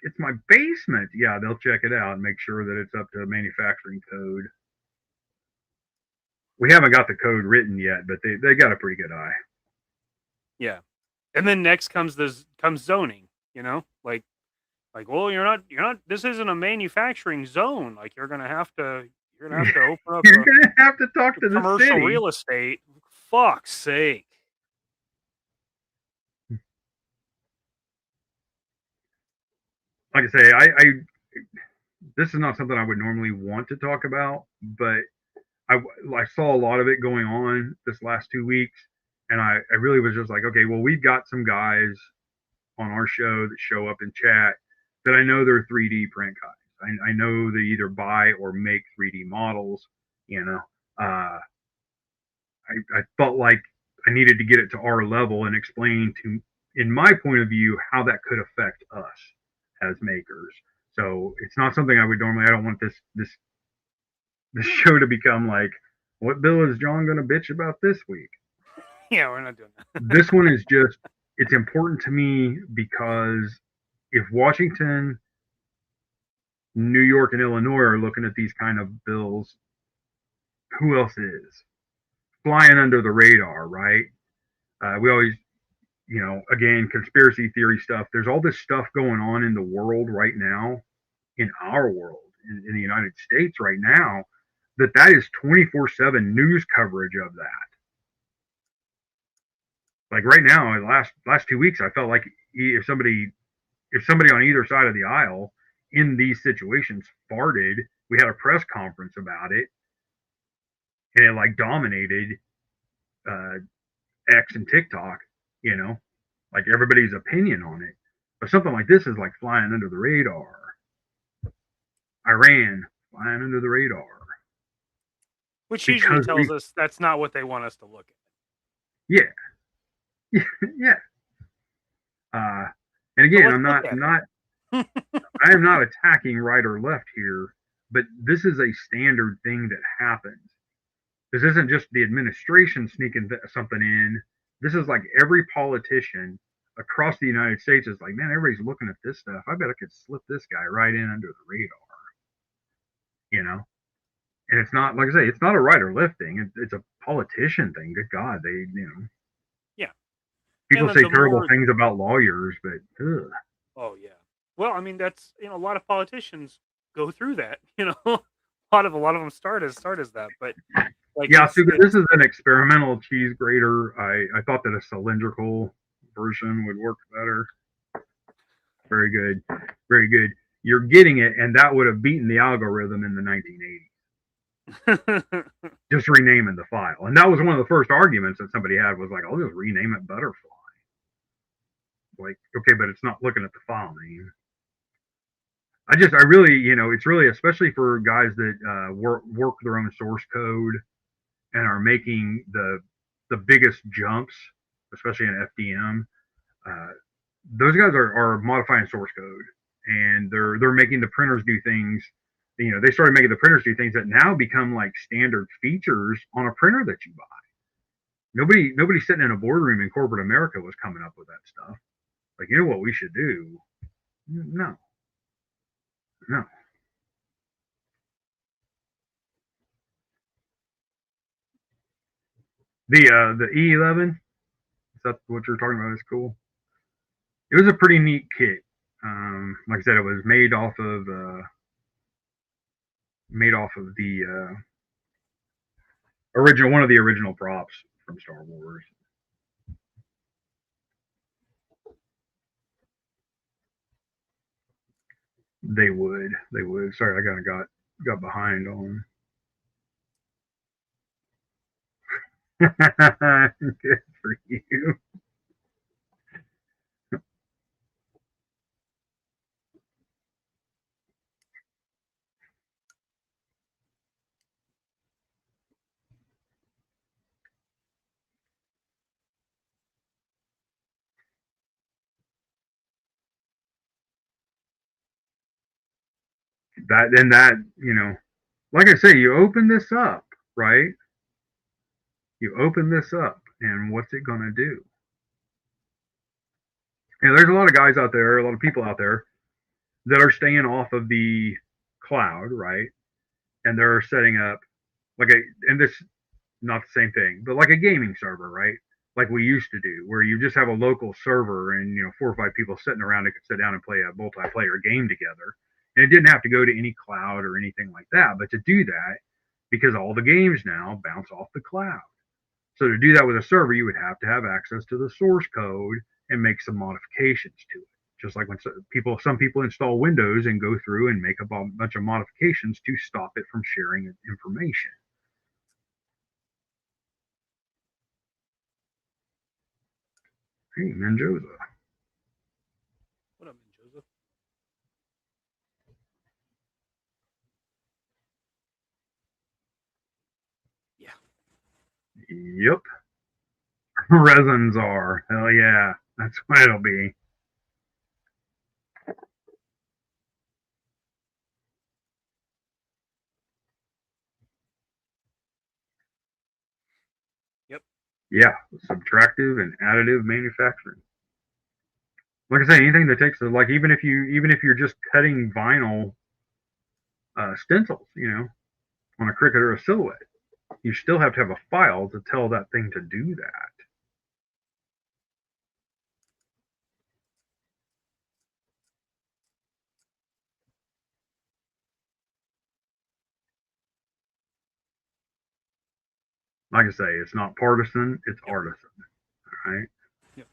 it's my basement. Yeah, they'll check it out and make sure that it's up to manufacturing code. We haven't got the code written yet, but they got a pretty good eye. Yeah, and then next comes zoning. Like, well, you're not. This isn't a manufacturing zone. Like, you're gonna have to open up. You're gonna have to talk to the commercial city. Real estate. Fuck's sake. Like I say, I this is not something I would normally want to talk about, but I saw a lot of it going on this last 2 weeks, and I really was just like, okay, well, we've got some guys on our show that show up in chat that I know they're 3D print guys. I know they either buy or make 3D models. I felt like I needed to get it to our level and explain in my point of view, how that could affect us as makers. So it's not something I would normally. I don't want this show to become like What bill is John going to bitch about this week? Yeah, we're not doing that. This one is just, it's important to me because if Washington, New York, and Illinois are looking at these kind of bills, who else is? Flying under the radar, right? We always, again, conspiracy theory stuff. There's all this stuff going on in the world right now, in our world, in the United States right now, that is 24/7 news coverage of that. Like right now, in the last 2 weeks, I felt like if somebody on either side of the aisle in these situations farted, we had a press conference about it, and it like dominated uh, X and TikTok, like everybody's opinion on it. But something like this is like flying under the radar. Iran flying under the radar. Which usually tells us that's not what they want us to look at. Yeah. Yeah. And again, I am not attacking right or left here, but this is a standard thing that happens. This isn't just the administration sneaking something in. This is like every politician across the United States is like, man, everybody's looking at this stuff. I bet I could slip this guy right in under the radar, And it's not, like I say, it's not a right or left thing. It's a politician thing. Good God, Yeah. People say terrible things about lawyers, but ugh. Oh yeah. Well, I mean, that's a lot of politicians go through that. A lot of them start as that, but like yeah. So this is an experimental cheese grater. I thought that a cylindrical version would work better. Very good, very good. You're getting it, and that would have beaten the algorithm in the 1980s. Just renaming the file, and that was one of the first arguments that somebody had was like, "I'll just rename it Butterfly." Like, okay, but it's not looking at the file name. I really, it's really, especially for guys that work their own source code and are making the biggest jumps, especially in FDM. Those guys are modifying source code, and they're making the printers do things. They started making the printers do things that now become like standard features on a printer that you buy. Nobody sitting in a boardroom in corporate America was coming up with that stuff. Like, you know what we should do? No. The E11, is that what you're talking about? Is cool. It was a pretty neat kit. Like I said, it was made off of the one of the original props from Star Wars. They would. Sorry, I kind of got behind on. Good for you. That, like I say, you open this up, right? You open this up, and what's it going to do? There's a lot of guys out there, a lot of people out there that are staying off of the cloud, right? And they're setting up and this not the same thing, but like a gaming server, right? Like we used to do, where you just have a local server and 4 or 5 people sitting around that could sit down and play a multiplayer game together. And it didn't have to go to any cloud or anything like that. But to do that, because all the games now bounce off the cloud. So to do that with a server, you would have to have access to the source code and make some modifications to it. Just like when some people install Windows and go through and make a bunch of modifications to stop it from sharing information. Hey, Menjoza. What up, Menjoza? Yeah. Yep. Resins are. Hell yeah. That's what it'll be. Yeah, subtractive and additive manufacturing. Like I say, anything that takes like even if you're just cutting vinyl stencils, on a Cricut or a Silhouette, you still have to have a file to tell that thing to do that. Like I say, it's not partisan, it's artisan, right? Yep.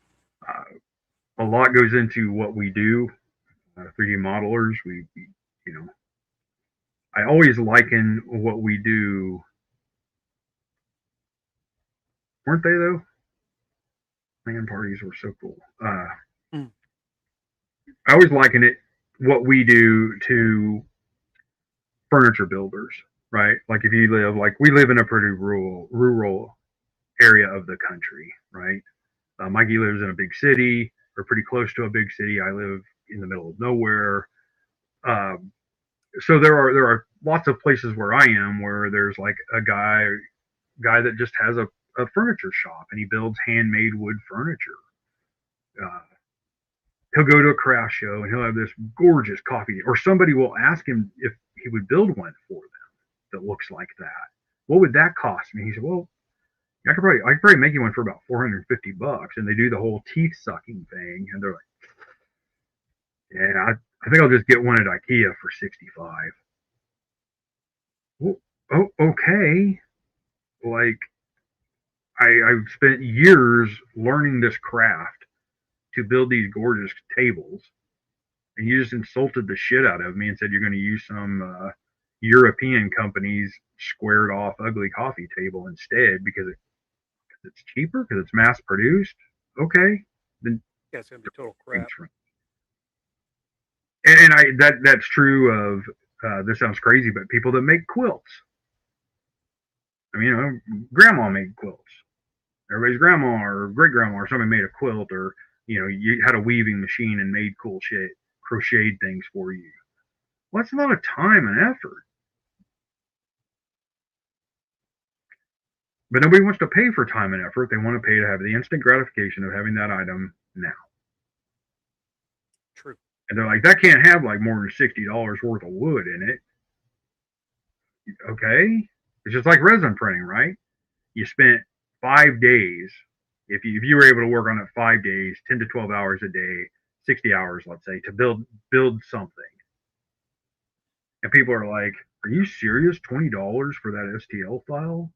A lot goes into what we do. 3D modelers, I always liken what we do. Weren't they though? LAN parties were so cool. I always liken it, what we do, to furniture builders, right? Like if you live, like we live in a pretty rural area of the country, right? Mikey lives in a big city, or pretty close to a big city. I live in the middle of nowhere. So there are lots of places where I am where there's like a guy that just has a furniture shop, and he builds handmade wood furniture. He'll go to a craft show and he'll have this gorgeous coffee, or somebody will ask him if he would build one for them that looks like that. What would that cost me? He said, well, I could probably make you one for about $450. And they do the whole teeth sucking thing, and they're like, yeah, I think I'll just get one at IKEA for $65. Well, oh, okay. Like, I've spent years learning this craft to build these gorgeous tables, and you just insulted the shit out of me and said you're going to use some European company's squared off ugly coffee table instead because it's cheaper, because it's mass produced. Okay, then Yeah, it's gonna be total crap. And that's true of this sounds crazy, but people that make quilts. I mean, grandma made quilts. Everybody's grandma or great grandma or somebody made a quilt, or you had a weaving machine and made cool shit, crocheted things for you. Well, that's a lot of time and effort. But nobody wants to pay for time and effort. They want to pay to have the instant gratification of having that item now. True. And they're like, that can't have like more than $60 worth of wood in it. Okay. It's just like resin printing, right? You spent 5 days. If you were able to work on it 5 days, 10 to 12 hours a day, 60 hours, let's say, to build something. And people are like, are you serious? $20 for that STL file?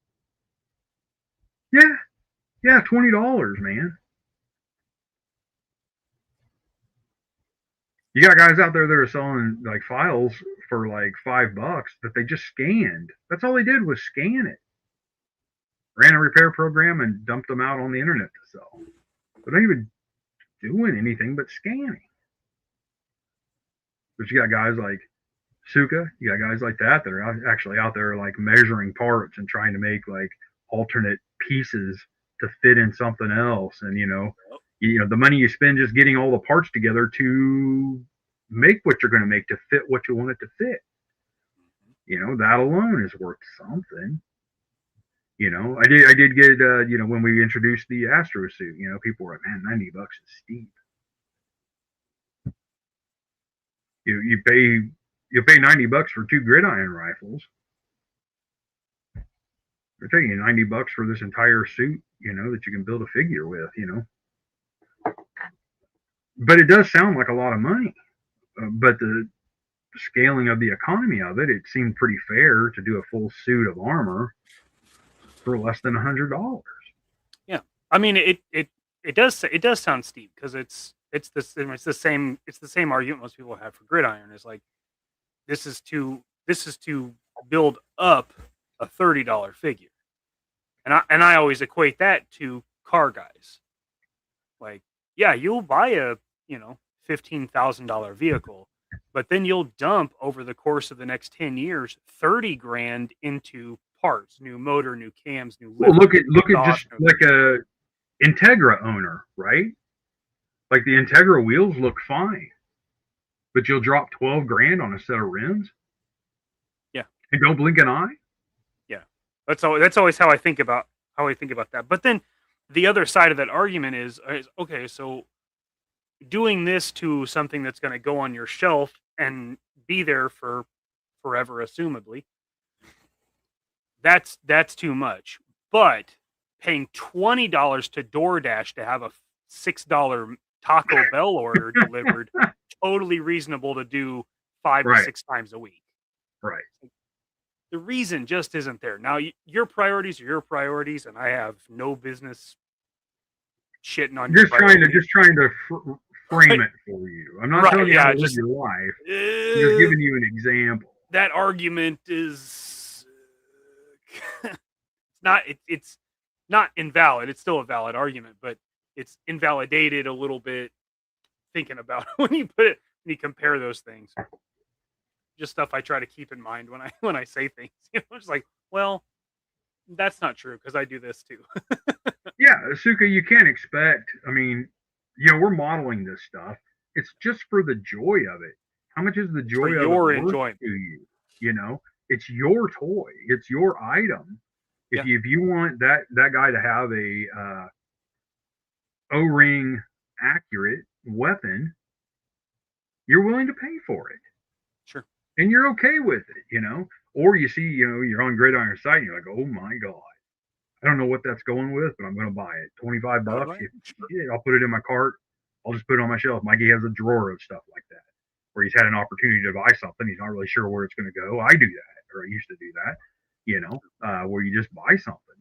Yeah, $20, man. You got guys out there that are selling like files for like $5 that they just scanned. That's all they did was scan it. Ran a repair program and dumped them out on the internet to sell. They're not even doing anything but scanning. But you got guys like KUK, you got guys like that are actually out there like measuring parts and trying to make like alternate pieces to fit in something else. And the money you spend just getting all the parts together to make what you're going to make to fit what you want it to fit. That alone is worth something. I did get when we introduced the Astro suit, people were like, man, $90 is steep. You pay $90 for 2 gridiron rifles. They're taking you $90 for this entire suit, that you can build a figure with, But it does sound like a lot of money. But the scaling of the economy of it seemed pretty fair to do a full suit of armor for less than $100. Yeah, I mean it does sound steep because it's the same argument most people have for gridiron. Is like this is to build up a $30 figure, and I always equate that to car guys. Like, yeah, you'll buy a $15,000 vehicle, but then you'll dump over the course of the next 10 years $30,000 into parts, new motor, new cams, new lift. Well, look at just like a Integra owner, right? Like the Integra wheels look fine, but you'll drop $12,000 on a set of rims. Yeah, and don't blink an eye. Yeah, that's always how I think about that. But then the other side of that argument is okay, so doing this to something that's going to go on your shelf and be there for forever, assumably, that's too much. But paying $20 to DoorDash to have a $6 Taco Bell order delivered, totally reasonable to do 5 to 6 times a week. Right. The reason just isn't there. Now, your priorities are your priorities, and I have no business shitting on just trying to frame it for you. I'm not telling you how to live your life. I'm just giving you an example. That argument is it's not invalid. It's still a valid argument, but it's invalidated a little bit thinking about when you compare those things. Just stuff I try to keep in mind when I say things. It's like, well, that's not true because I do this too. Yeah, Asuka, you can't expect. I mean, we're modeling this stuff. It's just for the joy of it. How much is the joy of your enjoyment to you? It's your toy. It's your item. If you want that guy to have a O-ring accurate weapon, you're willing to pay for it. Sure. And you're okay with it, Or you see, you're on Gridiron site and you're like, oh my God. I don't know what that's going with, but I'm going to buy it. $25. I'll put it in my cart. I'll just put it on my shelf. Mikey has a drawer of stuff like that where he's had an opportunity to buy something. He's not really sure where it's going to go. I do that, or I used to do that, where you just buy something,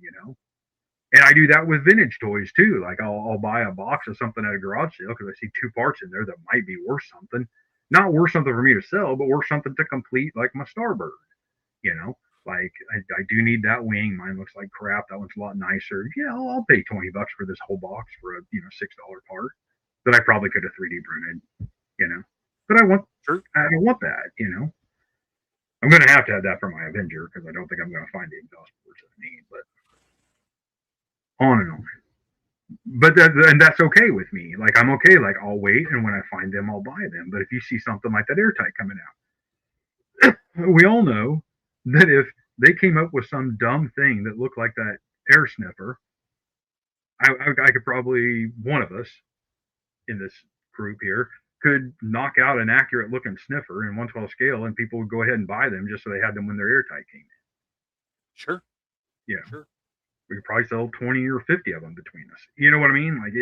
And I do that with vintage toys too. Like I'll buy a box of something at a garage sale because I see 2 parts in there that might be worth something. Not worth something for me to sell, but worth something to complete, like my Starbird, Like I do need that wing. Mine looks like crap. That one's a lot nicer. Yeah, I'll pay $20 for this whole box for a $6 part that I probably could have 3D printed, But I want that, I'm gonna have to have that for my Avenger because I don't think I'm gonna find the exhaust ports that I need. But on and on. But that's okay with me. Like I'm okay. Like I'll wait, and when I find them, I'll buy them. But if you see something like that Airtight coming out, we all know that if they came up with some dumb thing that looked like that air sniffer, I could probably, one of us in this group here could knock out an accurate looking sniffer in 1/12 scale, and people would go ahead and buy them just so they had them when their Airtight came in. Sure. Yeah. Sure. We could probably sell 20 or 50 of them between us. You know what I mean? Like,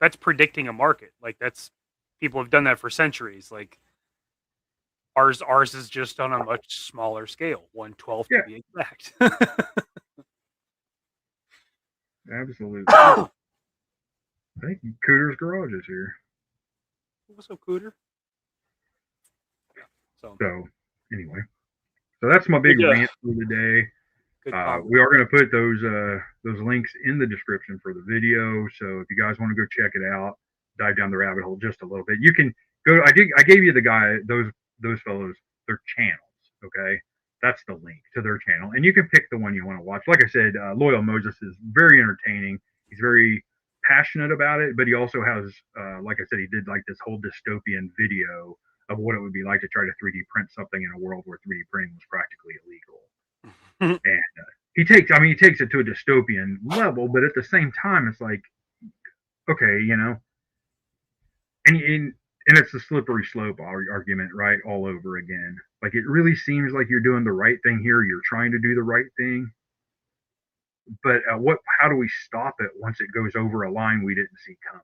that's predicting a market. Like people have done that for centuries. Like ours is just on a much smaller scale, 1/12 to be exact. Absolutely. I think Cooter's Garage is here. What's up, Cooter? So anyway, so that's my big rant for the day. We are going to put those links in the description for the video. So if you guys want to go check it out, dive down the rabbit hole just a little bit, you can go. I gave you those fellows their channels. Okay, that's the link to their channel, and you can pick the one you want to watch. Like I said, Loyal Moses is very entertaining. He's very passionate about it, but he also has, like I said, he did like this whole dystopian video of what it would be like to try to 3D print something in a world where 3D printing was practically illegal. And he takes it to a dystopian level, but at the same time, it's like, okay, and it's a slippery slope argument, right? All over again. Like it really seems like you're doing the right thing here. You're trying to do the right thing, but how do we stop it once it goes over a line we didn't see coming?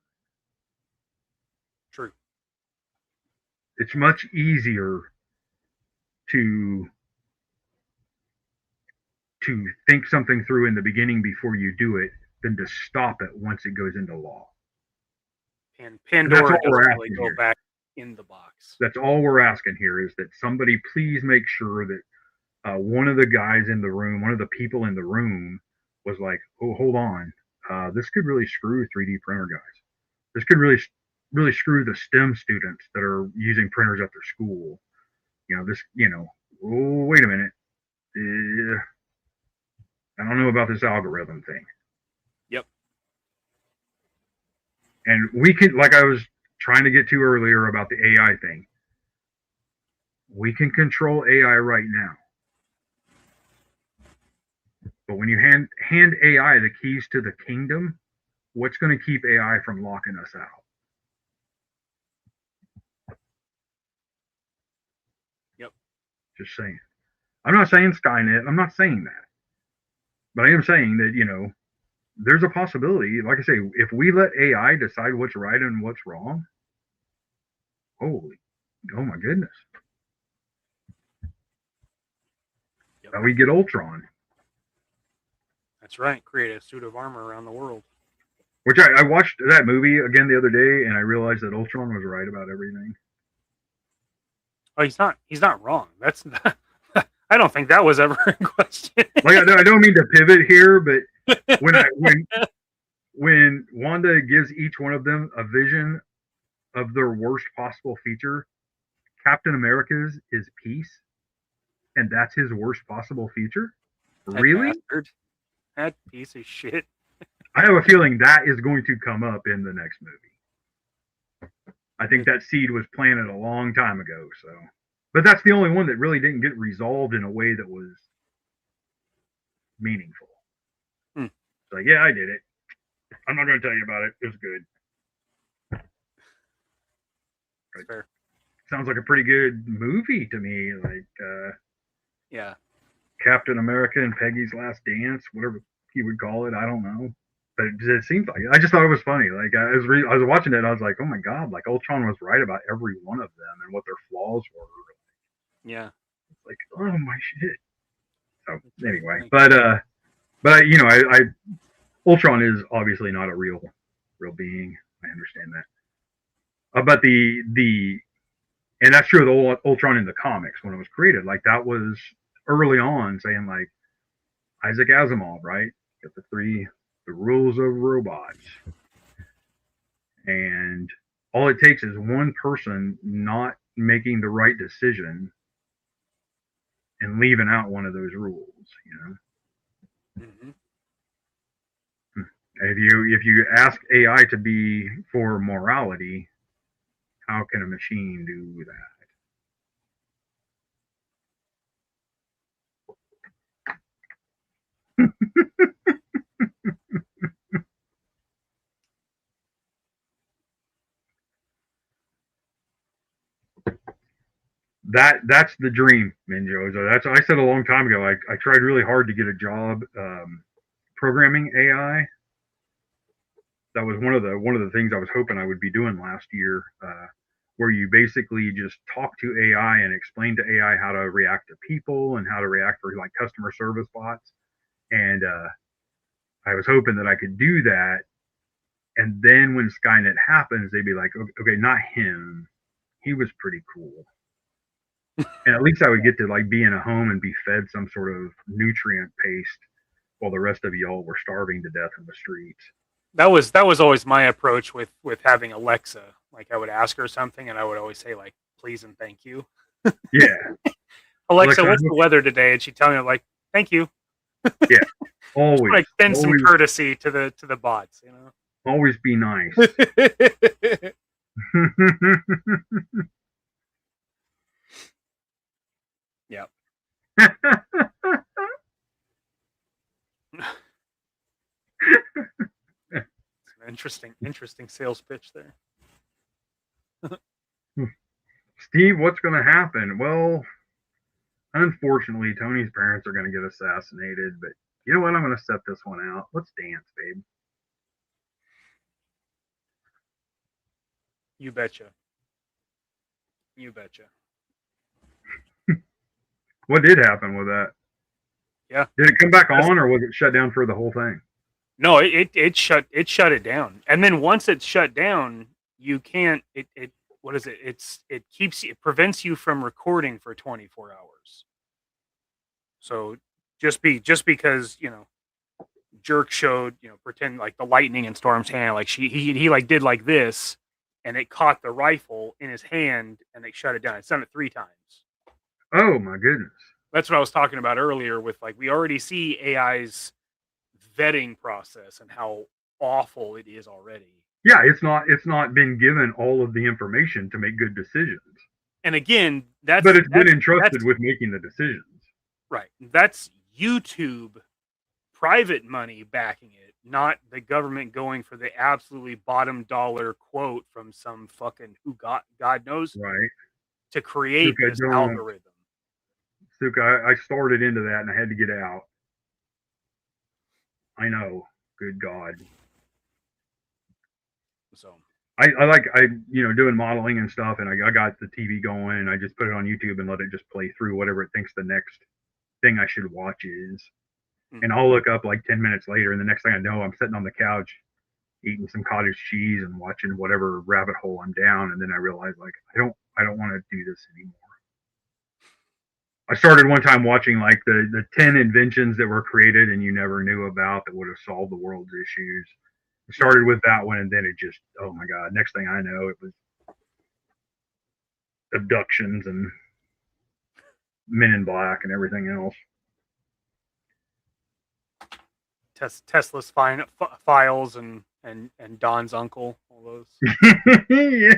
True. It's much easier to think something through in the beginning before you do it than to stop it once it goes into law. And Pandora doesn't really go back in the box. That's all we're asking here is that somebody please make sure that one of the guys in the room, one of the people in the room was like, oh, hold on. This could really screw 3D printer guys. This could really screw the STEM students that are using printers at their school. Oh, wait a minute. I don't know about this algorithm thing. Yep. And we can, like I was trying to get to earlier about the AI thing, we can control AI right now. But when you hand AI the keys to the kingdom, what's going to keep AI from locking us out? Yep. Just saying. I'm not saying Skynet. I'm not saying that. But I am saying that, there's a possibility. Like I say, if we let AI decide what's right and what's wrong, oh my goodness. Yep. Now we get Ultron. That's right. Create a suit of armor around the world. Which I watched that movie again the other day, and I realized that Ultron was right about everything. Oh, he's not wrong. That's not, I don't think that was ever in question. Like I don't mean to pivot here, but when Wanda gives each one of them a vision of their worst possible feature, Captain America's is peace, and that's his worst possible feature. That Really? bastard. That piece of shit. I have a feeling that is going to come up in the next movie. I think that seed was planted a long time ago. So, but that's the only one that really didn't get resolved in a way that was meaningful. It's like, yeah, I did it. I'm not going to tell you about it. It was good. That's fair. Sounds like a pretty good movie to me. Like, yeah, Captain America and Peggy's Last Dance, whatever you would call it. I don't know, but it seems like it. I just thought it was funny. Like I was watching it, and I was like, oh my god, like Ultron was right about every one of them and what their flaws were. Yeah, it's like, oh my shit. So anyway, but I Ultron is obviously not a real being. I understand that. But and that's true of the Ultron in the comics when it was created. Like that was early on saying like Isaac Asimov, right? Got the rules of robots. And all it takes is one person not making the right decision and leaving out one of those rules, Mm-hmm. If you ask AI to be for morality, how can a machine do that? That's the dream, Minjo. So I said a long time ago. I tried really hard to get a job programming AI. That was one of the things I was hoping I would be doing last year, where you basically just talk to AI and explain to AI how to react to people and how to react for like customer service bots. And I was hoping that I could do that. And then when Skynet happens, they'd be like, okay, not him. He was pretty cool. And at least I would get to like be in a home and be fed some sort of nutrient paste while the rest of y'all were starving to death in the streets. That was always my approach with having Alexa. Like I would ask her something and I would always say like, please and thank you. Yeah. Alexa, what's the weather today? And she'd tell me like, thank you. Yeah. Always. Like extend some courtesy to the bots, Always be nice. Yep. Interesting sales pitch there. Steve, what's going to happen? Well, unfortunately, Tony's parents are going to get assassinated, but you know what? I'm going to set this one out. Let's dance, babe. You betcha. You betcha. What did happen with that? Yeah. Did it come back on, or was it shut down for the whole thing? No, it shut it down. And then once it's shut down, you can't what is it? It prevents you from recording for 24 hours. So just because, Jerk showed, pretend like the lightning in Storm's hand, like he like did like this and it caught the rifle in his hand and they shut it down. It's done it 3 times. Oh my goodness. That's what I was talking about earlier with like we already see AI's vetting process and how awful it is already. Yeah, it's not been given all of the information to make good decisions. And again, but it's been entrusted with making the decisions. Right. That's YouTube private money backing it, not the government going for the absolutely bottom dollar quote from some fucking God knows right. to create Suka, this algorithm. Suka, I started into that and I had to get out. I know. Good God. So I doing modeling and stuff, and I got the TV going, and I just put it on YouTube and let it just play through whatever it thinks the next thing I should watch is. And I'll look up like 10 minutes later, and the next thing I know, I'm sitting on the couch eating some cottage cheese and watching whatever rabbit hole I'm down, and then I realize like I don't want to do this anymore. I started one time watching like the 10 inventions that were created and you never knew about that would have solved the world's issues. I started with that one, and then it just, oh my God, next thing I know, it was abductions and Men in Black and everything else. Tesla's files and Don's uncle, all those. Yeah.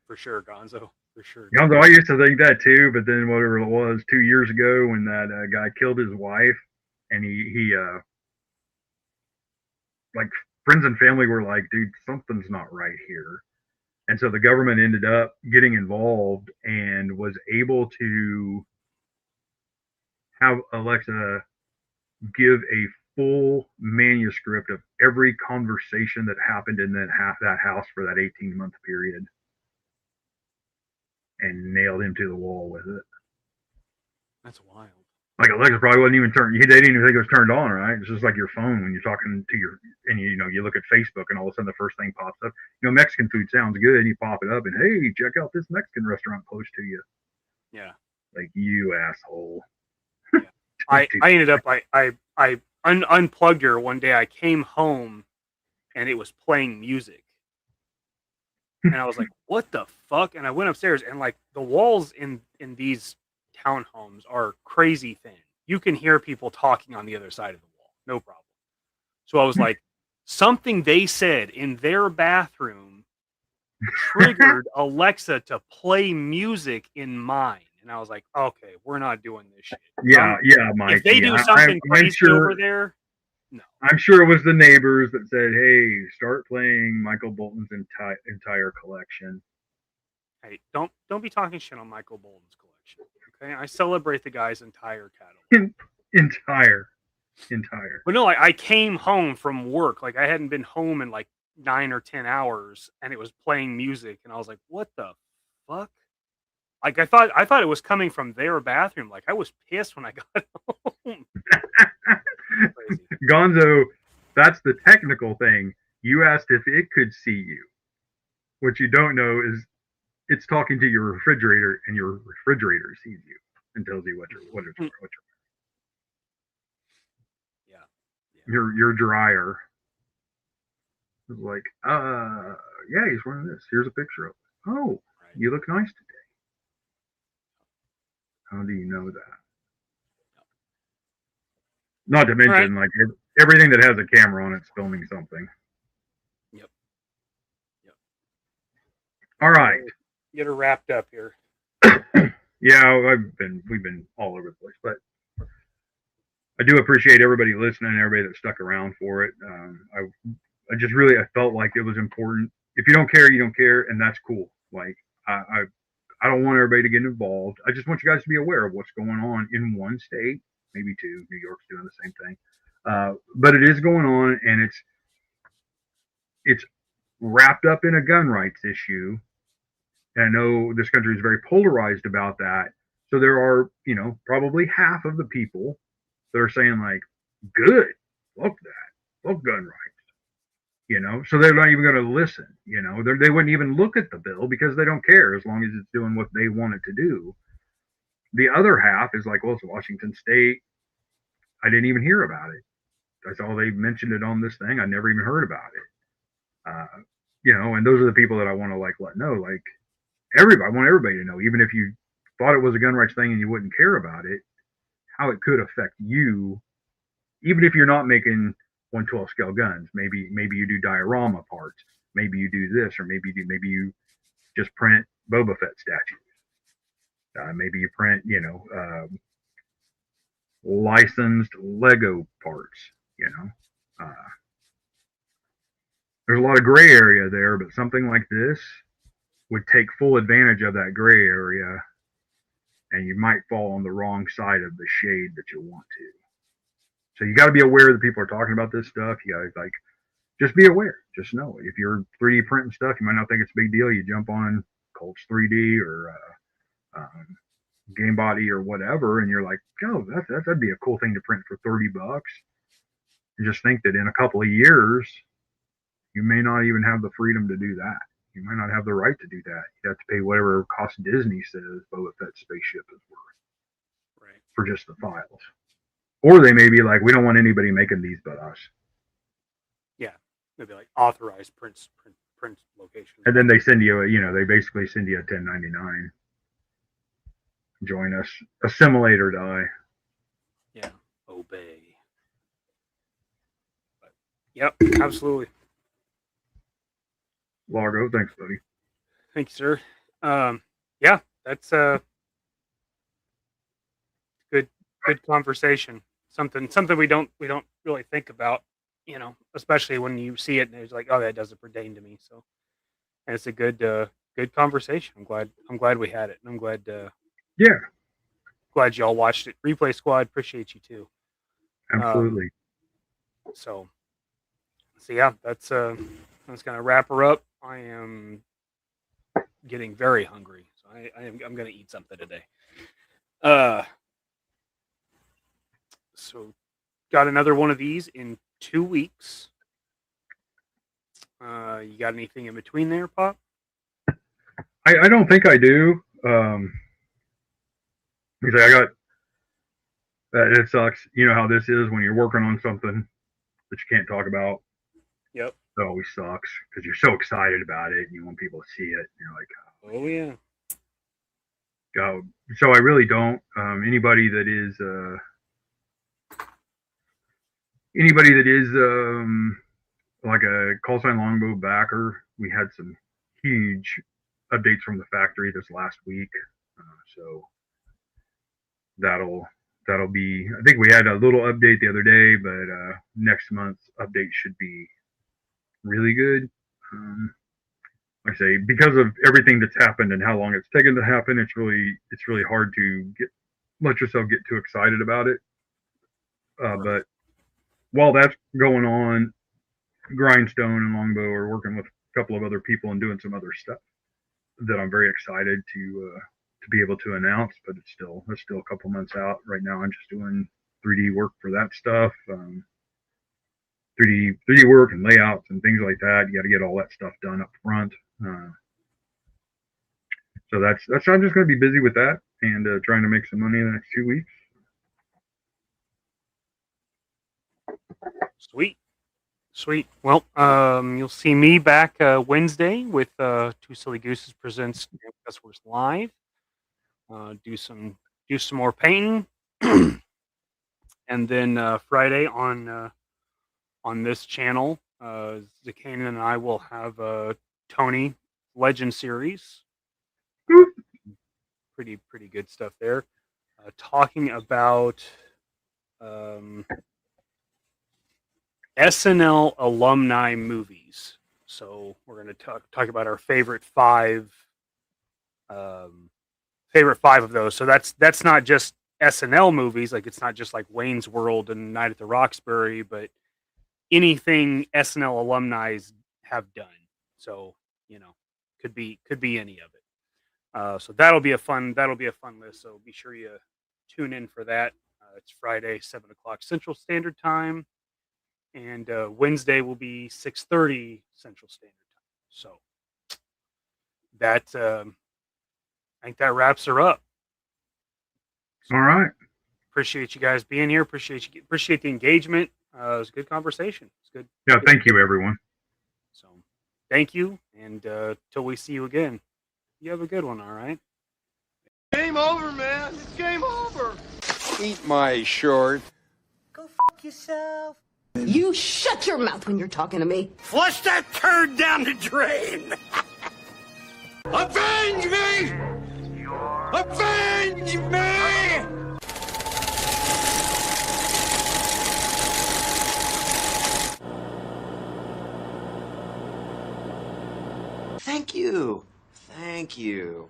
For sure, Gonzo. For sure. Gonzo, I used to think that too, but then whatever it was, 2 years ago when that guy killed his wife, and he like friends and family were like, dude, something's not right here. And so the government ended up getting involved and was able to have Alexa give a full manuscript of every conversation that happened in that house for that 18-month period, and nailed him to the wall with it. That's wild. Like Alexa probably wasn't even turned. They didn't even think it was turned on, right? It's just like your phone when you're talking to and you look at Facebook and all of a sudden the first thing pops up. Mexican food sounds good, and you pop it up and hey, check out this Mexican restaurant close to you. Yeah. Like you asshole. Yeah. I ended up I unplugged her one day. I came home and it was playing music, and I was like, "What the fuck?" And I went upstairs, and like the walls in these townhomes are crazy thin. You can hear people talking on the other side of the wall, no problem. So I was like, something they said in their bathroom triggered Alexa to play music in mine. And I was like, okay, we're not doing this shit. Yeah, Mikey. If they do something crazy over there, no. I'm sure it was the neighbors that said, hey, start playing Michael Bolton's entire collection. Hey, don't be talking shit on Michael Bolton's collection. Okay, I celebrate the guy's entire catalog. Entire. But no, I came home from work. Like I hadn't been home in like 9 or 10 hours, and it was playing music, and I was like, "What the fuck?" Like I thought it was coming from their bathroom. Like I was pissed when I got home. Crazy. Gonzo, that's the technical thing. You asked if it could see you. What you don't know is it's talking to your refrigerator, and your refrigerator sees you and tells you what you're Yeah. Your dryer is like, yeah, he's wearing this. Here's a picture of it. Oh, right. You look nice today. How do you know that? Not to mention, like everything that has a camera on it's filming something. Yep. All right. Get her wrapped up here. Yeah, we've been all over the place, but I do appreciate everybody listening, everybody that stuck around for it. I just really, I felt like it was important. If you don't care, you don't care, and that's cool. Like I don't want everybody to get involved. I just want you guys to be aware of what's going on in one state, maybe two. New York's doing the same thing, but it is going on, and it's wrapped up in a gun rights issue. And I know this country is very polarized about that. So there are, probably half of the people that are saying like, good, fuck that, fuck gun rights, so they're not even going to listen, they wouldn't even look at the bill because they don't care as long as it's doing what they want it to do. The other half is like, well, it's Washington State. I didn't even hear about it. I saw they mentioned it on this thing. I never even heard about it. And those are the people that I want to let know, like I want everybody to know, even if you thought it was a gun rights thing and you wouldn't care about it, how it could affect you, even if you're not making 112 scale guns. Maybe you do diorama parts. Maybe you do this, or maybe you just print Boba Fett statues. Maybe you print, licensed Lego parts, there's a lot of gray area there, but something like this would take full advantage of that gray area, and you might fall on the wrong side of the shade that you want to. So you got to be aware that people are talking about this stuff. You got to just be aware. Just know if you're 3D printing stuff, you might not think it's a big deal. You jump on Colts 3D or Game Body or whatever, and you're like, oh, that'd be a cool thing to print for $30. And just think that in a couple of years, you may not even have the freedom to do that. You might not have the right to do that. You have to pay whatever it cost Disney says Boba Fett's spaceship is worth, right, for just the files. Or they may be like, we don't want anybody making these but us. Yeah, maybe like authorized print location. And then they send you they basically send you a 1099. Join us, assimilate or die. Yeah, obey. But, yep, absolutely. Largo, thanks, buddy. Thank you, sir. Yeah, that's good conversation. Something we don't really think about, especially when you see it and it's like, oh, that doesn't pertain to me. So, and it's a good conversation. I'm glad we had it, and I'm glad. Glad y'all watched it. Replay Squad, appreciate you too. Absolutely. So yeah, that's gonna wrap her up. I am getting very hungry, so I'm gonna eat something today. So got another one of these in 2 weeks. You got anything in between there, Pop? I don't think I do. Because I got it sucks. You know how this is when you're working on something that you can't talk about. Yep. It always sucks because you're so excited about it and you want people to see it. And you're like, oh yeah. So I really don't. Anybody that is like a call sign longbow backer, we had some huge updates from the factory this last week. So that'll be, I think we had a little update the other day, but next month's update should be really good. Like I say, because of everything that's happened and how long it's taken to happen, it's really hard to let yourself get too excited about it. But while that's going on, Grindstone and Longbow are working with a couple of other people and doing some other stuff that I'm very excited to be able to announce. But it's still a couple months out right now. I'm just doing 3D work for that stuff, 3D work and layouts and things like that. You got to get all that stuff done up front. So that's I'm just going to be busy with that and trying to make some money in the next 2 weeks. Sweet. Well, you'll see me back Wednesday with Two Silly Gooses presents Customers Live. Do some more painting, and then Friday on this channel, Zakanan and I will have Tony Legend series. Pretty good stuff there. Talking about SNL alumni movies. So we're going to talk about our favorite five of those. So that's not just SNL movies. Like, it's not just like Wayne's World and Night at the Roxbury, but anything SNL alumni have done. So, could be any of it. So that'll be a fun list. So be sure you tune in for that. It's Friday, 7:00 Central Standard Time. And Wednesday will be 6:30 Central Standard Time. So that I think that wraps her up. All right. Appreciate you guys being here. Appreciate the engagement. It was a good conversation. It's good. Yeah. Thank you, everyone. So thank you, and till we see you again. You have a good one. All right. Game over, man. It's game over. Eat my short. Go fuck yourself. You shut your mouth when you're talking to me. Flush that turd down the drain. Avenge me! Avenge me! Thank you. Thank you.